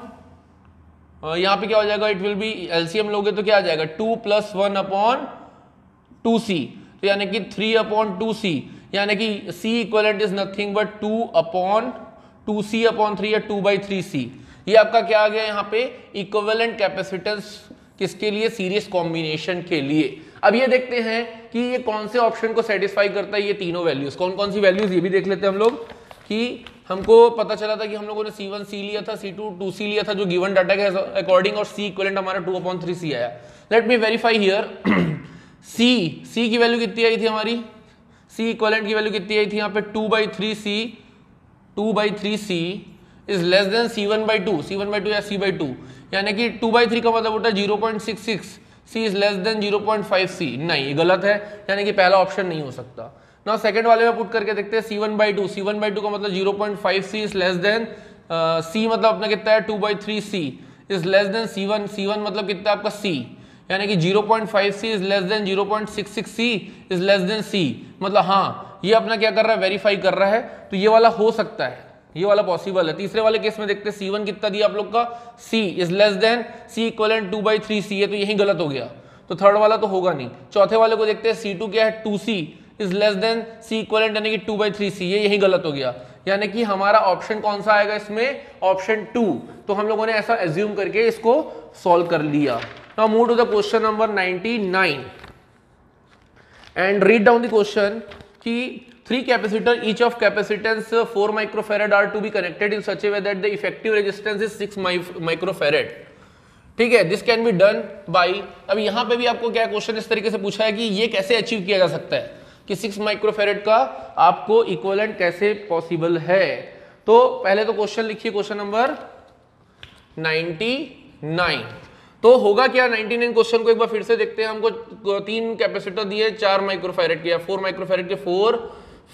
यहाँ पे क्या हो जाएगा, इट विल बी एलसीएम लोगे तो क्या आ जाएगा, 2 प्लस 1/2C, तो यानी कि 3/2C, यानी कि C equivalent is nothing but 2/2C/3 या 2/3C. ये आपका क्या आ गया यहाँ पे, इक्विवेलेंट कैपेसिटेंस किसके लिए, सीरीज कॉम्बिनेशन के लिए. अब ये देखते हैं कि ये कौन से ऑप्शन को सेटिस्फाई करता है, ये तीनों वैल्यूज. कौन कौन सी वैल्यूज, ये भी देख लेते हैं हम लोग. कि हमको पता चला था कि हम लोगों ने C1 C लिया था, C2 2C लिया था जो गिवन डाटा के अकॉर्डिंग, और C इक्विवेलेंट हमारा 2/3C आया. Let me verify here. C की वैल्यू कितनी आई थी हमारी, C इक्विवेलेंट की वैल्यू कितनी आई थी यहाँ पे, 2/3C is less then C1/2 या C/2, यानी कि 2/3 का मतलब होता है 0.66. C is less then 0.5C. नहीं, ये गलत है, यानी कि पहला ऑप्शन नहीं हो सकता. ना सेकंड वाले में पुट करके देखते हैं, C1/2 का मतलब 0.5C is less than C, मतलब अपना कितना है 2/3C is less than C1 मतलब कितना है आपका C, यानी कि 0.5C is less then 0.66C is less than C. मतलब हाँ, ये अपना क्या कर रहा है, वेरीफाई कर रहा है. तो ये वाला हो सकता है, ये वाला पॉसिबल है. तीसरे वाले केस में देखते हैं, C1 कितना दिया आप लोग का, C is less than C equivalent 2/3C है, तो यही गलत हो गया. तो थर्ड वाला तो होगा नहीं. चौथे वाले को देखते हैं, C2 क्या है, 2C is less than C equivalent, यानी कि 2/3C, ये यही गलत हो गया. यानी कि हमारा ऑप्शन कौन सा आएगा इसमें, ऑप्शन 2. तो हम लोगों ने ऐसा एज्यूम करके इसको सॉल्व कर लिया. Now move to the question number 99. And read down the question कि 3 capacitor each of capacitance 4 microfarad are to be connected in such a way that the effective resistance is 6 microfarad. ठीक है, this can be done by, अब यहाँ पे भी आपको क्या question इस तरीके से पूछा है कि ये कैसे अचीव किया जा सकता है कि 6 माइक्रोफेरेड का आपको इक्विवेलेंट कैसे पॉसिबल है। तो पहले तो क्वेश्चन लिखिए, क्वेश्चन नंबर 99। तो होगा क्या 99 क्वेश्चन को एक बार फिर से देखते हैं। हमको 3 कैपेसिटर दिए 4 माइक्रोफेरेड के या 4 माइक्रोफेरेड के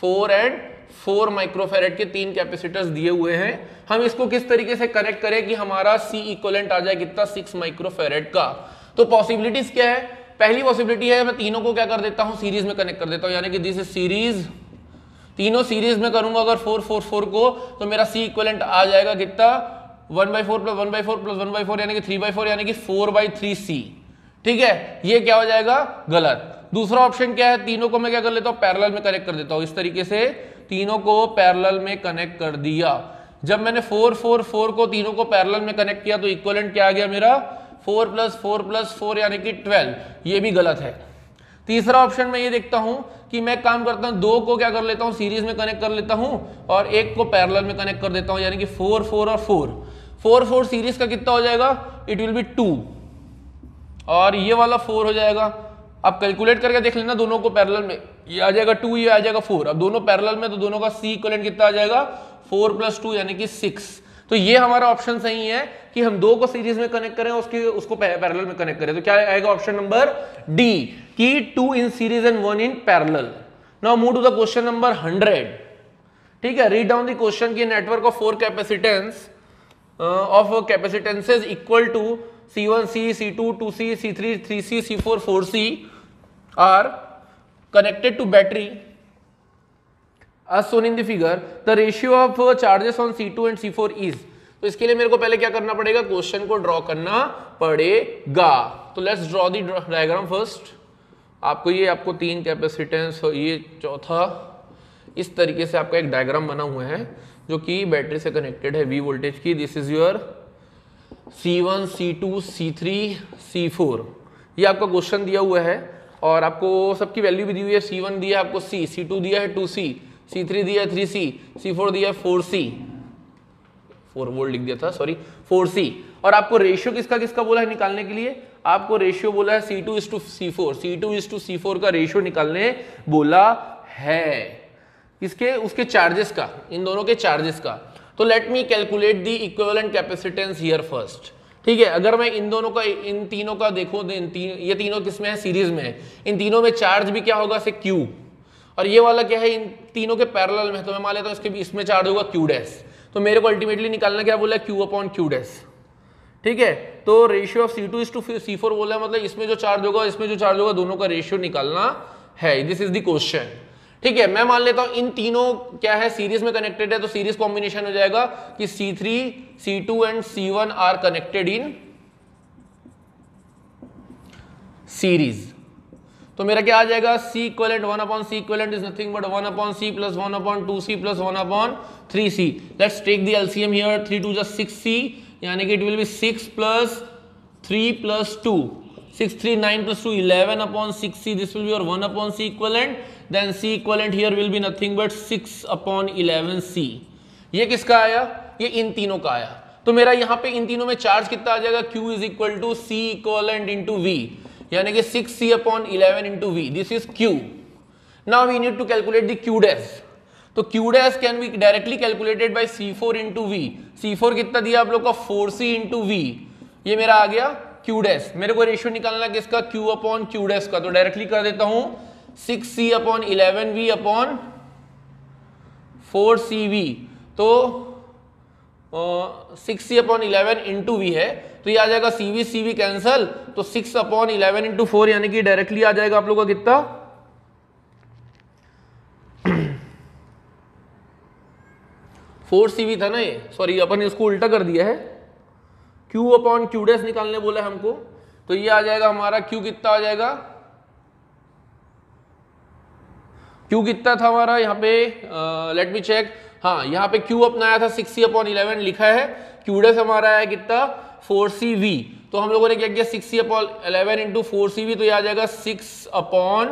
4 एंड 4 माइक्रोफेरेड के 3 कैपेसिटर्स दिए हुए हैं। हम इसको किस तरीके से कनेक्ट करें कि हमारा C इक्विवेलेंट आ जाए कितना 6 माइक्रोफेरेड का। तो पॉसिबिलिटीज क्या है, पहली पॉसिबिलिटी है मैं तीनों को क्या कर देता हूं सीरीज में कनेक्ट कर देता हूं, यानी कि दिस इज सीरीज, तीनों सीरीज में करूंगा अगर 4 को, तो मेरा C इक्विवेलेंट आ जाएगा कितना 1/4 + 1/4 + 1/4 यानी कि 3/4 यानी कि 4/3C। ठीक है, ये क्या हो जाएगा गलत। दूसरा ऑप्शन क्या है, तीनों को मैं क्या कर लेता हूं पैरेलल में कनेक्ट कर देता हूं, इस तरीके से तीनों को पैरेलल में कनेक्ट कर दिया। जब मैंने 4 को तीनों को पैरेलल में कनेक्ट किया तो इक्विवेलेंट क्या आ गया मेरा 4 + 4 + 4 यानी कि 12, ये भी गलत है। तीसरा ऑप्शन मैं ये देखता हूं कि मैं काम करता हूं 2 को क्या कर लेता हूं सीरीज में कनेक्ट कर लेता हूं और 1 को पैरेलल में कनेक्ट कर देता हूं, यानी कि 4 और 4 सीरीज का कितना हो जाएगा, इट विल बी 2 और ये वाला 4 हो जाएगा। अब कैलकुलेट करके देख लेना दोनों को पैरेलल में, ये आ जाएगा 2, ये आ जाएगा 4। अब दोनों पैरेलल में तो दोनों का C इक्विवेलेंट कितना आ जाएगा 4 + 2 यानी कि 6। तो ये हमारा ऑप्शन सही है कि हम 2 को सीरीज में कनेक्ट करें उसको पैरेलल में कनेक्ट करें। तो क्या आएगा ऑप्शन नंबर डी कि 2 in series and 1 in parallel. Now move to the question number 100। ठीक है, रीड डाउन द क्वेश्चन की network of 4 capacitance of capacitances equal to C1C, C2, 2C, C3, 3C, C4, 4C are connected to battery as shown in the figure. The ratio of charges on C2 and C4 is. तो इसके लिए मेरे को पहले क्या करना पड़ेगा, question को ड्रॉ करना पड़ेगा। तो let's draw the diagram first. आपको 3 कैपेसिटेंस, ये चौथा, इस तरीके से आपका एक डायग्राम बना हुआ है जो कि बैटरी से कनेक्टेड है V वोल्टेज की। This is your C1, C2, C3, C4, ये आपका क्वेश्चन दिया हुआ है और आपको सबकी वैल्यू भी दी हुई है। C1 दिया है आपको C, C2 दिया है 2C, C3 दिया है 3C, C4 दिया है 4C, 4 वोल्ट लिख दिया था सॉरी 4C। और आपको रेशियो किसका बोला है निकालने के लिए, आपको रेशियो बोला है C2:C4, C2:C4 का रेशियो निकालने बोला है। उसके चार्जेस का, इन दोनों के चार्जेस का। तो let me calculate the equivalent capacitance here first. ठीक है, अगर मैं इन तीनों का देखूं, ये तीनों किसमें है, सीरीज में है। इन तीनों में चार्ज भी क्या होगा, से Q, और ये वाला क्या है, इन तीनों के पैरेलल में, तो मैं मान लेता हूं इसके भी इसमें चार्ज होगा Q'। तो मेरे को अल्टीमेटली निकालना क्या बोला है, Q/Q'। ठीक है, तो रेशियो ऑफ C2:C4 बोला है, मतलब इसमें जो चार्ज होगा इसमें जो चार्ज होगा दोनों का रेशियो निकालना है। This is the question. ठीक है, मैं मान लेता हूं इन तीनों क्या है, सीरीज में कनेक्टेड है, तो सीरीज कॉम्बिनेशन हो जाएगा कि C3, C2 and C1 are connected in series. तो मेरा क्या आ जाएगा, C equivalent 1/C equivalent is nothing but 1/C + 1/2C + 1/3C। Let's take the LCM here, 3 × 6C, यानी कि it will be 6 + 3 + 2, 6, 3, 9 + 2, 11/6C। This will be your 1/C equivalent. Then C equivalent here will be nothing but 6/11C। ये किसका आया, ये इन तीनों का आया। तो मेरा यहाँ पे इन तीनों में चार्ज कितना आ जाएगा, Q = C equivalent into V, यानी कि 6C/11 into V। This is Q। Now we need to calculate the Q'। तो Q' can be directly calculated by C4 into V। C4 कितना दिया आप लोग का, 4C into V। ये मेरा आ गया Q'। मेरे को रेशियो निकालना किसका, Q/Q' का। तो डायरेक्टली कर देता हूं 6C/11V/4CV। तो 6C/11 इंटू V है, तो ये आ जाएगा CV कैंसल, तो 6/11 इंटू 4 यानी कि डायरेक्टली आ जाएगा आप लोग का कितना, 4CV था ना ये, सॉरी अपन इसको उल्टा कर दिया है, Q/Q' निकालने बोला है हमको। तो ये आ जाएगा हमारा Q कितना आ जाएगा, Q कितना था हमारा यहाँ पे, लेट मी चेक। हाँ, यहाँ पे Q अपना आया था 6C/11 लिखा है, Q' हमारा आया कितना 4CV। तो हम लोगों ने क्या किया 6C/11 इंटू 4CV, तो ये आ जाएगा 6/4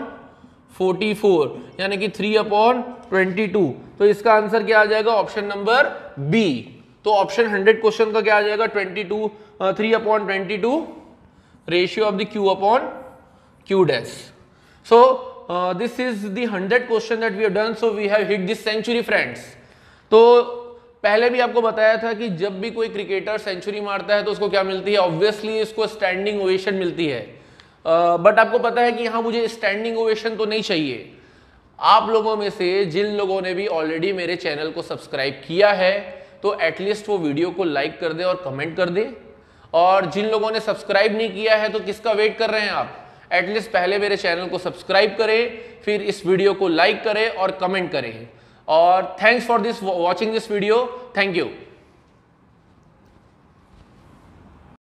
44 यानी कि 3/22। तो इसका आंसर क्या आ जाएगा? Option number B. तो ऑप्शन 100 क्वेश्चन का क्या आ जाएगा? 3/22 ratio of the Q dash. So this is the 100 question that we have done. So we have hit this century friends. तो पहले भी आपको बताया था कि जब भी कोई क्रिकेटर सेंचुरी मारता है तो उसको क्या मिलती है? ऑब्वियसली इसको स्टैंडिंग ओवेशन मिलती है। बट आपको पता है कि हाँ, मुझे स्टैंडिंग ओवेशन तो नहीं चाहिए। आप लोगों में से जिन लोगों ने भी ऑलरेडी मेरे चैनल को सब्सक्राइब किया है तो एटलीस्ट वो वीडियो को लाइक कर दे और कमेंट कर दे। और जिन लोगों ने सब्सक्राइब नहीं किया है तो किसका वेट कर रहे हैं आप? एटलीस्ट पहले मेरे चैनल को सब्सक्राइब करें, फिर इस वीडियो को लाइक करें और कमेंट करें। और thanks for this watching this video. Thank you.